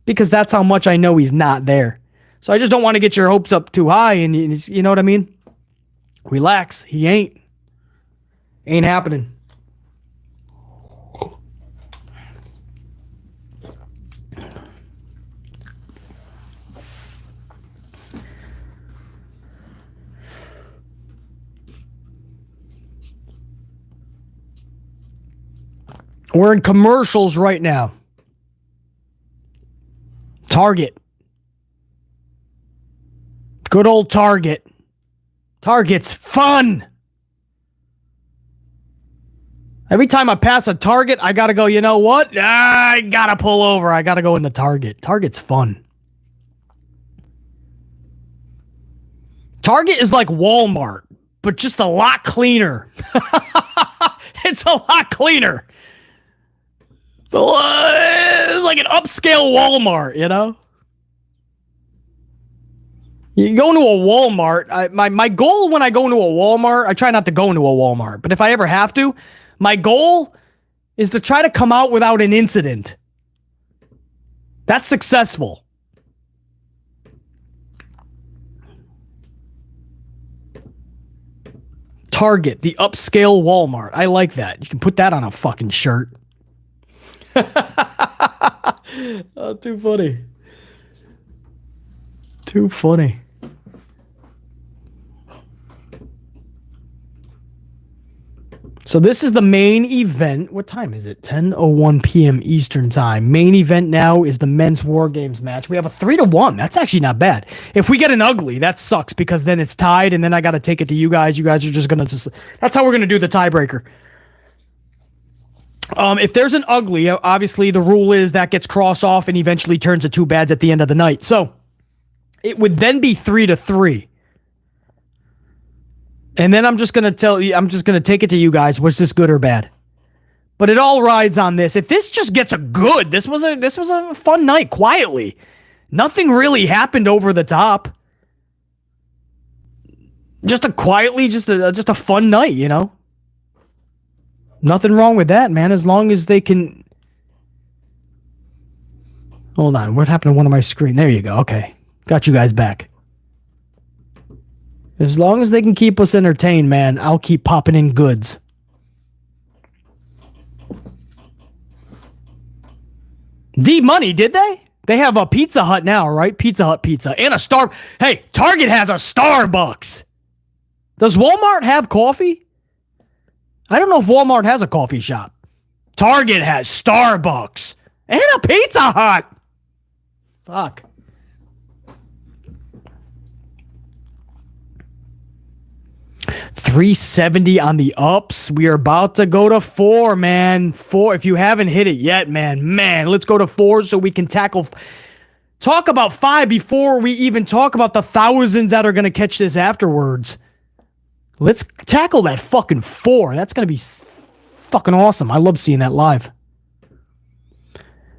Because that's how much I know he's not there. So I just don't want to get your hopes up too high, and you know what I mean? Relax. He ain't. Ain't happening. We're in commercials right now. Target. Good old Target. Target's fun. Every time I pass a Target, I gotta go, you know what? I gotta pull over. I gotta go into Target. Target's fun. Target is like Walmart, but just a lot cleaner. It's a lot cleaner. It's like an upscale Walmart, you know? You go into a Walmart, my goal when I go into a Walmart, I try not to go into a Walmart, but if I ever have to, my goal is to try to come out without an incident. That's successful. Target, the upscale Walmart. I like that. You can put that on a fucking shirt. Oh, too funny. Too funny. So this is the main event. What time is it? 10:01 p.m. Eastern time. Main event now is the men's WarGames match. We have a 3-1. That's actually not bad. If we get an ugly, that sucks because then it's tied and then I got to take it to you guys. You guys are just going to... That's how we're going to do the tiebreaker. If there's an ugly, obviously the rule is that gets crossed off and eventually turns to 2 bads at the end of the night. So it would then be 3-3. And then I'm just going to tell you, I'm just going to take it to you guys. Was this good or bad? But it all rides on this. If this just gets a good, this was a fun night, quietly. Nothing really happened over the top. Just a fun night, you know? Nothing wrong with that, man, as long as they can... Hold on, what happened to one of my screen? There you go, okay. Got you guys back. As long as they can keep us entertained, man, I'll keep popping in goods. D-Money, did they? They have a Pizza Hut now, right? Pizza Hut pizza. And a Star... Hey, Target has a Starbucks. Does Walmart have coffee? I don't know if Walmart has a coffee shop. Target has Starbucks. And a Pizza Hut. Fuck. $370 on the ups. We are about to go to 4, man. 4. If you haven't hit it yet, man, let's go to 4 so we can talk about 5 before we even talk about the thousands that are going to catch this afterwards. Let's tackle that fucking 4. That's going to be fucking awesome. I love seeing that live.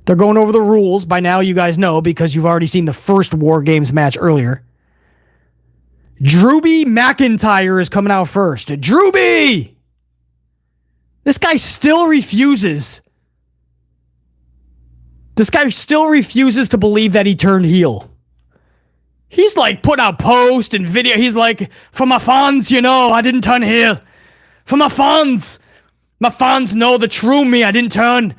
They're going over the rules. By now, you guys know because you've already seen the first WarGames match earlier. Drewby McIntyre is coming out first. Drewby! This guy still refuses. To believe that he turned heel. He's like put out post and video. He's like, for my fans, I didn't turn heel. For my fans. My fans know the true me. I didn't turn.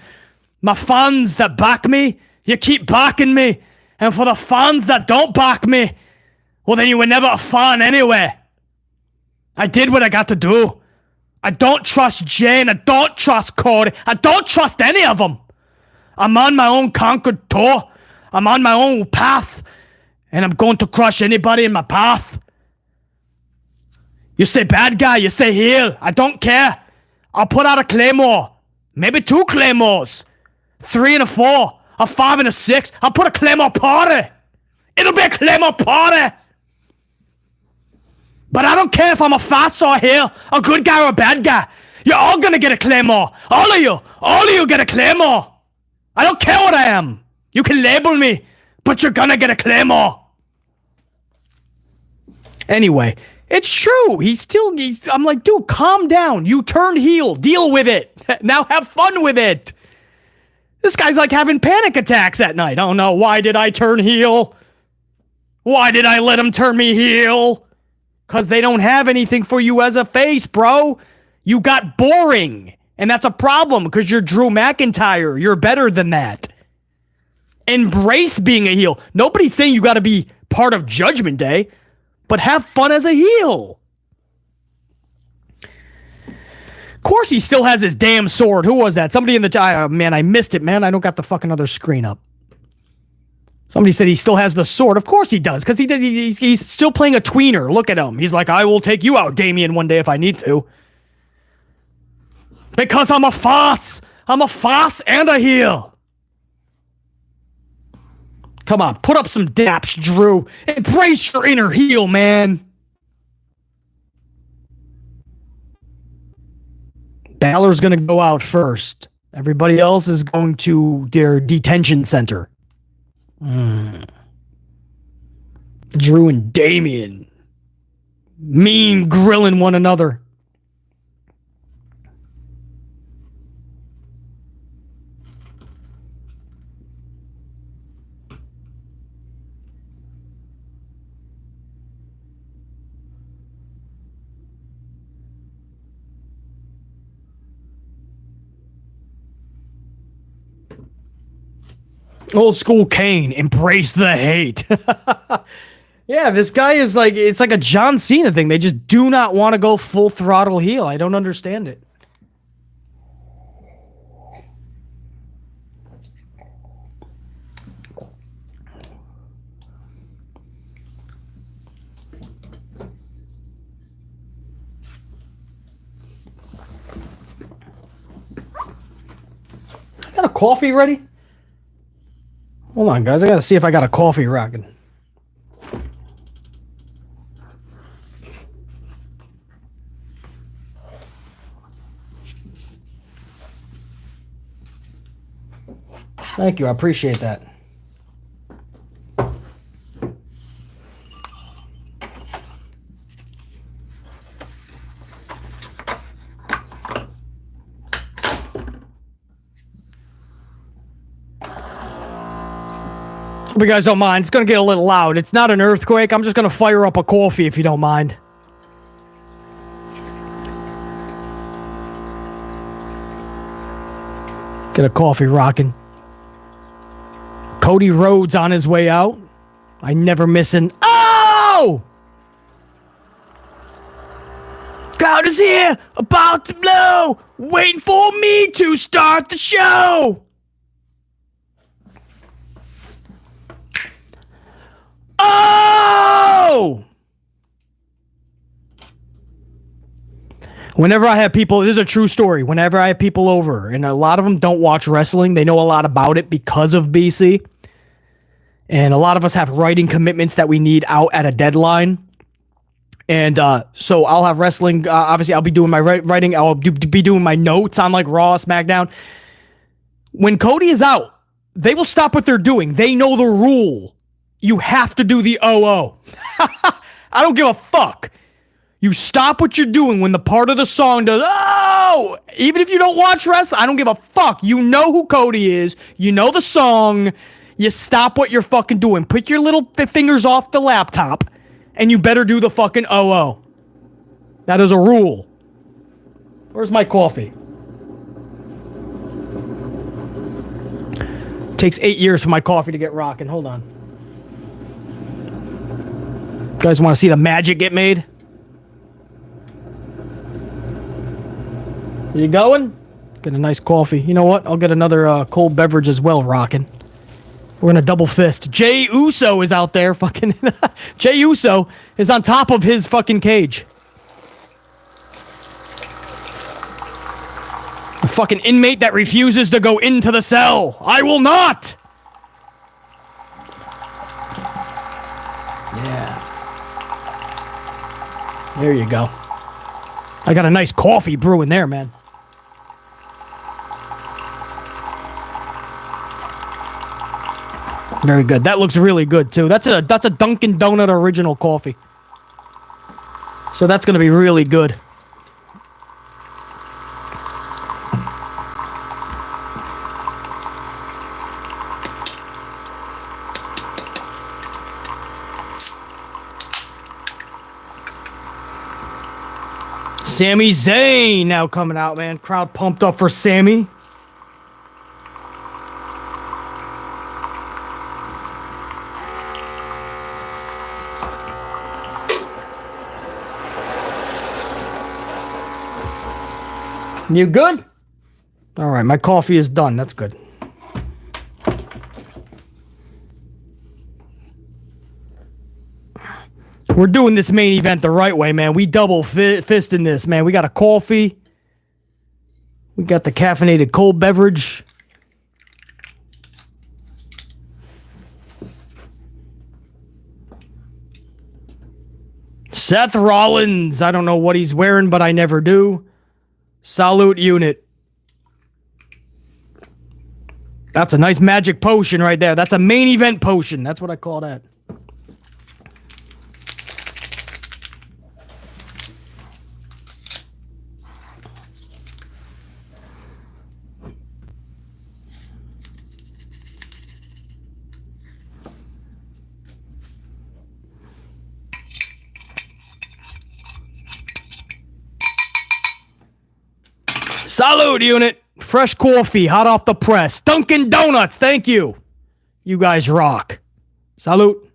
My fans that back me, you keep backing me. And for the fans that don't back me, well, then you were never a fan anyway. I did what I got to do. I don't trust Jane. I don't trust Cody. I don't trust any of them. I'm on my own conquered tour. I'm on my own path. And I'm going to crush anybody in my path. You say bad guy. You say heel. I don't care. I'll put out a claymore. Maybe 2 claymores. 3 and a 4. A 5 and a 6. I'll put a claymore party. It'll be a claymore party. But I don't care if I'm a fast or a heel, a good guy or a bad guy. You're all gonna get a claymore. All of you get a claymore. I don't care what I am. You can label me, but you're gonna get a claymore. Anyway, it's true. I'm like, dude, calm down. You turned heel. Deal with it. Now have fun with it. This guy's like having panic attacks at night. Oh no, why did I turn heel? Why did I let him turn me heel? Because they don't have anything for you as a face, bro. You got boring. And that's a problem because you're Drew McIntyre. You're better than that. Embrace being a heel. Nobody's saying you got to be part of Judgment Day, but have fun as a heel. Of course he still has his damn sword. Who was that? Somebody in the... man, I missed it, man. I don't got the fucking other screen up. Somebody said he still has the sword. Of course he does, because he's still playing a tweener. Look at him. He's like, I will take you out, Damien, one day if I need to. Because I'm a farce. I'm a farce and a heel. Come on, put up some daps, Drew. Embrace your inner heel, man. Balor's going to go out first. Everybody else is going to their detention center. Drew and Damien. Mean grilling one another. Old school Kane, embrace the hate. Yeah, this guy is like, it's like a John Cena thing. They just do not want to go full throttle heel. I don't understand it. Got a coffee ready? Hold on, guys. I gotta see if I got a coffee rocking. Thank you. I appreciate that. Hope you guys don't mind. It's going to get a little loud. It's not an earthquake. I'm just going to fire up a coffee if you don't mind. Get a coffee rocking. Cody Rhodes on his way out. I never miss an oh! Crowd is here, about to blow, waiting for me to start the show. Oh! Whenever I have people, this is a true story. Whenever I have people over, and a lot of them don't watch wrestling, they know a lot about it because of BC. And a lot of us have writing commitments that we need out at a deadline. And so I'll have wrestling. Obviously, I'll be doing my writing. I'll be doing my notes on like Raw, SmackDown. When Cody is out, they will stop what they're doing. They know the rule. You have to do the OO. I don't give a fuck. You stop what you're doing when the part of the song does, oh! Even if you don't watch wrestling, I don't give a fuck. You know who Cody is. You know the song. You stop what you're fucking doing. Put your little fingers off the laptop, and you better do the fucking OO. That is a rule. Where's my coffee? Takes 8 years for my coffee to get rocking. Hold on. You guys want to see the magic get made? You going? Get a nice coffee. You know what? I'll get another cold beverage as well, rocking. We're in a double fist. Jey Uso is out there fucking... Jey Uso is on top of his fucking cage. A fucking inmate that refuses to go into the cell. I will not! Yeah. There you go. I got a nice coffee brewing there, man. Very good. That looks really good, too. That's a Dunkin' Donut original coffee. So that's going to be really good. Sami Zayn now coming out, man. Crowd pumped up for Sami. You good? All right, my coffee is done. That's good. We're doing this main event the right way, man. We double fisting this, man. We got a coffee. We got the caffeinated cold beverage. Seth Rollins. I don't know what he's wearing, but I never do. Salute unit. That's a nice magic potion right there. That's a main event potion. That's what I call that. Salute, unit. Fresh coffee, hot off the press. Dunkin' Donuts, thank you. You guys rock. Salute.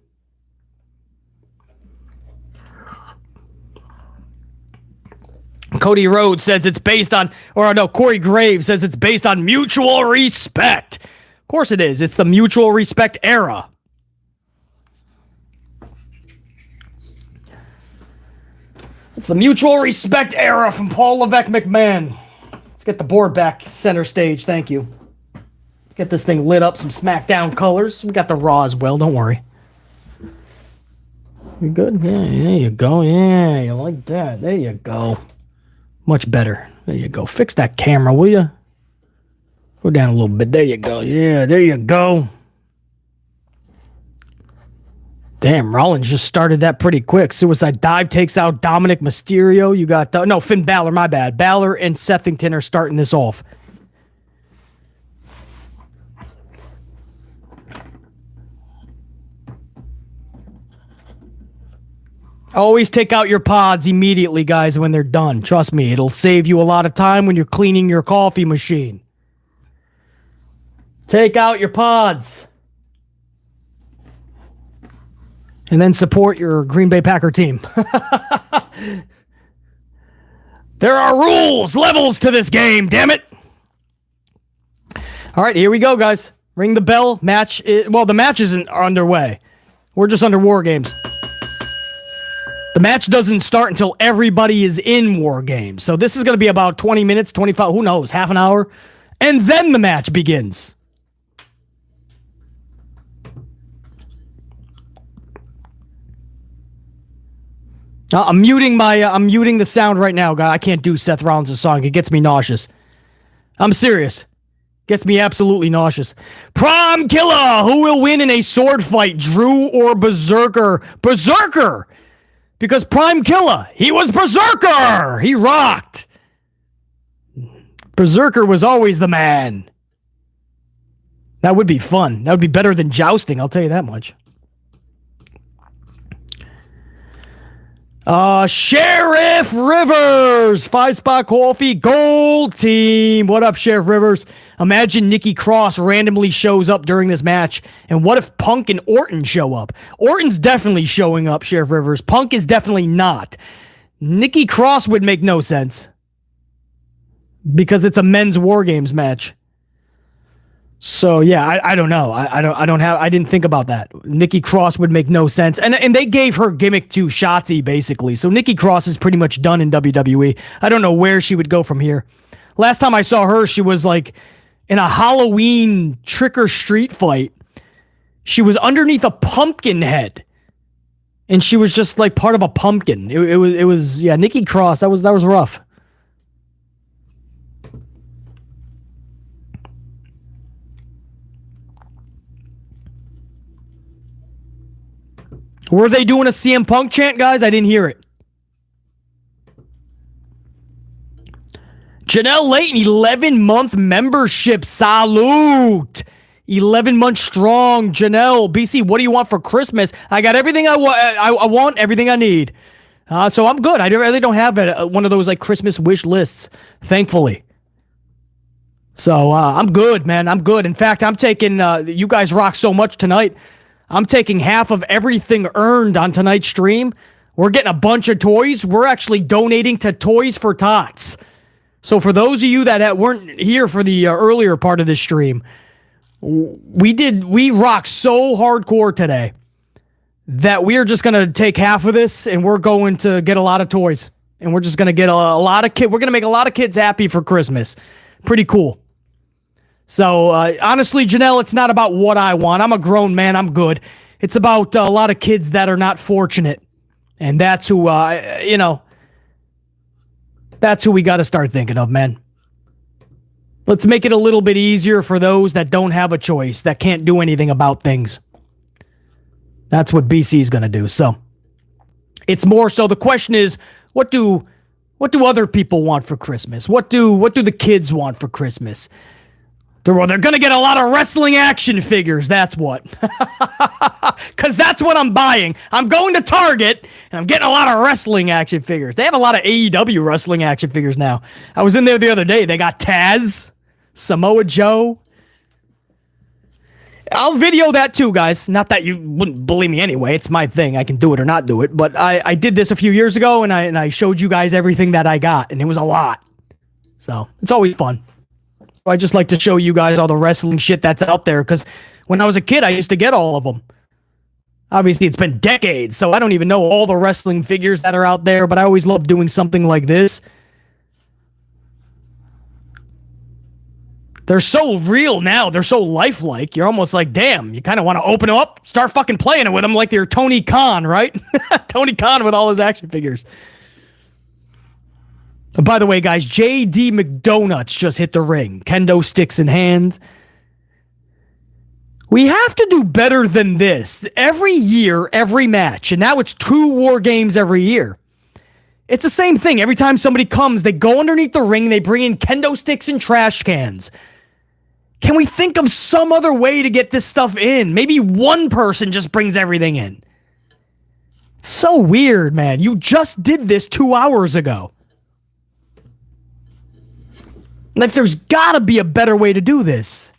Cody Rhodes says it's based on, or no, Corey Graves says it's based on mutual respect. Of course it is. It's the mutual respect era. It's the mutual respect era from Paul Levesque McMahon. Let's get the board back center stage. Thank you. Let's get this thing lit up. Some SmackDown colors. We got the Raw as well. Don't worry. You good? Yeah, there you go. Yeah, you like that. There you go. Much better. There you go. Fix that camera, will you? Go down a little bit. There you go. Yeah, there you go. Damn, Rollins just started that pretty quick. Suicide Dive takes out Dominik, Mysterio. You got... no, Finn Balor, my bad. Balor and Sethington are starting this off. Always take out your pods immediately, guys, when they're done. Trust me, it'll save you a lot of time when you're cleaning your coffee machine. Take out your pods. And then support your Green Bay Packer team. There are rules, levels to this game, damn it. All right, here we go, guys. Ring the bell. The match isn't underway. We're just under WarGames. The match doesn't start until everybody is in WarGames. So this is going to be about 20 minutes, 25, who knows, half an hour. And then the match begins. I'm muting the sound right now, guy. I can't do Seth Rollins' song. It gets me nauseous. I'm serious. Gets me absolutely nauseous. Prom Killer! Who will win in a sword fight, Drew or Berserker? Berserker! Because Prime Killer, he was Berserker! He rocked! Berserker was always the man. That would be fun. That would be better than jousting, I'll tell you that much. Sheriff Rivers, 5-spot coffee, gold team. What up, Sheriff Rivers? Imagine Nikki Cross randomly shows up during this match. And what if Punk and Orton show up? Orton's definitely showing up, Sheriff Rivers. Punk is definitely not. Nikki Cross would make no sense. Because it's a men's WarGames match. So yeah, I don't know. I didn't think about that. Nikki Cross would make no sense. And they gave her gimmick to Shotzi, basically. So Nikki Cross is pretty much done in WWE. I don't know where she would go from here. Last time I saw her, she was like in a Halloween trick or street fight. She was underneath a pumpkin head. And she was just like part of a pumpkin. It was Nikki Cross. That was rough. Were they doing a CM Punk chant, guys? I didn't hear it. Janelle Layton, 11-month membership. Salute. 11 months strong. Janelle, BC, what do you want for Christmas? I got everything I want. I want everything I need. So I'm good. I really don't have one of those like Christmas wish lists, thankfully. So I'm good, man. I'm good. In fact, I'm taking, you guys rock so much tonight. I'm taking half of everything earned on tonight's stream. We're getting a bunch of toys. We're actually donating to Toys for Tots. So for those of you that weren't here for the earlier part of this stream, we rocked so hardcore today that we're just going to take half of this and we're going to get a lot of toys. And we're just going to get a lot of kids. We're going to make a lot of kids happy for Christmas. Pretty cool. So, honestly, Janelle, it's not about what I want. I'm a grown man. I'm good. It's about a lot of kids that are not fortunate. And that's who, that's who we got to start thinking of, man. Let's make it a little bit easier for those that don't have a choice, that can't do anything about things. That's what BC is going to do. So, it's more so the question is, what do other people want for Christmas? What do the kids want for Christmas? They're going to get a lot of wrestling action figures, that's what. Because that's what I'm buying. I'm going to Target, and I'm getting a lot of wrestling action figures. They have a lot of AEW wrestling action figures now. I was in there the other day. They got Taz, Samoa Joe. I'll video that too, guys. Not that you wouldn't believe me anyway. It's my thing. I can do it or not do it. But I did this a few years ago, and I showed you guys everything that I got, and it was a lot. So, it's always fun. I just like to show you guys all the wrestling shit that's out there, because when I was a kid, I used to get all of them. Obviously, it's been decades, so I don't even know all the wrestling figures that are out there, but I always love doing something like this. They're so real now. They're so lifelike. You're almost like, damn, you kind of want to open them up, start fucking playing it with them like they're Tony Khan, right? Tony Khan with all his action figures. By the way, guys, JD McDonutts just hit the ring. Kendo sticks in hand. We have to do better than this. Every year, every match. And now it's 2 WarGames every year. It's the same thing. Every time somebody comes, they go underneath the ring, they bring in kendo sticks and trash cans. Can we think of some other way to get this stuff in? Maybe one person just brings everything in. It's so weird, man. You just did this 2 hours ago. Like, there's gotta be a better way to do this.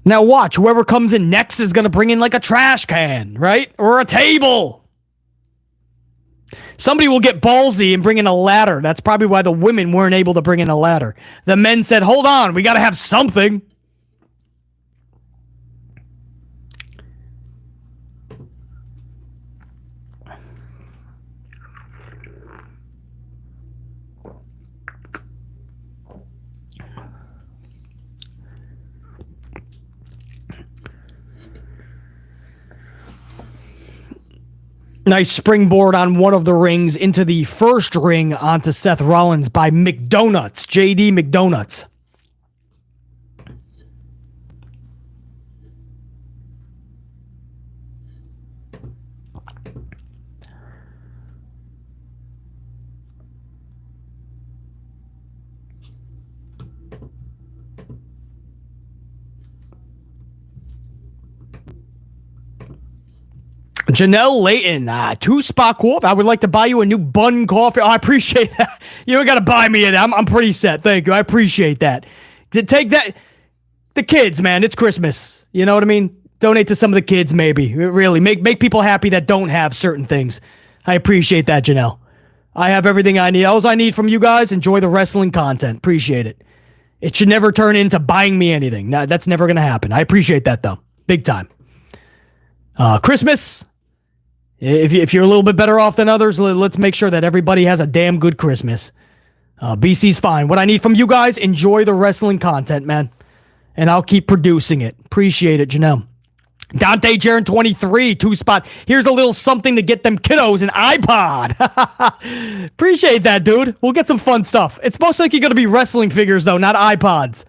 Now watch, whoever comes in next is going to bring in like a trash can, right? Or a table. Somebody will get ballsy and bring in a ladder. That's probably why the women weren't able to bring in a ladder. The men said, hold on, we got to have something. Nice springboard on one of the rings into the first ring onto Seth Rollins by McDonutts, JD McDonutts. Janelle Layton, 2-spot coffee. I would like to buy you a new bun coffee. Oh, I appreciate that. You don't got to buy me it. I'm pretty set. Thank you. I appreciate that. Take that. The kids, man. It's Christmas. You know what I mean? Donate to some of the kids, maybe. Really. Make people happy that don't have certain things. I appreciate that, Janelle. I have everything I need. All I need from you guys, enjoy the wrestling content. Appreciate it. It should never turn into buying me anything. No, that's never going to happen. I appreciate that, though. Big time. Christmas. If you're a little bit better off than others, let's make sure that everybody has a damn good Christmas. BC's fine. What I need from you guys, enjoy the wrestling content, man. And I'll keep producing it. Appreciate it, Janelle. Dante Jaron 23, 2-spot. Here's a little something to get them kiddos an iPod. Appreciate that, dude. We'll get some fun stuff. It's most likely going to be wrestling figures, though, not iPods.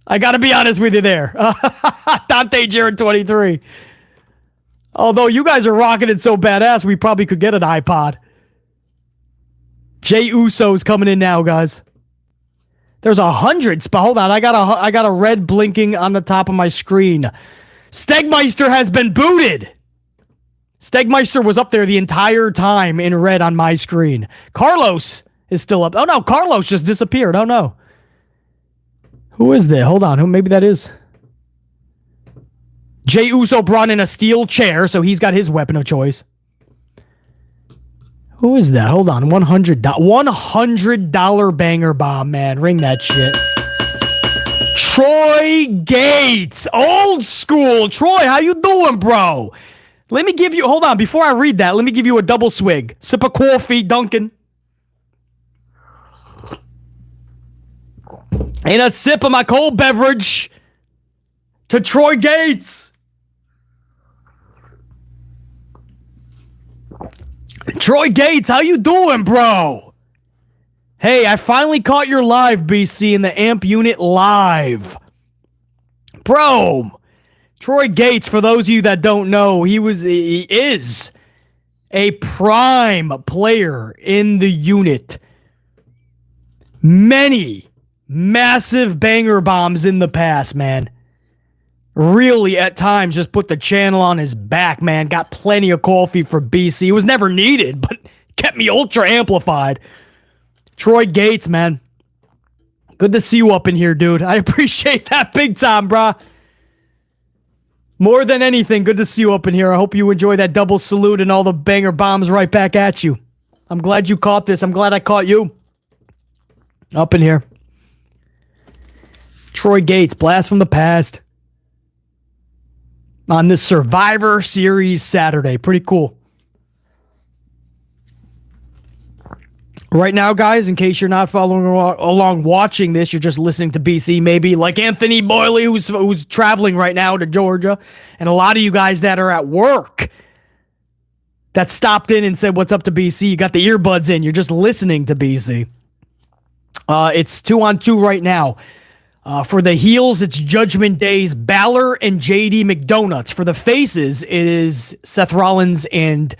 I got to be honest with you there. Dante Jaron 23. Although you guys are rocking it so badass, we probably could get an iPod. Jey Uso's coming in now, guys. There's 100 spot. Hold on, I got a red blinking on the top of my screen. Stegmeister has been booted. Stegmeister was up there the entire time in red on my screen. Carlos is still up. Oh no, Carlos just disappeared. Oh no. Who is that? Hold on, maybe that is. Jey Uso brought in a steel chair, so he's got his weapon of choice. Who is that? Hold on. $100 banger bomb, man. Ring that shit. Troy Gates. Old school. Troy, how you doing, bro? Let me give you... Hold on. Before I read that, let me give you a double swig. Sip of coffee, Duncan. And a sip of my cold beverage to Troy Gates. Troy Gates, how you doing, bro? Hey, I finally caught your live, BC, in the AMP unit live. Bro, Troy Gates, for those of you that don't know, he is a prime player in the unit. Many massive banger bombs in the past, man. Really, at times, just put the channel on his back, man. Got plenty of coffee for BC. It was never needed, but kept me ultra amplified. Troy Gates, man. Good to see you up in here, dude. I appreciate that big time, brah. More than anything, good to see you up in here. I hope you enjoy that double salute and all the banger bombs right back at you. I'm glad you caught this. I'm glad I caught you. Up in here. Troy Gates, blast from the past. On this Survivor Series Saturday. Pretty cool. Right now, guys, in case you're not following along watching this, you're just listening to BC, maybe like Anthony Boyley, who's traveling right now to Georgia, and a lot of you guys that are at work that stopped in and said, what's up to BC? You got the earbuds in. You're just listening to BC. It's 2-on-2 right now. For the heels, it's Judgment Day's Balor and JD McDonutts. For the faces, it is Seth Rollins and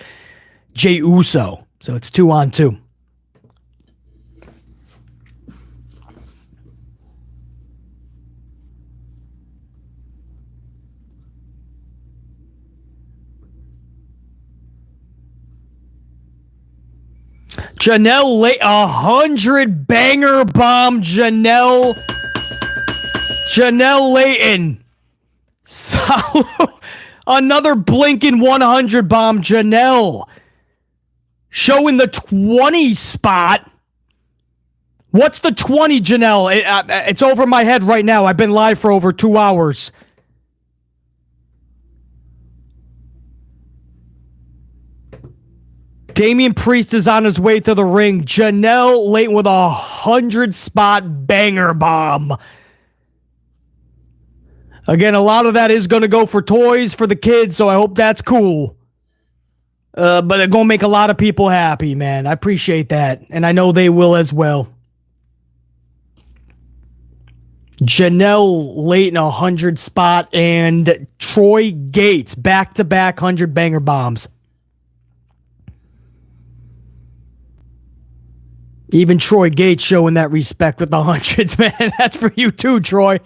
Jey Uso. So it's 2-on-2. Janelle 100 banger bomb. Janelle Layton. Solo. Another blinking 100 bomb. Janelle showing the 20 spot. What's the 20, Janelle? It's over my head right now. I've been live for over 2 hours. Damien Priest is on his way to the ring. Janelle late with a 100 spot banger bomb. Again, a lot of that is going to go for toys for the kids, so I hope that's cool. But it's going to make a lot of people happy, man. I appreciate that, and I know they will as well. Janelle late in a 100 spot, and Troy Gates back-to-back 100 banger bombs. Even Troy Gates showing that respect with the hundreds, man. That's for you too, Troy.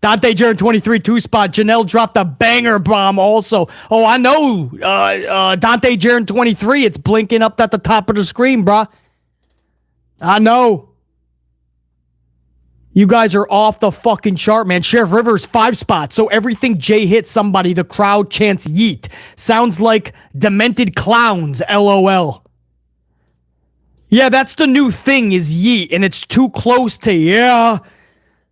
Dante Jaron 23 2-spot. Janelle dropped a banger bomb also. Oh, I know. Dante Jaron 23. It's blinking up at the top of the screen, bruh. I know. You guys are off the fucking chart, man. Sheriff Rivers 5-spot. So everything Jay hits somebody, the crowd chants yeet. Sounds like demented clowns, LOL. Yeah, that's the new thing is yeet, and it's too close to yeah.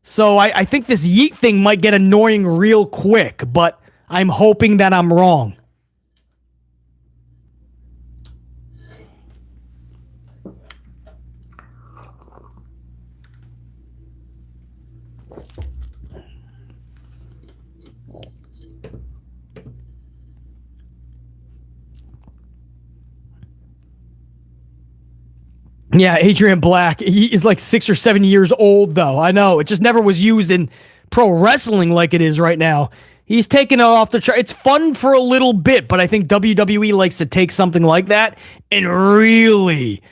So I think this yeet thing might get annoying real quick, but I'm hoping that I'm wrong. Yeah, Adrian Black. He is like 6 or 7 years old, though. I know. It just never was used in pro wrestling like it is right now. He's taking it off the chart. It's fun for a little bit, but I think WWE likes to take something like that and really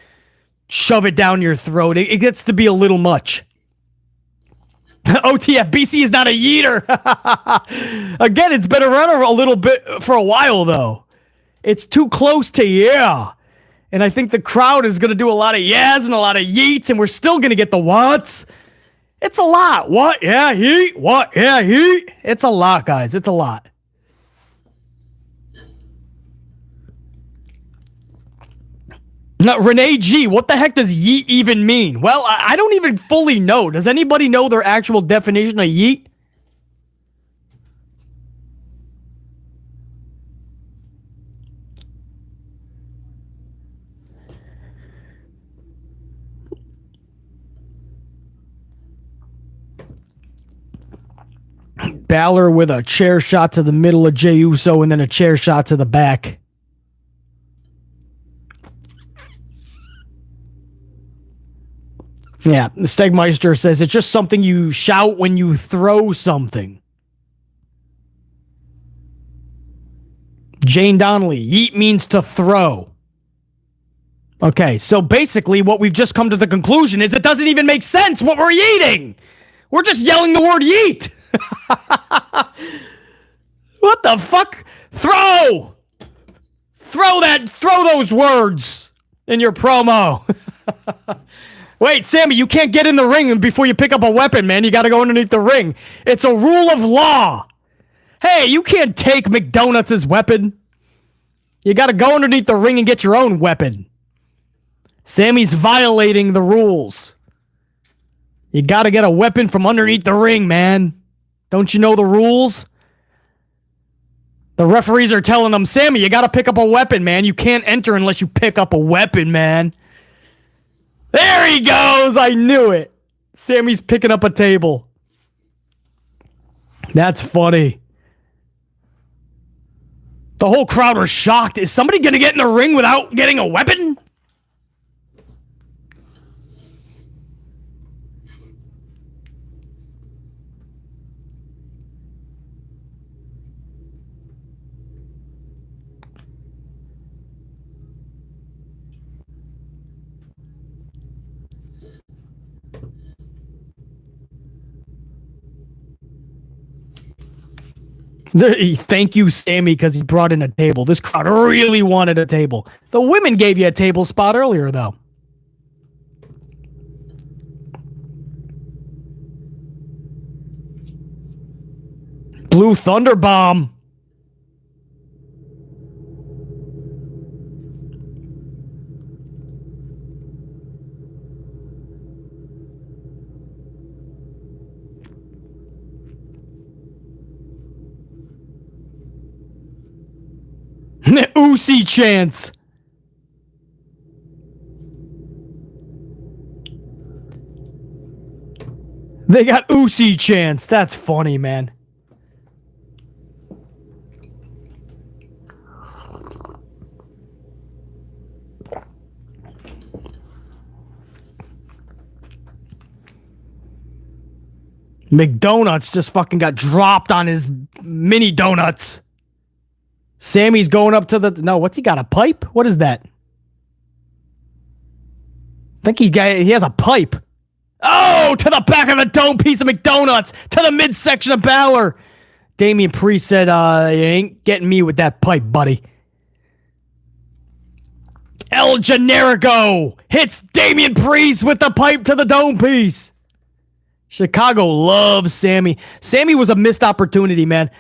shove it down your throat. It gets to be a little much. OTF, BC is not a yeeter. Again, it's been around a little bit for a while, though. It's too close to yeah. And I think the crowd is going to do a lot of yes and a lot of yeets, and we're still going to get the whats. It's a lot. What? Yeah, yeet. What? Yeah, yeet. It's a lot, guys. It's a lot. Now, Renee G, what the heck does yeet even mean? Well, I don't even fully know. Does anybody know their actual definition of yeet? Balor with a chair shot to the middle of Jey Uso and then a chair shot to the back. Yeah, Stegmeister says it's just something you shout when you throw something. Jane Donnelly, yeet means to throw. Okay, so basically what we've just come to the conclusion is it doesn't even make sense what we're eating. We're just yelling the word yeet. What the fuck? Throw those words in your promo. Wait, Sammy, you can't get in the ring before you pick up a weapon, man. You gotta go underneath the ring. It's a rule of law. Hey, you can't take McDonutts' weapon. You gotta go underneath the ring and get your own weapon. Sammy's violating the rules. You gotta get a weapon from underneath the ring, man. Don't you know the rules? The referees are telling them, Sammy, you gotta pick up a weapon, man. You can't enter unless you pick up a weapon, man. There he goes! I knew it. Sammy's picking up a table. That's funny. The whole crowd was shocked. Is somebody gonna get in the ring without getting a weapon? Thank you, Sammy, because he brought in a table. This crowd really wanted a table. The women gave you a table spot earlier, though. Blue Thunder Bomb. Usi chants. They got Usi chants. That's funny, man. McDonutts just fucking got dropped on his mini donuts. Sammy's going up to the... No, what's he got? A pipe? What is that? I think he has a pipe. Oh, to the back of the dome piece of McDonutts. To the midsection of Balor. Damien Priest said, you ain't getting me with that pipe, buddy. El Generico hits Damien Priest with the pipe to the dome piece. Chicago loves Sami. Sami was a missed opportunity, man.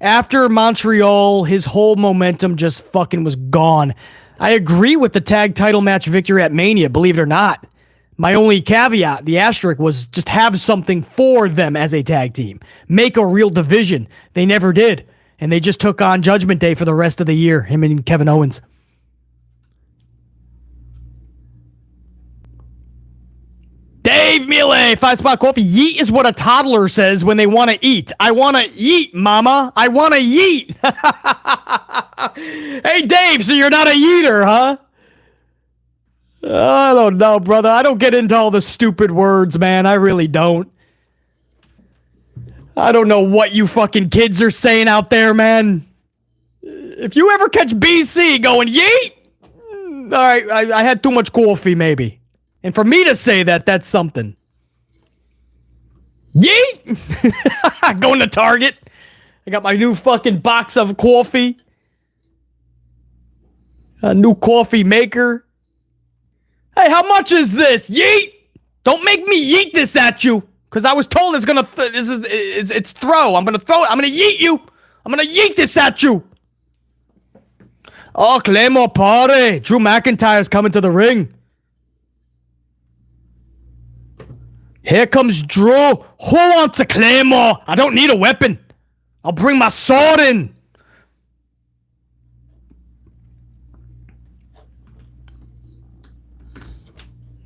After Montreal, his whole momentum just fucking was gone. I agree with the tag title match victory at Mania, believe it or not. My only caveat, the asterisk, was just have something for them as a tag team. Make a real division. They never did. And they just took on Judgment Day for the rest of the year, him and Kevin Owens. Dave Mille, 5-spot coffee. Yeet is what a toddler says when they want to eat. I want to eat, mama. I want to yeet. Hey, Dave, so you're not a yeeter, huh? I don't know, brother. I don't get into all the stupid words, man. I really don't. I don't know what you fucking kids are saying out there, man. If you ever catch BC going, yeet! All right, I had too much coffee, maybe. And for me to say that, that's something. Yeet! Going to Target. I got my new fucking box of coffee. A new coffee maker. Hey, how much is this? Yeet! Don't make me yeet this at you. Because I was told it's gonna, it's throw. I'm gonna throw it. I'm gonna yeet you. I'm gonna yeet this at you. Oh, Claymore party. Drew McIntyre's coming to the ring. Here comes Drew. Who wants a Claymore? I don't need a weapon. I'll bring my sword in.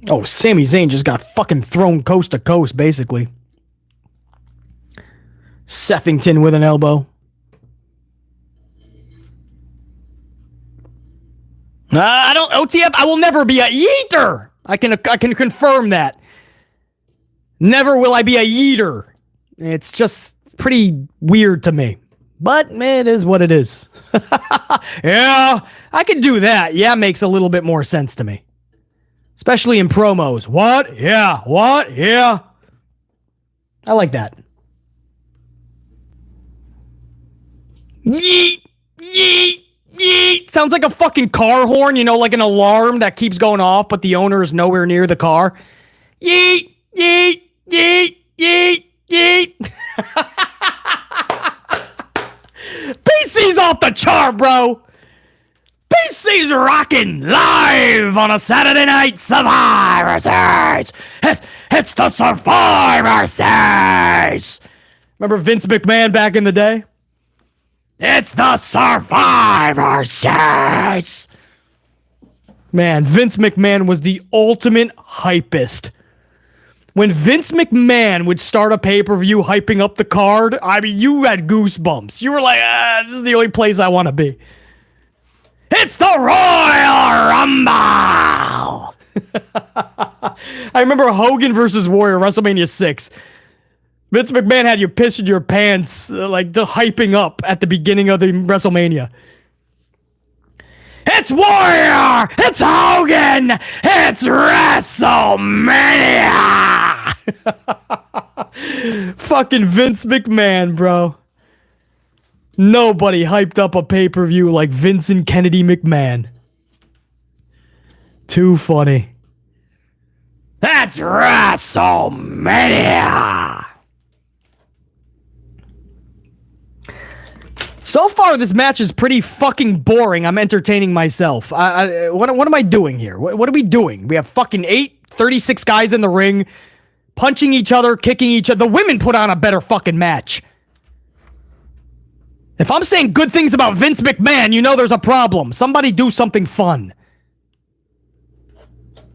Oh, Sami Zayn just got fucking thrown coast to coast, basically. Sethington with an elbow. I don't, OTF, I will never be a yeeter. I can confirm that. Never will I be a yeeter. It's just pretty weird to me. But it is what it is. Yeah, I can do that. Yeah, makes a little bit more sense to me. Especially in promos. What? Yeah. What? Yeah. I like that. Yeet! Yeet! Yeet! Sounds like a fucking car horn, you know, like an alarm that keeps going off, but the owner is nowhere near the car. Yeet! Yeet! Yeet! Yeet! Yeet! PC's off the chart, bro! PC's rocking live on a Saturday night Survivor Series. It's the Survivor Series. Remember Vince McMahon back in the day? It's the Survivor Series. Man, Vince McMahon was the ultimate hypist. When Vince McMahon would start a pay-per-view hyping up the card, I mean, you had goosebumps. You were like, this is the only place I want to be. It's the Royal Rumble! I remember Hogan versus Warrior, WrestleMania 6. Vince McMahon had you pissing your pants, like the hyping up at the beginning of the WrestleMania. It's Warrior! It's Hogan! It's WrestleMania! Fucking Vince McMahon, bro. Nobody hyped up a pay-per-view like Vincent Kennedy McMahon. Too funny. That's WrestleMania! So far, this match is pretty fucking boring. I'm entertaining myself. What am I doing here? What are we doing? We have fucking 36 guys in the ring, punching each other, kicking each other. The women put on a better fucking match. If I'm saying good things about Vince McMahon, you know there's a problem. Somebody do something fun.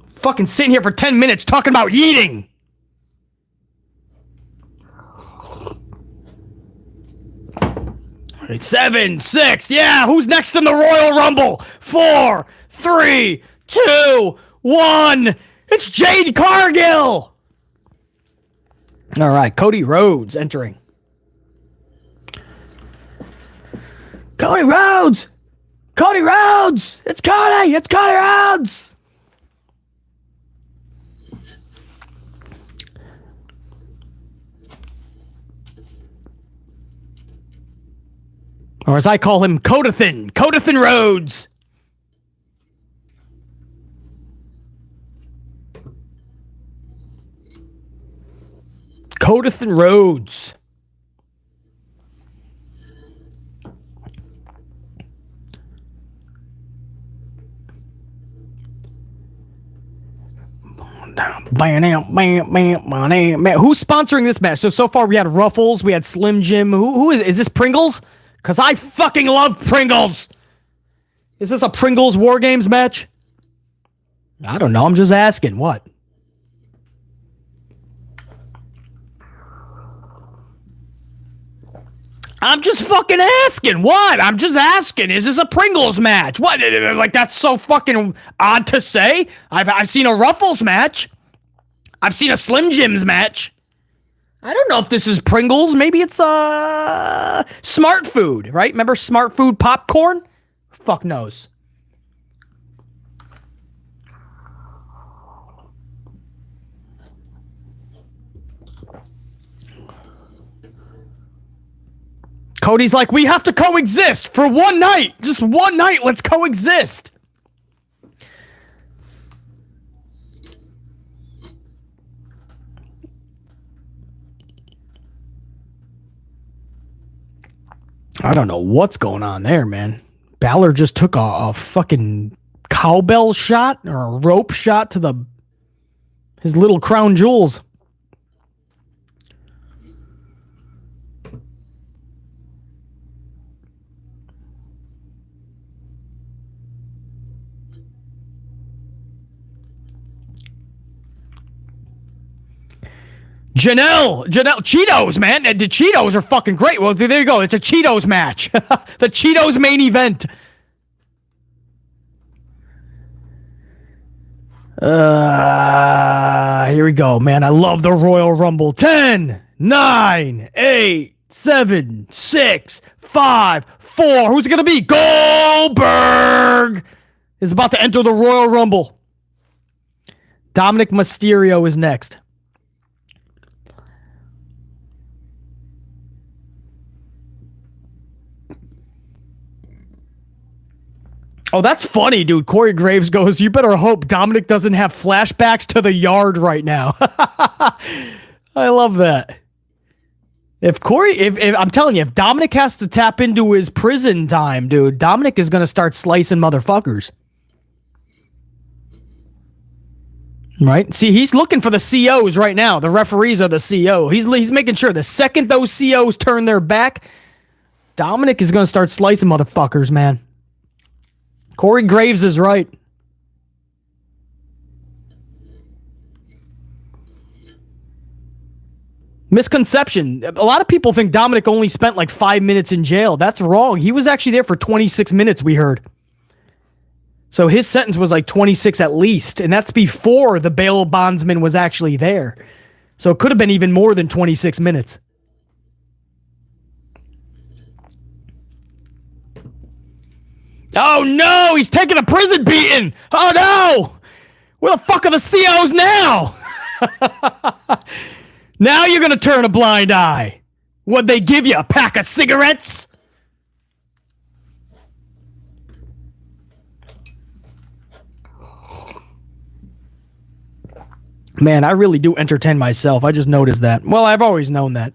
Fucking sitting here for 10 minutes talking about eating. All right, 7, 6, yeah, who's next in the Royal Rumble? 4, 3, 2, 1. It's Jade Cargill. All right, Cody Rhodes entering. Cody Rhodes! Cody Rhodes! It's Cody! It's Cody Rhodes! Or as I call him, Codathan. Codathan Rhodes. Codathan Rhodes. Who's sponsoring this match? So far we had Ruffles, we had Slim Jim. Who is this Pringles? Because I fucking love Pringles. Is this a Pringles WarGames match? I don't know. I'm just asking. What? I'm just fucking asking. What? I'm just asking. Is this a Pringles match? What? Like, that's so fucking odd to say. I've seen a Ruffles match. I've seen a Slim Jims match. I don't know if this is Pringles. Maybe it's Smart Food, right? Remember Smart Food popcorn? Fuck knows. Cody's like, we have to coexist for one night. Just one night. Let's coexist. I don't know what's going on there, man. Balor just took a fucking cowbell shot or a rope shot to his little crown jewels. Janelle, Cheetos, man. The Cheetos are fucking great. Well, there you go. It's a Cheetos match. The Cheetos main event. Here we go, man. I love the Royal Rumble. 10, 9, 8, 7, 6, 5, 4. Who's it going to be? Goldberg is about to enter the Royal Rumble. Dominik Mysterio is next. Oh, that's funny, dude. Corey Graves goes, you better hope Dominik doesn't have flashbacks to the yard right now. I love that. If I'm telling you, if Dominik has to tap into his prison time, dude, Dominik is going to start slicing motherfuckers. Right? See, he's looking for the COs right now. The referees are the CO. He's making sure the second those COs turn their back, Dominik is going to start slicing motherfuckers, man. Corey Graves is right. Misconception. A lot of people think Dominik only spent like 5 minutes in jail. That's wrong. He was actually there for 26 minutes, we heard. So his sentence was like 26 at least, and that's before the bail bondsman was actually there. So it could have been even more than 26 minutes. Oh no, he's taking a prison beating. Oh no. Where the fuck are the COs now? Now you're going to turn a blind eye. What'd they give you, a pack of cigarettes? Man, I really do entertain myself. I just noticed that. Well, I've always known that.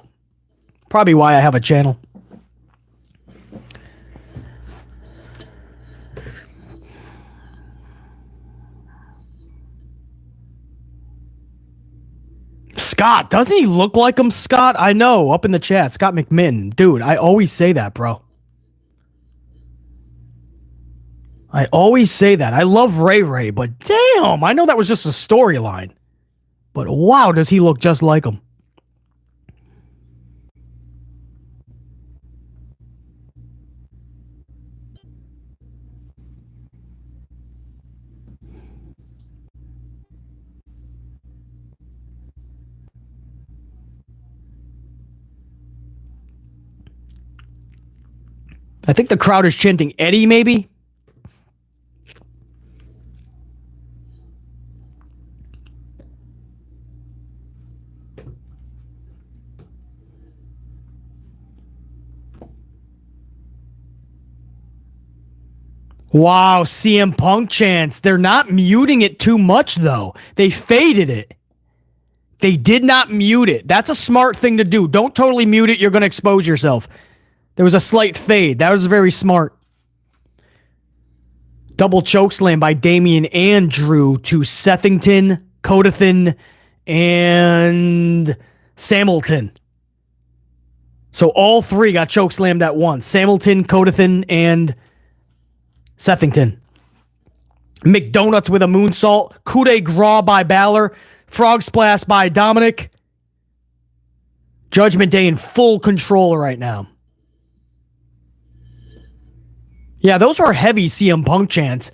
Probably why I have a channel. Scott, doesn't he look like him, Scott? I know, up in the chat, Scott McMinn. Dude, I always say that, bro. I always say that. I love Ray, but damn, I know that was just a storyline. But wow, does he look just like him. I think the crowd is chanting Eddie, maybe? Wow, CM Punk chants. They're not muting it too much, though. They faded it. They did not mute it. That's a smart thing to do. Don't totally mute it. You're going to expose yourself. There was a slight fade. That was very smart. Double chokeslam by Damien and Drew to Sethington, Codithan, and Samilton. So all three got chokeslammed at once. Samilton, Codithan, and Sethington. McDonutts with a moonsault. Coup de grace by Balor. Frog splash by Dominik. Judgment Day in full control right now. Yeah, those were heavy CM Punk chants.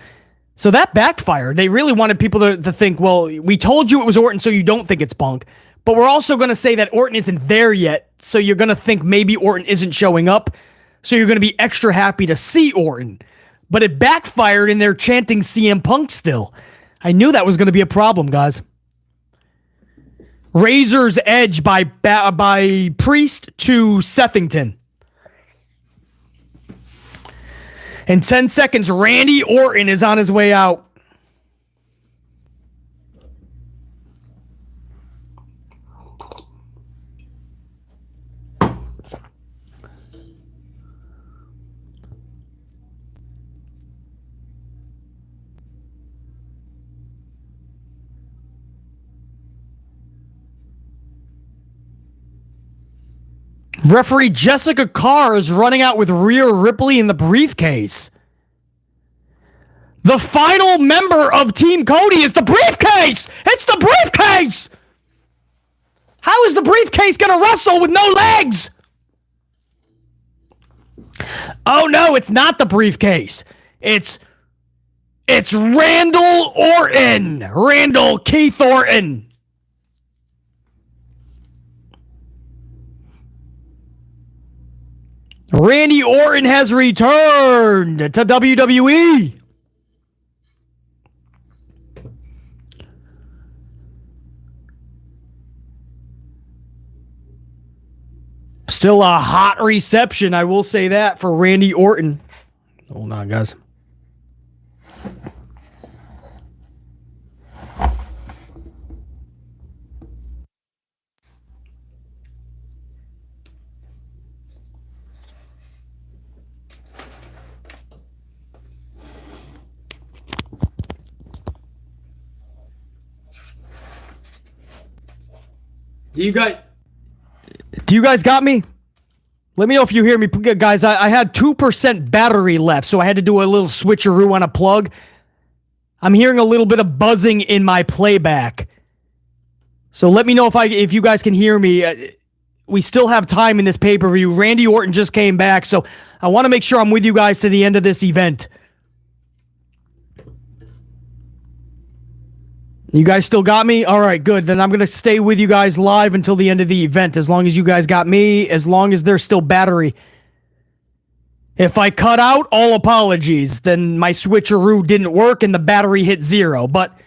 So that backfired. They really wanted people to think, well, we told you it was Orton, so you don't think it's Punk. But we're also going to say that Orton isn't there yet, so you're going to think maybe Orton isn't showing up. So you're going to be extra happy to see Orton. But it backfired and they're chanting CM Punk still. I knew that was going to be a problem, guys. Razor's Edge by Priest to Sethington. In 10 seconds, Randy Orton is on his way out. Referee Jessica Carr is running out with Ria Ripley in the briefcase. The final member of Team Cody is the briefcase! It's the briefcase! How is the briefcase gonna wrestle with no legs? Oh no, it's not the briefcase. It's Randall Orton. Randall Keith Orton. Randy Orton has returned to WWE. Still a hot reception, I will say that, for Randy Orton. Hold on, guys. Do you guys got me? Let me know if you hear me. Guys, I had 2% battery left, so I had to do a little switcheroo on a plug. I'm hearing a little bit of buzzing in my playback. So let me know if you guys can hear me. We still have time in this pay-per-view. Randy Orton just came back, so I want to make sure I'm with you guys to the end of this event. You guys still got me? All right, good. Then I'm going to stay with you guys live until the end of the event, as long as you guys got me, as long as there's still battery. If I cut out, all apologies. Then my switcheroo didn't work and the battery hit 0. But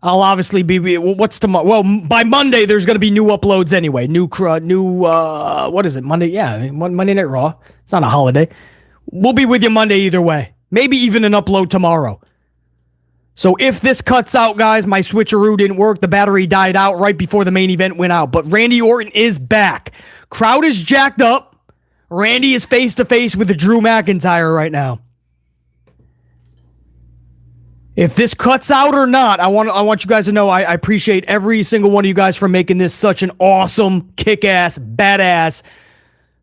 I'll obviously be... What's tomorrow? Well, by Monday, there's going to be new uploads anyway. What is it? Monday? Yeah, Monday Night Raw. It's not a holiday. We'll be with you Monday either way. Maybe even an upload tomorrow. So if this cuts out, guys, my switcheroo didn't work. The battery died out right before the main event went out. But Randy Orton is back. Crowd is jacked up. Randy is face-to-face with Drew McIntyre right now. If this cuts out or not, I want you guys to know I appreciate every single one of you guys for making this such an awesome, kick-ass, badass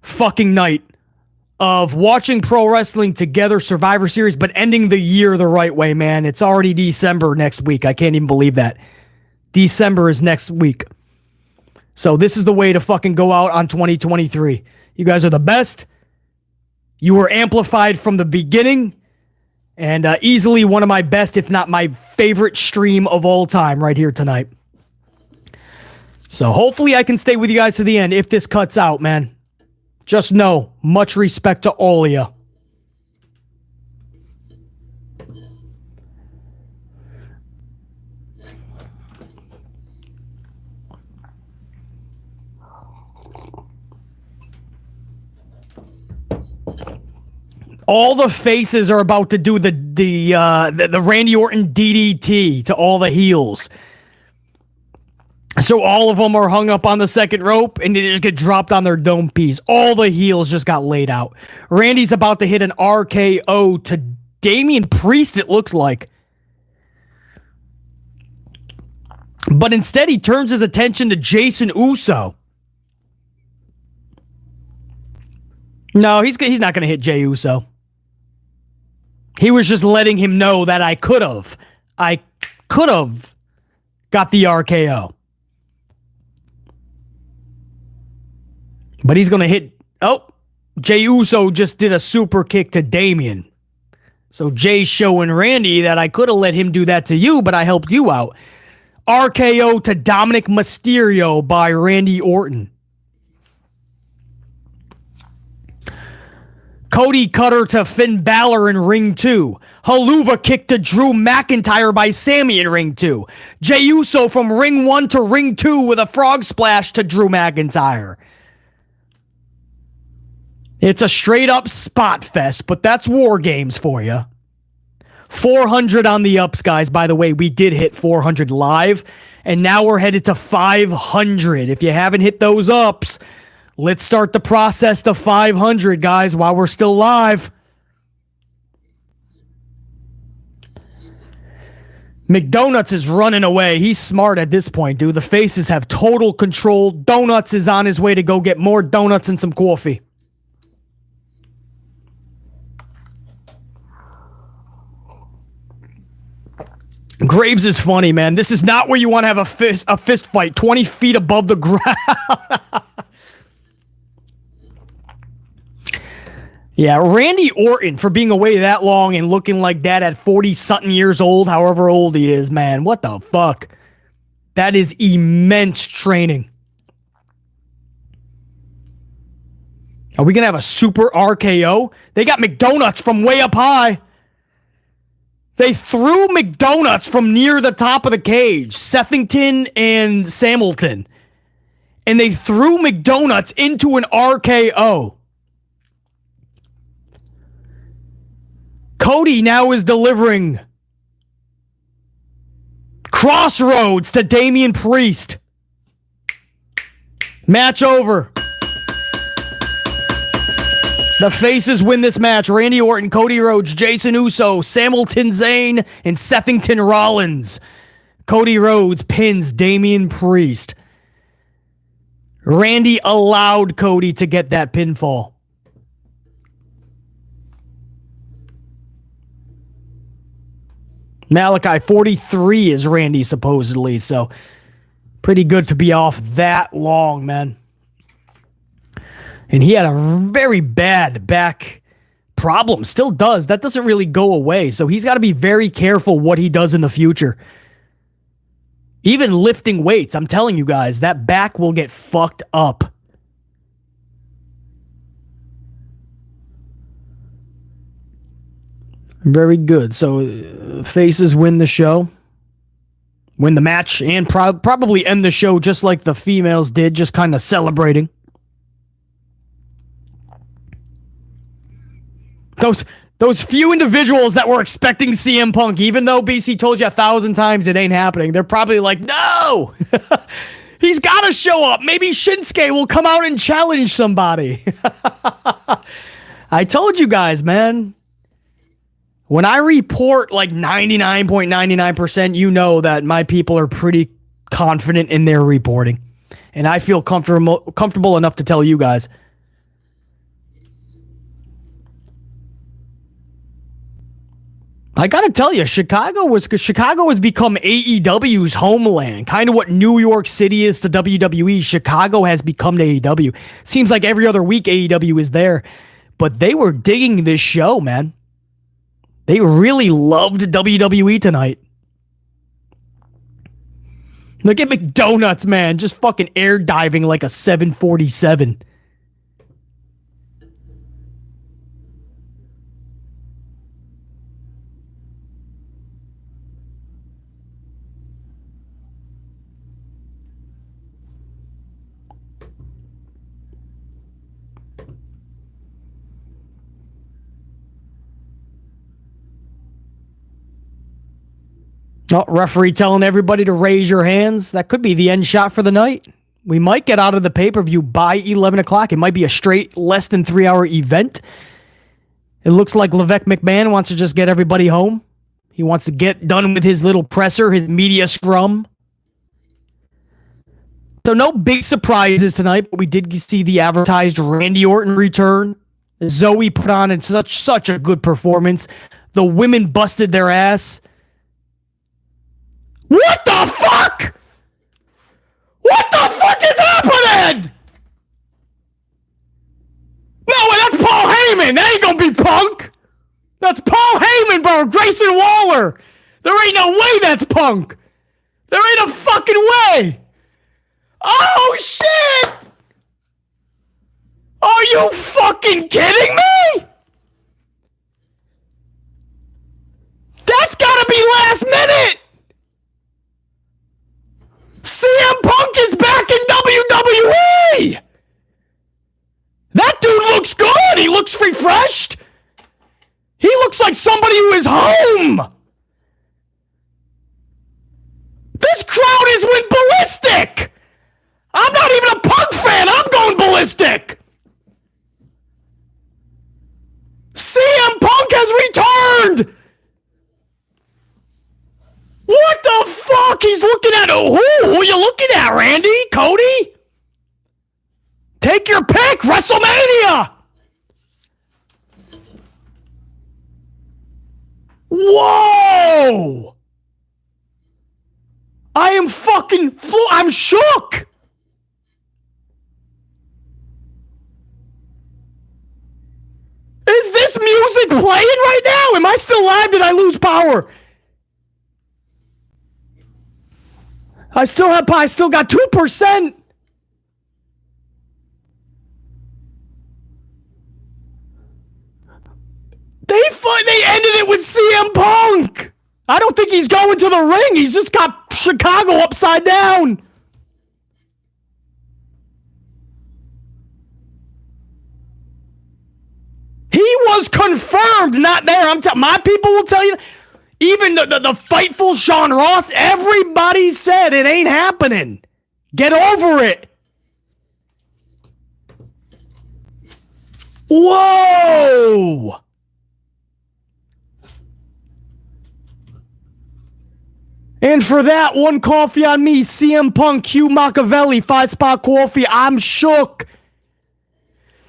fucking night of watching pro wrestling together, Survivor Series, but ending the year the right way, man. It's already December next week. I can't even believe that. December is next week. So this is the way to fucking go out on 2023. You guys are the best. You were amplified from the beginning. And easily one of my best, if not my favorite stream of all time right here tonight. So hopefully I can stay with you guys to the end if this cuts out, man. Just know, much respect to all of you. All the faces are about to do the Randy Orton DDT to all the heels. So all of them are hung up on the second rope and they just get dropped on their dome piece. All the heels just got laid out. Randy's about to hit an RKO to Damien Priest, it looks like. But instead he turns his attention to Jason Uso. No, he's not going to hit Jey Uso. He was just letting him know that I could have got the RKO. But he's going to hit... Oh, Jey Uso just did a super kick to Damien. So Jay's showing Randy that I could have let him do that to you, but I helped you out. RKO to Dominik Mysterio by Randy Orton. Cody cutter to Finn Balor in ring 2. Haluva kick to Drew McIntyre by Sami in ring 2. Jey Uso from ring 1 to ring 2 with a frog splash to Drew McIntyre. It's a straight up spot fest, but that's WarGames for you. 400 on the ups, guys. By the way, we did hit 400 live, and now we're headed to 500. If you haven't hit those ups... let's start the process to 500, guys, while we're still live. McDonutts is running away. He's smart at this point, dude. The faces have total control. Donuts is on his way to go get more donuts and some coffee. Graves is funny, man. This is not where you want to have a fist fight 20 feet above the ground. Yeah, Randy Orton, for being away that long and looking like that at 40-something years old, however old he is, man. What the fuck? That is immense training. Are we going to have a super RKO? They got McDonutts from way up high. They threw McDonutts from near the top of the cage. Sethington and Hamilton. And they threw McDonutts into an RKO. Cody now is delivering Crossroads to Damien Priest. Match over. The faces win this match. Randy Orton, Cody Rhodes, Jason Uso, Hamilton, Zayn, and Sethington Rollins. Cody Rhodes pins Damien Priest. Randy allowed Cody to get that pinfall. Malachi 43 is Randy, supposedly, so pretty good to be off that long, man. And he had a very bad back problem, still does. That doesn't really go away, so he's got to be very careful what he does in the future. Even lifting weights, I'm telling you guys, that back will get fucked up. Very good. So faces win the show, win the match, and probably end the show just like the females did, just kind of celebrating. Those few individuals that were expecting CM Punk, even though BC told you 1,000 times it ain't happening, they're probably like, no! He's got to show up. Maybe Shinsuke will come out and challenge somebody. I told you guys, man. When I report like 99.99%, you know that my people are pretty confident in their reporting. And I feel comfortable enough to tell you guys. I gotta tell you, Chicago has become AEW's homeland. Kind of what New York City is to WWE. Chicago has become to AEW. Seems like every other week AEW is there. But they were digging this show, man. They really loved WWE tonight. Look at McDonutts, man. Just fucking air diving like a 747. Oh, referee telling everybody to raise your hands. That could be the end shot for the night. We might get out of the pay-per-view by 11 o'clock. It might be a straight less than 3-hour event. It looks like Levesque McMahon wants to just get everybody home. He wants to get done with his little presser, his media scrum. So no big surprises tonight, but we did see the advertised Randy Orton return. Zoe put on in such a good performance. The women busted their ass. What the fuck? What the fuck is happening? No, that's Paul Heyman. That ain't gonna be Punk. That's Paul Heyman, bro. Grayson Waller. There ain't no way that's Punk. There ain't a fucking way. Oh, shit. Are you fucking kidding me? That's gotta be last minute. CM Punk is back in WWE! That dude looks good! He looks refreshed! He looks like somebody who is home! This crowd is went ballistic! I'm not even a Punk fan! I'm going ballistic! CM Punk has returned! What the fuck? He's looking at who? Who are you looking at, Randy? Cody? Take your pick. WrestleMania. Whoa. I am fucking I'm shook. Is this music playing right now? Am I still live? Did I lose power? I still got 2%. They ended it with CM Punk. I don't think he's going to the ring. He's just got Chicago upside down. He was confirmed not there. My people will tell you. Even the fightful Sean Ross, everybody said it ain't happening. Get over it. Whoa. And for that, one coffee on me, CM Punk, Hugh Machiavelli, 5-spot coffee. I'm shook.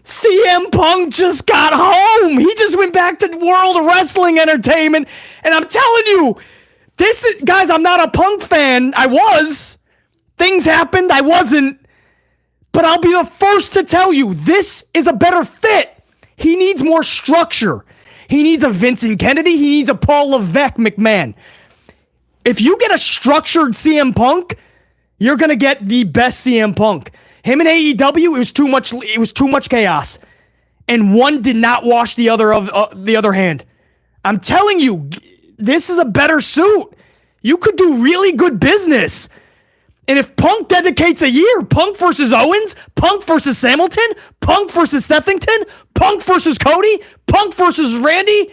CM Punk just got home. He just went back to World Wrestling Entertainment. And I'm telling you, guys, I'm not a Punk fan. I was. Things happened. I wasn't. But I'll be the first to tell you, this is a better fit. He needs more structure. He needs a Vincent Kennedy. He needs a Paul Levesque McMahon. If you get a structured CM Punk, you're going to get the best CM Punk. Him and AEW, it was too much chaos. And one did not wash the other hand. I'm telling you, this is a better suit. You could do really good business. And if Punk dedicates a year, Punk versus Owens, Punk versus Hamilton, Punk versus Sethington, Punk versus Cody, Punk versus Randy,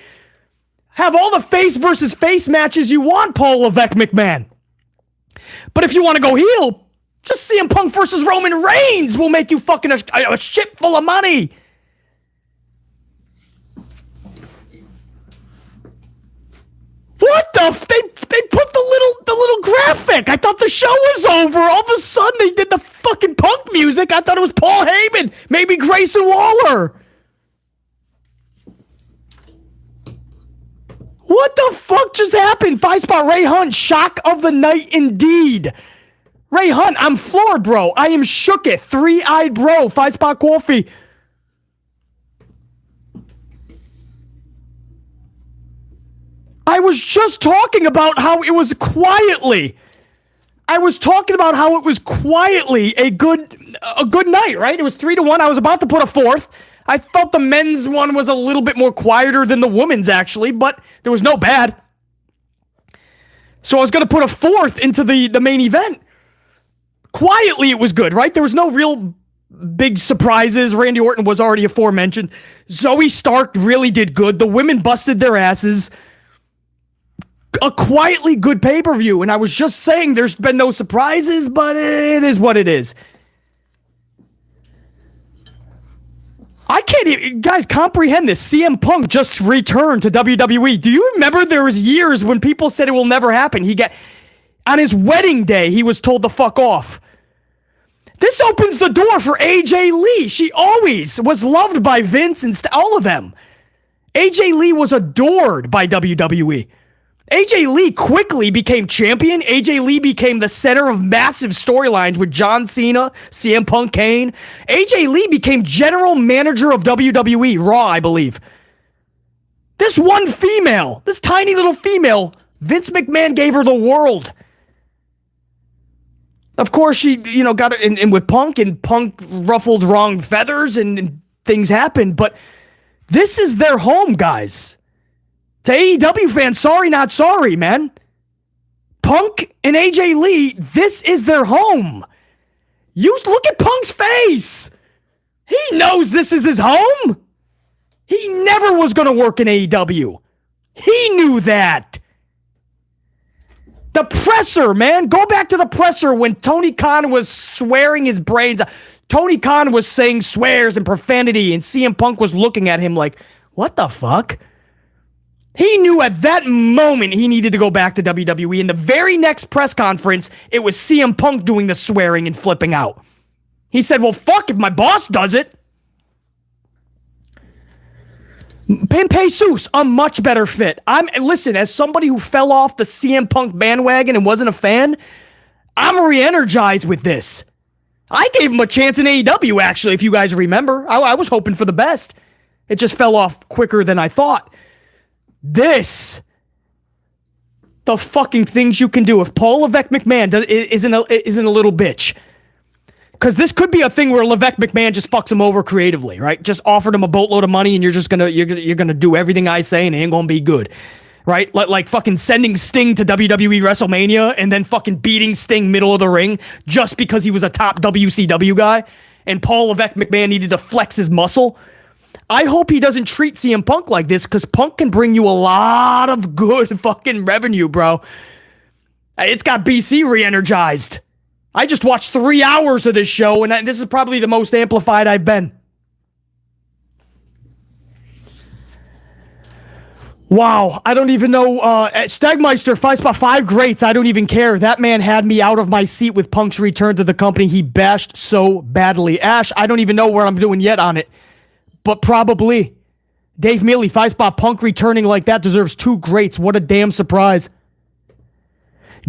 have all the face versus face matches you want, Paul Levesque McMahon. But if you want to go heel, just CM Punk versus Roman Reigns will make you fucking a shit full of money. What they put the little graphic. I thought the show was over. All of a sudden they did the fucking Punk music. I thought it was Paul Heyman, maybe Grayson Waller. What the fuck just happened? 5-spot Ray Hunt, shock of the night indeed. Ray Hunt, I'm floored, bro. I am shooketh. 3-eyed bro. 5-spot coffee. I was just talking about how it was quietly. I was talking about how it was quietly a good night, right? It was 3-1. I was about to put a fourth. I felt the men's one was a little bit more quieter than the women's, actually, but there was no bad. So I was going to put a fourth into the main event. Quietly, it was good, right? There was no real big surprises. Randy Orton was already aforementioned. Zoe Stark really did good. The women busted their asses. A quietly good pay-per-view, and I was just saying there's been no surprises, but it is what it is. I can't even, guys, comprehend this. CM Punk just returned to WWE. Do you remember there was years when people said it will never happen? On his wedding day, he was told to fuck off. This opens the door for AJ Lee. She always was loved by Vince and all of them. AJ Lee was adored by WWE. AJ Lee quickly became champion. AJ Lee became the center of massive storylines with John Cena, CM Punk, Kane. AJ Lee became general manager of WWE, Raw, I believe. This one female, this tiny little female, Vince McMahon gave her the world. Of course, she, got it in with Punk, and Punk ruffled wrong feathers, and things happened. But this is their home, guys. To AEW fans, sorry, not sorry, man. Punk and AJ Lee, this is their home. You look at Punk's face. He knows this is his home. He never was going to work in AEW. He knew that. The presser, man. Go back to the presser when Tony Khan was swearing his brains out. Tony Khan was saying swears and profanity, and CM Punk was looking at him like, what the fuck? He knew at that moment he needed to go back to WWE. In the very next press conference, it was CM Punk doing the swearing and flipping out. He said, well, fuck if my boss does it. Pimpe Jesus, a much better fit. Listen, as somebody who fell off the CM Punk bandwagon and wasn't a fan, I'm re-energized with this. I gave him a chance in AEW, actually, if you guys remember. I was hoping for the best. It just fell off quicker than I thought. The fucking things you can do if Paul Levesque McMahon isn't a little bitch. Because this could be a thing where Levesque McMahon just fucks him over creatively, right? Just offered him a boatload of money and you're gonna do everything I say and it ain't gonna be good. Right? Like fucking sending Sting to WWE WrestleMania and then fucking beating Sting middle of the ring just because he was a top WCW guy and Paul Levesque McMahon needed to flex his muscle. I hope he doesn't treat CM Punk like this because Punk can bring you a lot of good fucking revenue, bro. It's got BC re-energized. I just watched 3 hours of this show, and this is probably the most amplified I've been. Wow, I don't even know. Stegmeister, 5-5 greats. I don't even care. That man had me out of my seat with Punk's return to the company. He bashed so badly. Ash, I don't even know where I'm doing yet on it. But probably. Dave Mealy, 5-spot Punk returning like that deserves 2 greats. What a damn surprise.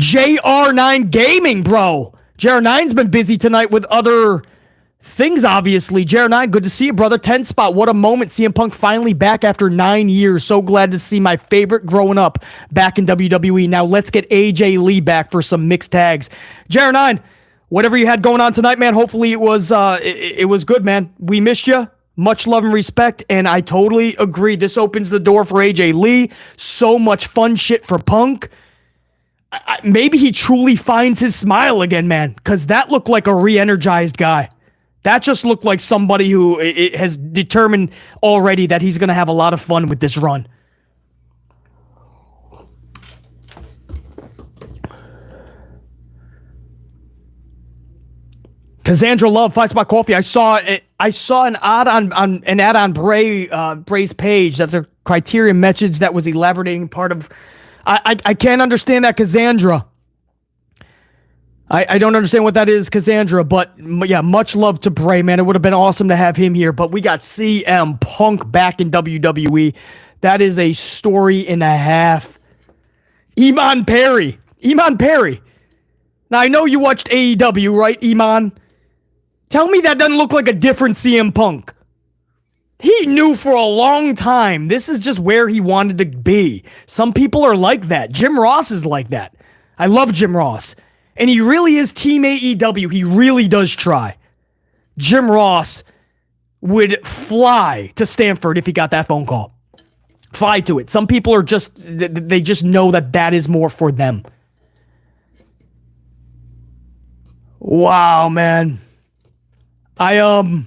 JR9 Gaming, bro. JR9's been busy tonight with other things, obviously. JR9, good to see you, brother. 10-spot, what a moment. CM Punk finally back after 9 years. So glad to see my favorite growing up back in WWE. Now let's get AJ Lee back for some mixed tags. JR9, whatever you had going on tonight, man, hopefully it was good, man. We missed you. Much love and respect, and I totally agree. This opens the door for AJ Lee. So much fun shit for Punk. Maybe he truly finds his smile again, man, because that looked like a re-energized guy. That just looked like somebody who has determined already that he's going to have a lot of fun with this run. Cassandra Love, 5-spot coffee. I saw an ad on Bray's page that the criteria message that was elaborating part of I can't understand that Cassandra. I don't understand what that is, Cassandra, but yeah, much love to Bray, man. It would have been awesome to have him here, but we got CM Punk back in WWE. That is a story and a half. Iman Perry. Now, I know you watched AEW, right, Iman? Tell me that doesn't look like a different CM Punk. He knew for a long time this is just where he wanted to be. Some people are like that. Jim Ross is like that. I love Jim Ross. And he really is Team AEW. He really does try. Jim Ross would fly to Stanford if he got that phone call. Fly to it. Some people are just, they just know that is more for them. Wow, man. I don't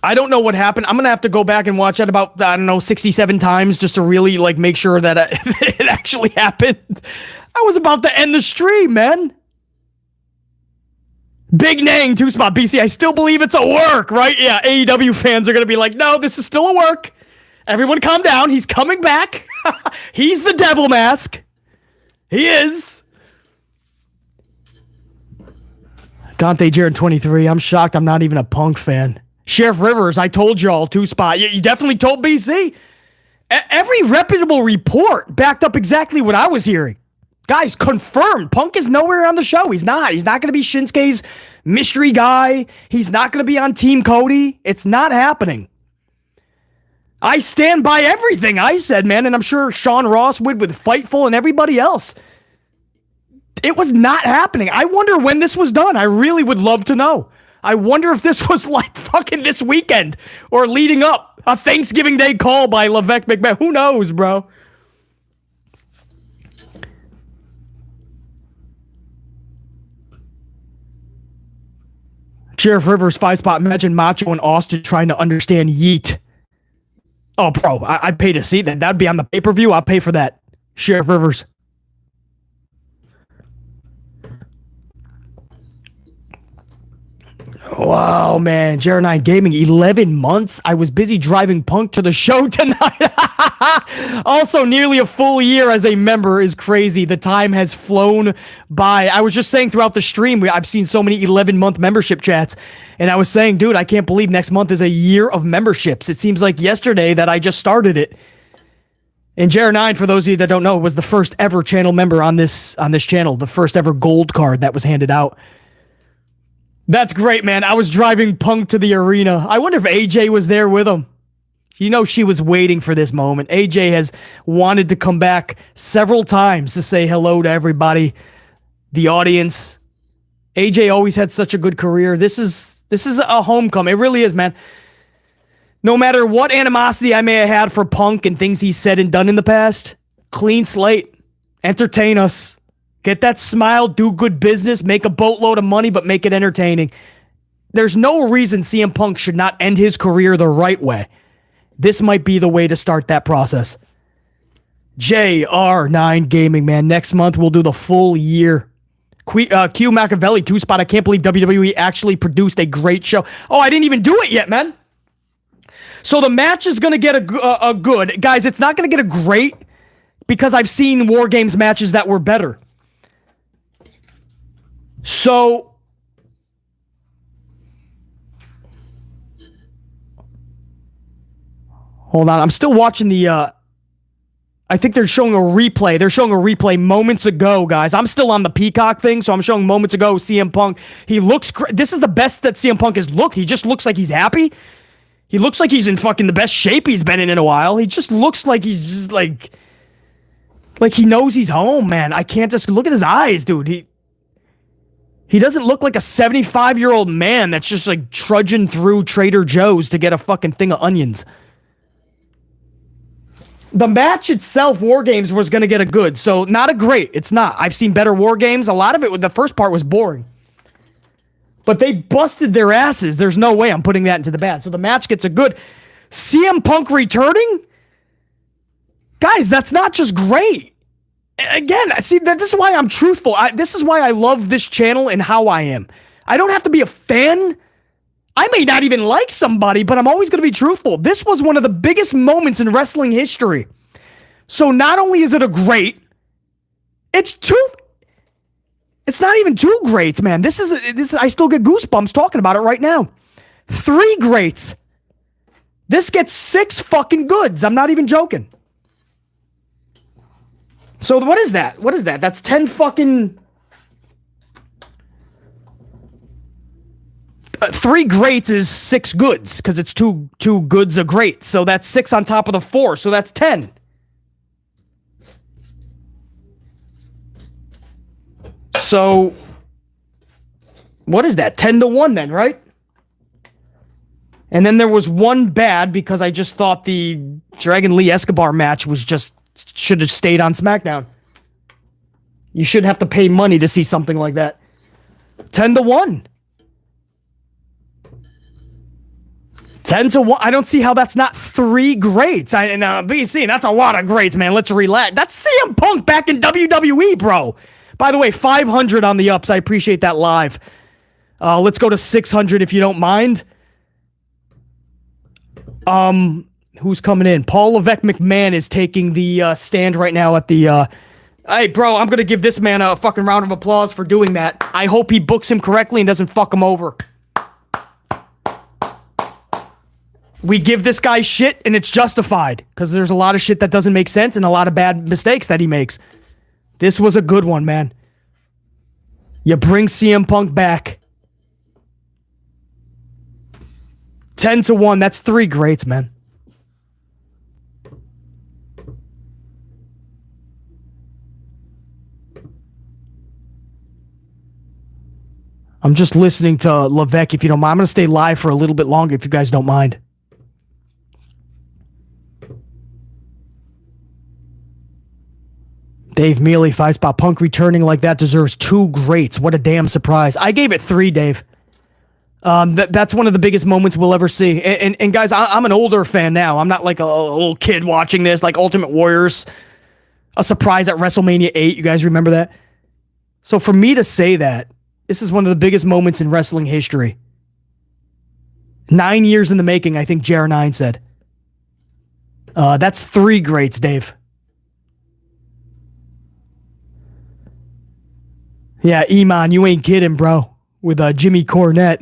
know what happened. I'm going to have to go back and watch that about, 67 times just to really, make sure that it actually happened. I was about to end the stream, man. Big Nang, 2-spot, BC. I still believe it's a work, right? Yeah, AEW fans are going to be like, no, this is still a work. Everyone calm down. He's coming back. He's the devil mask. He is. Dante Jarrett, 23. I'm shocked I'm not even a Punk fan. Sheriff Rivers, I told y'all, 2-spot. You definitely told BC. Every reputable report backed up exactly what I was hearing. Guys, confirmed. Punk is nowhere on the show. He's not. He's not going to be Shinsuke's mystery guy. He's not going to be on Team Cody. It's not happening. I stand by everything I said, man, and I'm sure Sean Ross would with Fightful and everybody else. It was not happening. I wonder when this was done. I really would love to know. I wonder if this was fucking this weekend or leading up. A Thanksgiving Day call by Levesque McMahon. Who knows, bro? Sheriff Rivers, 5-spot. Imagine Macho and Austin trying to understand Yeet. Oh, bro, I'd pay to see that. That'd be on the pay-per-view. I'll pay for that. Sheriff Rivers. Wow, man. Jared 9 Gaming, 11 months. I was busy driving Punk to the show tonight. Also, nearly a full year as a member is crazy. The time has flown by. I was just saying throughout the stream, I've seen so many 11-month membership chats, and I was saying, dude, I can't believe next month is a year of memberships. It seems like yesterday that I just started it. And Jared 9, for those of you that don't know, was the first ever channel member on this channel, the first ever gold card that was handed out. That's great, man. I was driving Punk to the arena. I wonder if AJ was there with him. You know she was waiting for this moment. AJ has wanted to come back several times to say hello to everybody, the audience. AJ always had such a good career. This is a homecoming. It really is, man. No matter what animosity I may have had for Punk and things he's said and done in the past, clean slate. Entertain us. Get that smile, do good business, make a boatload of money, but make it entertaining. There's no reason CM Punk should not end his career the right way. This might be the way to start that process. JR9 Gaming, man. Next month, we'll do the full year. Q Machiavelli, 2-spot. I can't believe WWE actually produced a great show. Oh, I didn't even do it yet, man. So the match is going to get a good. Guys, it's not going to get a great because I've seen WarGames matches that were better. So, hold on. I'm still watching the, I think they're showing a replay. They're showing a replay moments ago, guys. I'm still on the Peacock thing, so I'm showing moments ago CM Punk. He looks great. This is the best that CM Punk has looked. He just looks like he's happy. He looks like he's in fucking the best shape he's been in a while. He just looks like he's just like he knows he's home, man. I can't just look at his eyes, dude. He doesn't look like a 75-year-old man that's just like trudging through Trader Joe's to get a fucking thing of onions. The match itself, WarGames, was going to get a good. So not a great. It's not. I've seen better WarGames. A lot of it, the first part was boring. But they busted their asses. There's no way I'm putting that into the bad. So the match gets a good. CM Punk returning? Guys, that's not just great. Again, see, this is why I'm truthful. This is why I love this channel and how I am. I don't have to be a fan. I may not even like somebody, but I'm always going to be truthful. This was one of the biggest moments in wrestling history. So not only is it a great, it's not even two greats, man. This is I still get goosebumps talking about it right now. 3 greats. This gets 6 fucking goods. I'm not even joking. So what is that? What is that? That's 10 fucking... 3 greats is 6 goods, because it's two goods a great. So that's 6 on top of the 4, so that's 10. So, what is that? 10-1 then, right? And then there was one bad, because I just thought the Dragon Lee Escobar match was just... should have stayed on SmackDown. You shouldn't have to pay money to see something like that. 10-1. 10-1. I don't see how that's not 3 greats. BC, that's a lot of greats, man. Let's relax. That's CM Punk back in WWE, bro. By the way, 500 on the ups. I appreciate that live. Let's go to 600 if you don't mind. Who's coming in? Paul Levesque McMahon is taking the stand right now at the... Hey, bro, I'm going to give this man a fucking round of applause for doing that. I hope he books him correctly and doesn't fuck him over. We give this guy shit, and it's justified, because there's a lot of shit that doesn't make sense and a lot of bad mistakes that he makes. This was a good one, man. You bring CM Punk back. 10-1. That's 3 greats, man. I'm just listening to Levesque, if you don't mind. I'm going to stay live for a little bit longer, if you guys don't mind. Dave Mealy, 5-spot. Punk returning like that deserves 2 greats. What a damn surprise. I gave it 3, Dave. That's one of the biggest moments we'll ever see. And guys, I'm an older fan now. I'm not like a little kid watching this, like Ultimate Warriors. A surprise at WrestleMania 8. You guys remember that? So for me to say that, this is one of the biggest moments in wrestling history. 9 years in the making, I think Jer9 said. That's 3 greats, Dave. Yeah, Iman, you ain't kidding, bro. With Jimmy Cornette.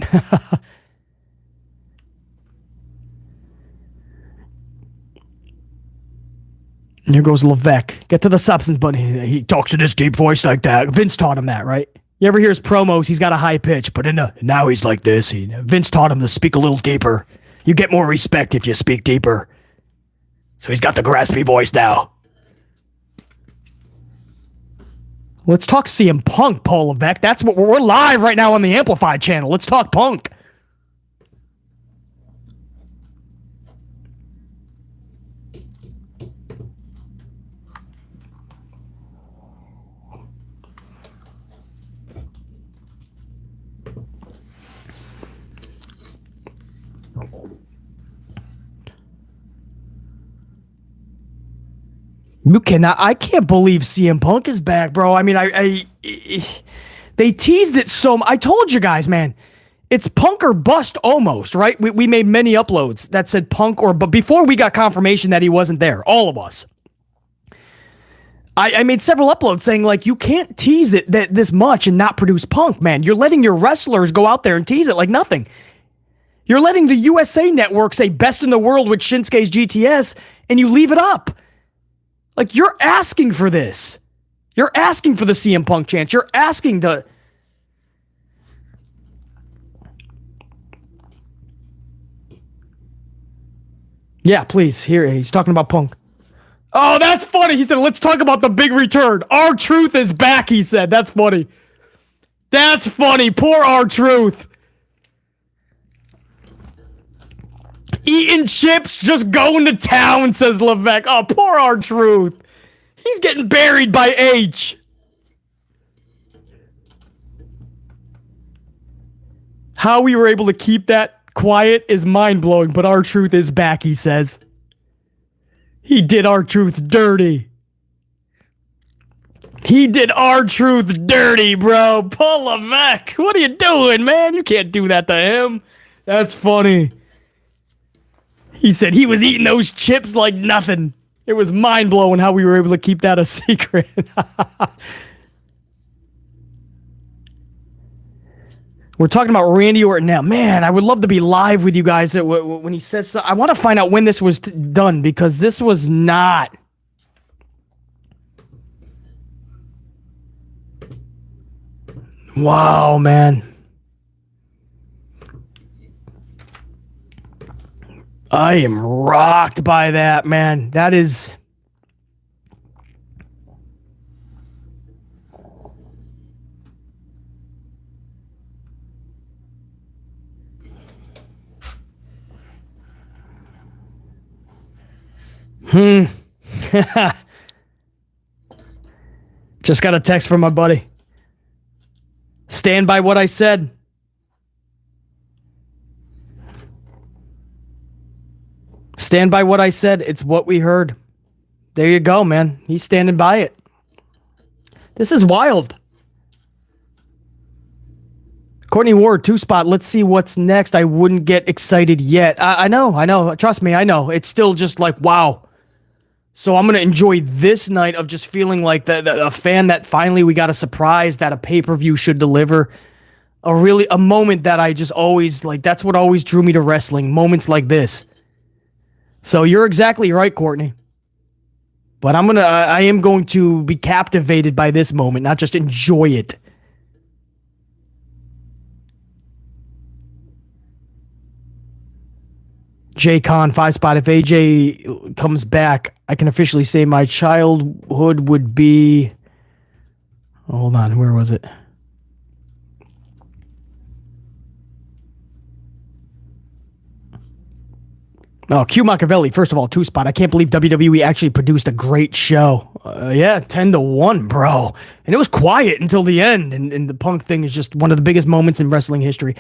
And here goes Levesque. Get to the substance, but he talks in this deep voice like that. Vince taught him that, right? You ever hear his promos? He's got a high pitch, but now he's like this. Vince taught him to speak a little deeper. You get more respect if you speak deeper. So he's got the graspy voice now. Let's talk CM Punk, Paul Levesque. That's what we're live right now on the Amplified channel. Let's talk Punk. I can't believe CM Punk is back, bro. I mean, they teased it so much. I told you guys, man, it's Punk or bust almost, right? We made many uploads that said Punk but before we got confirmation that he wasn't there, all of us. I made several uploads saying, like, you can't tease it this much and not produce Punk, man. You're letting your wrestlers go out there and tease it like nothing. You're letting the USA Network say best in the world with Shinsuke's GTS, and you leave it up. Like, you're asking for this. You're asking for the CM Punk chance. You're asking to... Yeah, please. Here, he's talking about Punk. Oh, that's funny. He said, let's talk about the big return. R-Truth is back, he said. That's funny. That's funny. Poor R-Truth. Eating chips, just going to town, says Levesque. Oh, poor R-Truth. He's getting buried by H. How we were able to keep that quiet is mind-blowing, but R-Truth is back, he says. He did R-Truth dirty. He did R-Truth dirty, bro. Paul Levesque, what are you doing, man? You can't do that to him. That's funny. He said he was eating those chips like nothing. It was mind-blowing how we were able to keep that a secret. We're talking about Randy Orton now. Man, I would love to be live with you guys when he says so. I want to find out when this was done, because this was not. Wow, man. I am rocked by that, man. That is... Just got a text from my buddy. Stand by what I said. Stand by what I said. It's what we heard. There you go, man. He's standing by it. This is wild. Courtney Ward, 2-spot. Let's see what's next. I wouldn't get excited yet. I know. Trust me, I know. It's still just like, wow. So I'm going to enjoy this night of just feeling like a fan that finally we got a surprise that a pay-per-view should deliver. A moment that I just always, like, that's what always drew me to wrestling. Moments like this. So you're exactly right, Courtney. But I am going to be captivated by this moment, not just enjoy it. Jay Khan, 5-spot. If AJ comes back, I can officially say my childhood would be... Hold on, where was it? Oh, Q Machiavelli, first of all, 2-spot. I can't believe WWE actually produced a great show. Yeah, 10-1, bro. And it was quiet until the end, and the Punk thing is just one of the biggest moments in wrestling history.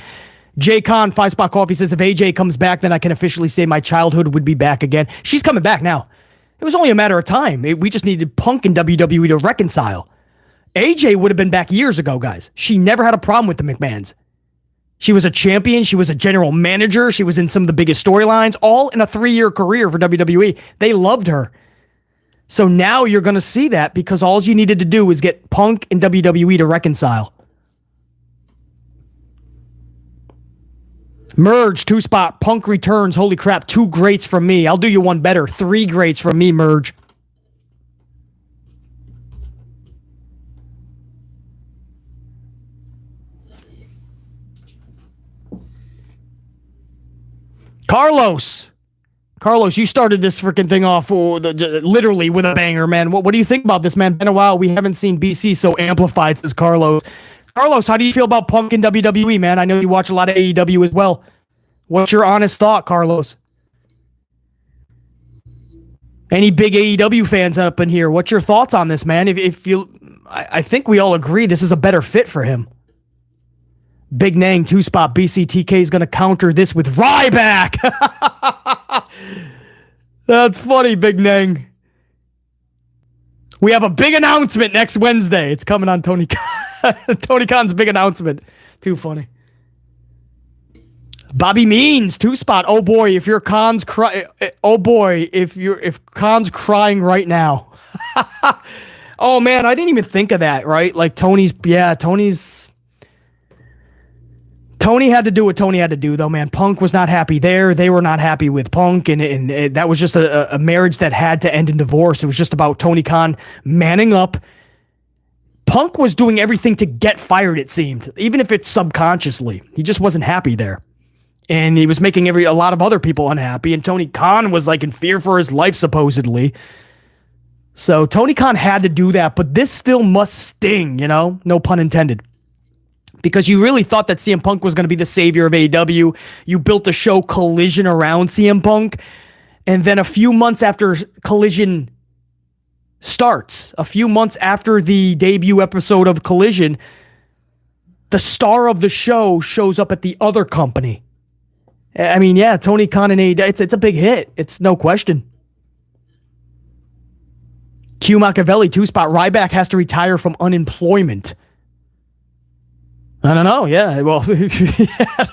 Jay Khan, 5-spot coffee, says, if AJ comes back, then I can officially say my childhood would be back again. She's coming back now. It was only a matter of time. We just needed Punk and WWE to reconcile. AJ would have been back years ago, guys. She never had a problem with the McMahons. She was a champion. She was a general manager. She was in some of the biggest storylines, all in a 3-year career for WWE. They loved her. So now you're going to see that because all you needed to do was get Punk and WWE to reconcile. Merge, 2-spot. Punk returns. Holy crap, 2 greats from me. I'll do you one better. 3 greats from me, Merge. Carlos, you started this freaking thing off literally with a banger, man. What do you think about this, man? Been a while. We haven't seen BC so amplified as Carlos. Carlos, how do you feel about Punk and WWE, man? I know you watch a lot of AEW as well. What's your honest thought, Carlos? Any big AEW fans up in here? What's your thoughts on this, man? I think we all agree this is a better fit for him. Big Nang, 2-spot. BCTK is going to counter this with Ryback. That's funny, Big Nang. We have a big announcement next Wednesday. It's coming on Tony Khan. Tony Khan's big announcement. Too funny. Bobby Means, 2-spot. Oh boy, if Khan's Khan's crying right now. Oh man, I didn't even think of that, right? Like Tony had to do what Tony had to do, though, man. Punk was not happy there. They were not happy with Punk, and that was just a marriage that had to end in divorce. It was just about Tony Khan manning up. Punk was doing everything to get fired, it seemed, even if it's subconsciously. He just wasn't happy there. And he was making a lot of other people unhappy, and Tony Khan was like in fear for his life, supposedly. So Tony Khan had to do that, but this still must sting, no pun intended. Because you really thought that CM Punk was going to be the savior of AEW. You built the show Collision around CM Punk. And then a few months after Collision starts, a few months after the debut episode of Collision, the star of the show shows up at the other company. I mean, yeah, Tony Khan and AEW, it's a big hit. It's no question. Q Machiavelli, 2-spot. Ryback has to retire from unemployment. I don't know, yeah. Well, I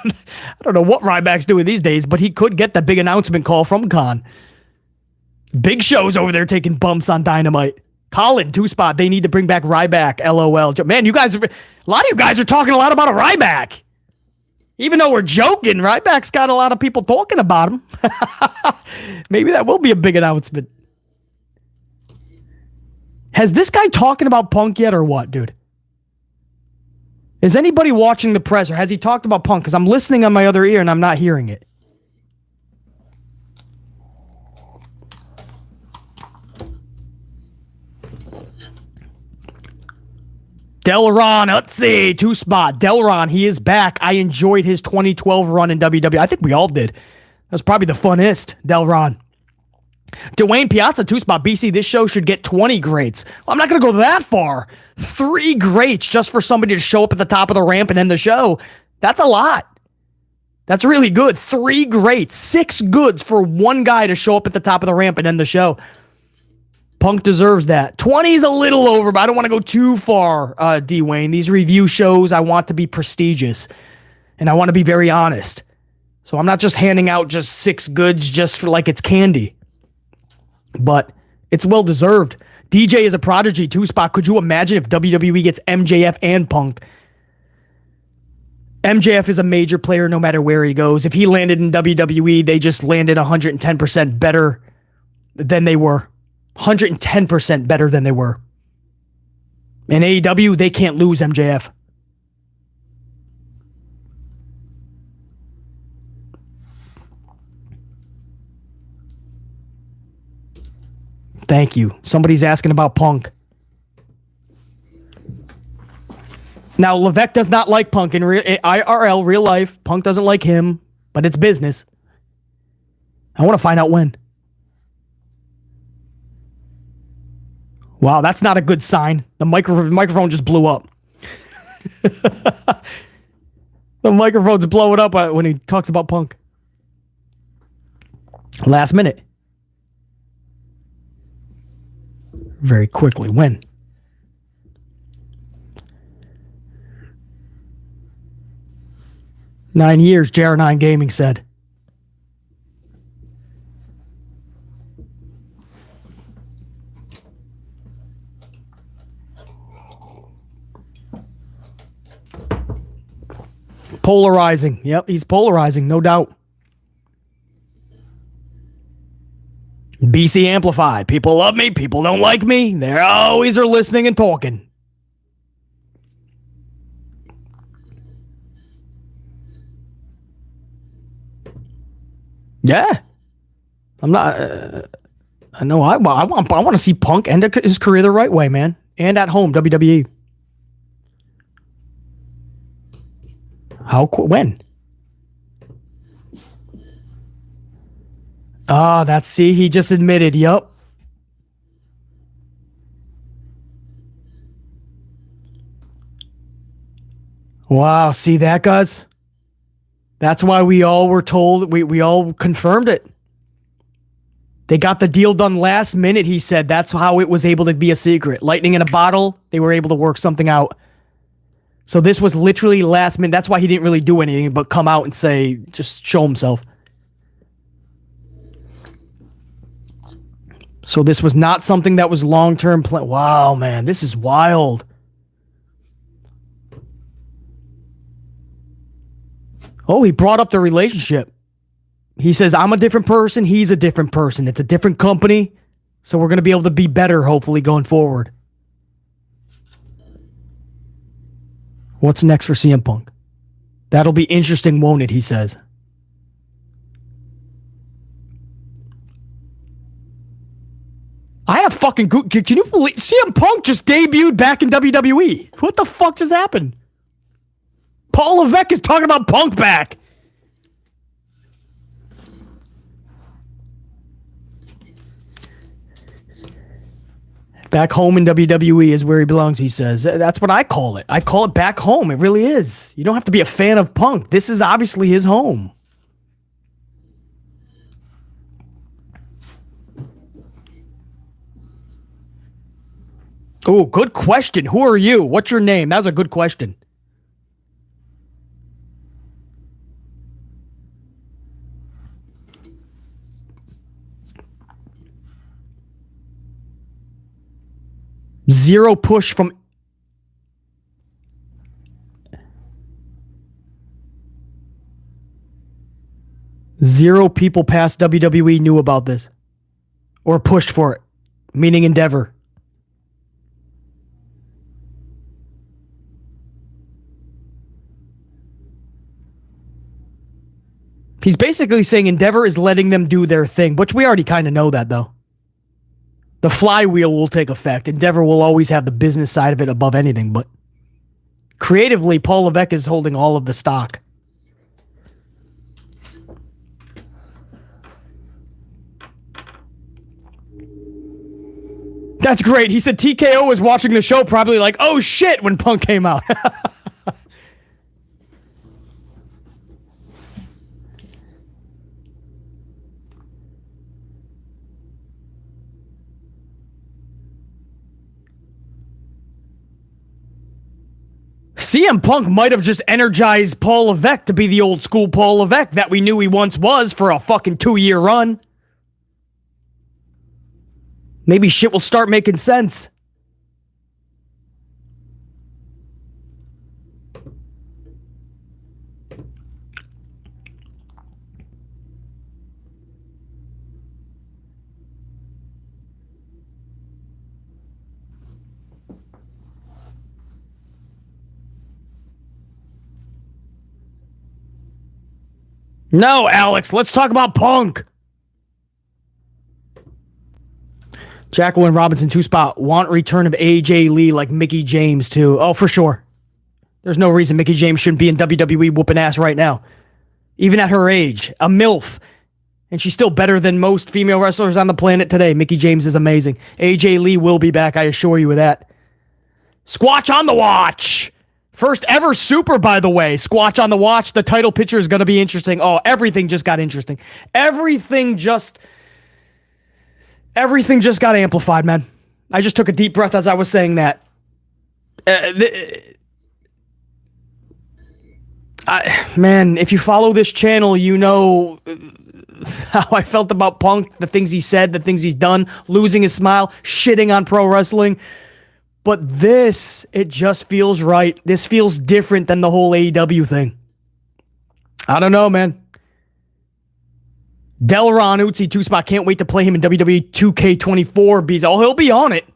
don't know what Ryback's doing these days, but he could get the big announcement call from Khan. Big Show's over there taking bumps on Dynamite. Colin, 2-spot. They need to bring back Ryback. LOL. Man, a lot of you guys are talking a lot about a Ryback. Even though we're joking, Ryback's got a lot of people talking about him. Maybe that will be a big announcement. Has this guy talking about Punk yet or what, dude? Is anybody watching the press or has he talked about Punk? Because I'm listening on my other ear and I'm not hearing it. Delron, let's see, 2-spot. Delron, he is back. I enjoyed his 2012 run in WWE. I think we all did. That was probably the funnest, Delron. Dwayne Piazza, 2-spot. BC, this show should get 20 greats. Well, I'm not going to go that far. 3 greats just for somebody to show up at the top of the ramp and end the show. That's a lot. That's really good. 3 greats. 6 goods for one guy to show up at the top of the ramp and end the show. Punk deserves that. 20 is a little over, but I don't want to go too far, D-Wayne. These review shows, I want to be prestigious. And I want to be very honest. So I'm not just handing out just 6 goods just for like it's candy. But it's well deserved. DJ is a prodigy, 2-spot. Could you imagine if WWE gets MJF and Punk? MJF is a major player no matter where he goes. If he landed in WWE, they just landed 110% better than they were. 110% better than they were. In AEW, they can't lose MJF. Thank you. Somebody's asking about Punk. Now, Levesque does not like Punk in IRL, real life. Punk doesn't like him, but it's business. I want to find out when. Wow, that's not a good sign. The microphone just blew up. The microphone's blowing up when he talks about Punk. Last minute. Very quickly. When? Nine years, JR9 Gaming said. Polarizing. Yep, he's polarizing, no doubt. BC Amplified. People love me, people don't like me. They always are listening and talking. Yeah. I'm not... I know I want to see Punk end his career the right way, man. And at home, WWE. When? He just admitted, yup. Wow, see that, guys? That's why we all were told, we all confirmed it. They got the deal done last minute, he said. That's how it was able to be a secret. Lightning in a bottle, they were able to work something out. So this was literally last minute. That's why he didn't really do anything but come out and say, just show himself. So this was not something that was long-term plan. Wow, man, this is wild. Oh, he brought up the relationship. He says, I'm a different person. He's a different person. It's a different company. So we're going to be able to be better, hopefully, going forward. What's next for CM Punk? That'll be interesting, won't it, he says. I have fucking... Can you believe... CM Punk just debuted back in WWE. What the fuck just happened? Paul Levesque is talking about Punk back. Back home in WWE is where he belongs, he says. That's what I call it. I call it back home. It really is. You don't have to be a fan of Punk. This is obviously his home. Oh, good question. Who are you? What's your name? That was a good question. Zero push from... Zero people past WWE knew about this. Or pushed for it. Meaning Endeavor. He's basically saying Endeavor is letting them do their thing, which we already kind of know that, though. The flywheel will take effect. Endeavor will always have the business side of it above anything, but creatively, Paul Levesque is holding all of the stock. That's great. He said TKO was watching the show, probably like, oh shit, when Punk came out. CM Punk might have just energized Paul Levesque to be the old school Paul Levesque that we knew he once was for a fucking 2-year run. Maybe shit will start making sense. No, Alex, let's talk about Punk. Jacqueline Robinson, 2-spot. Want return of AJ Lee like Mickie James, too. Oh, for sure. There's no reason Mickie James shouldn't be in WWE whooping ass right now. Even at her age. A MILF. And she's still better than most female wrestlers on the planet today. Mickie James is amazing. AJ Lee will be back, I assure you of that. Squatch on the watch. First ever super, by the way. Squatch on the watch. The title picture is going to be interesting. Oh, everything just got interesting. Everything just got amplified, man. I just took a deep breath as I was saying that. Man, if you follow this channel, you know how I felt about Punk, the things he said, the things he's done, losing his smile, shitting on pro wrestling. But this, it just feels right. This feels different than the whole AEW thing. I don't know, man. Delron Uzi, 2-spot. Can't wait to play him in WWE 2K24. Bees. Oh, he'll be on it.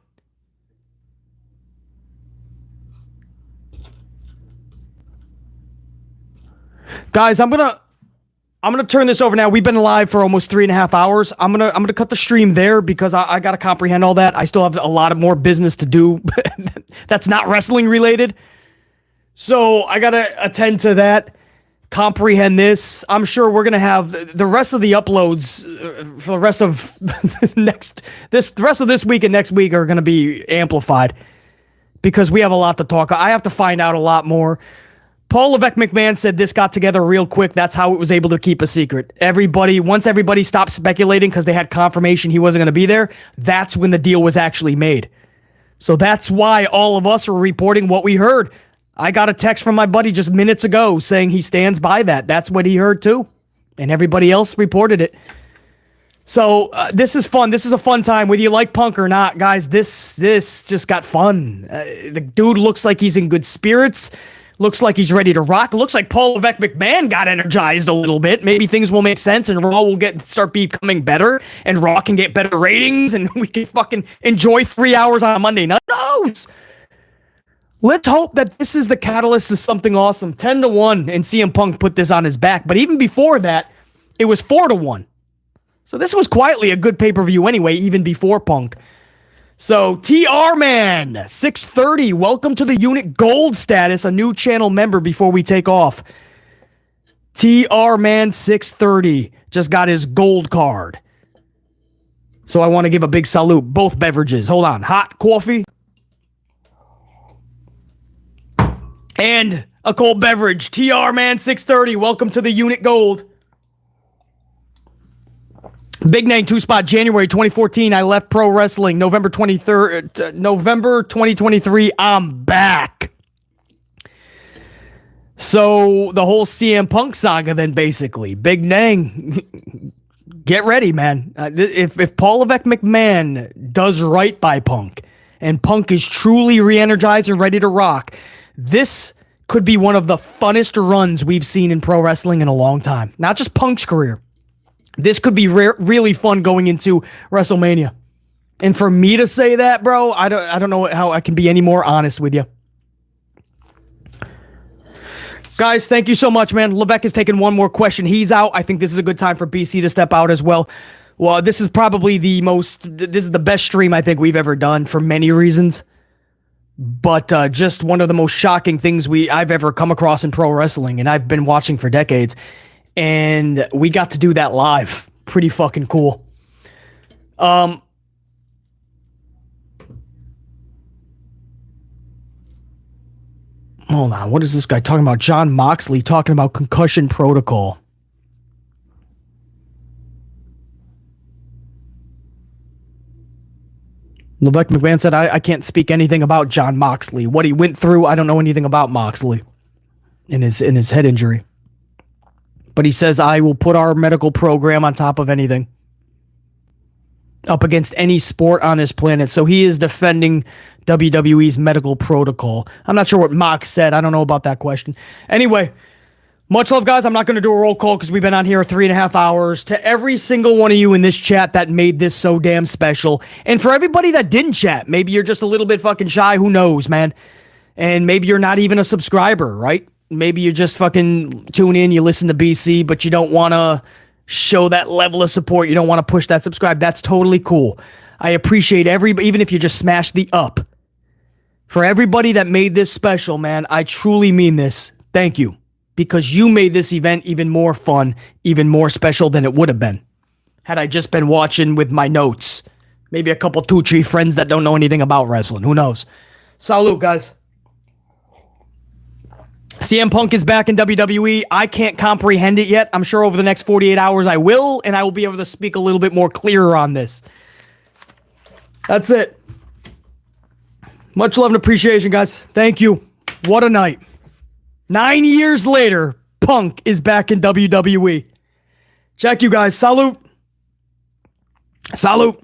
Guys, I'm gonna turn this over now. We've been live for almost 3.5 hours. I'm gonna cut the stream there because I gotta comprehend all that. I still have a lot of more business to do that's not wrestling related. So I gotta attend to that, comprehend this. I'm sure we're gonna have the rest of the uploads for the rest of the rest of this week and next week are gonna be amplified because we have a lot to talk. I have to find out a lot more. Paul Levesque McMahon said this got together real quick. That's how it was able to keep a secret. Once everybody stopped speculating because they had confirmation he wasn't going to be there, that's when the deal was actually made. So that's why all of us are reporting what we heard. I got a text from my buddy just minutes ago saying he stands by that. That's what he heard too. And everybody else reported it. So this is fun. This is a fun time. Whether you like Punk or not, guys, this just got fun. The dude looks like he's in good spirits. Looks like he's ready to rock. Looks like Paul Levesque McMahon got energized a little bit. Maybe things will make sense and Raw will start becoming better and Raw can get better ratings and we can fucking enjoy 3 hours on a Monday night. Who knows? Let's hope that this is the catalyst to something awesome. 10-1 and CM Punk put this on his back. But even before that, it was 4-1. So this was quietly a good pay-per-view anyway, even before Punk. So, TR Man, 630, welcome to the Unit Gold status, a new channel member before we take off. TR Man 630 just got his gold card. So I want to give a big salute. Both beverages. Hold on. Hot coffee. And a cold beverage. TR Man 630, welcome to the Unit Gold. Big name, 2-spot, January 2014. I left pro wrestling. November 2023. I'm back. So the whole CM Punk saga, then basically, Big Nang, get ready, man. If Paul Levesque McMahon does right by Punk and Punk is truly re-energized and ready to rock, this could be one of the funnest runs we've seen in pro wrestling in a long time. Not just Punk's career. This could be really fun going into WrestleMania. And for me to say that, bro, I don't know how I can be any more honest with you. Guys, thank you so much, man. Levesque is taking one more question. He's out. I think this is a good time for BC to step out as well. Well, this is probably this is the best stream I think we've ever done for many reasons. But just one of the most shocking things I've ever come across in pro wrestling, and I've been watching for decades. And we got to do that live. Pretty fucking cool. Hold on, what is this guy talking about? John Moxley talking about concussion protocol. Lebec McMahon said, I can't speak anything about John Moxley. What he went through, I don't know anything about Moxley in his head injury. But he says, I will put our medical program on top of anything. Up against any sport on this planet. So he is defending WWE's medical protocol. I'm not sure what Mox said. I don't know about that question. Anyway, much love, guys. I'm not going to do a roll call because we've been on here 3.5 hours. To every single one of you in this chat that made this so damn special. And for everybody that didn't chat, maybe you're just a little bit fucking shy. Who knows, man? And maybe you're not even a subscriber, right? Maybe you just fucking tune in, you listen to BC, but you don't want to show that level of support. You don't want to push that subscribe. That's totally cool. I appreciate even if you just smash the up. For everybody that made this special, man, I truly mean this. Thank you. Because you made this event even more fun, even more special than it would have been had I just been watching with my notes. Maybe a couple 2-3 friends that don't know anything about wrestling. Who knows? Salute, guys. CM Punk is back in WWE. I can't comprehend it yet. I'm sure over the next 48 hours I will, and I will be able to speak a little bit more clearer on this. That's it. Much love and appreciation, guys. Thank you. What a night. 9 years later, Punk is back in WWE. Check you guys. Salute. Salute.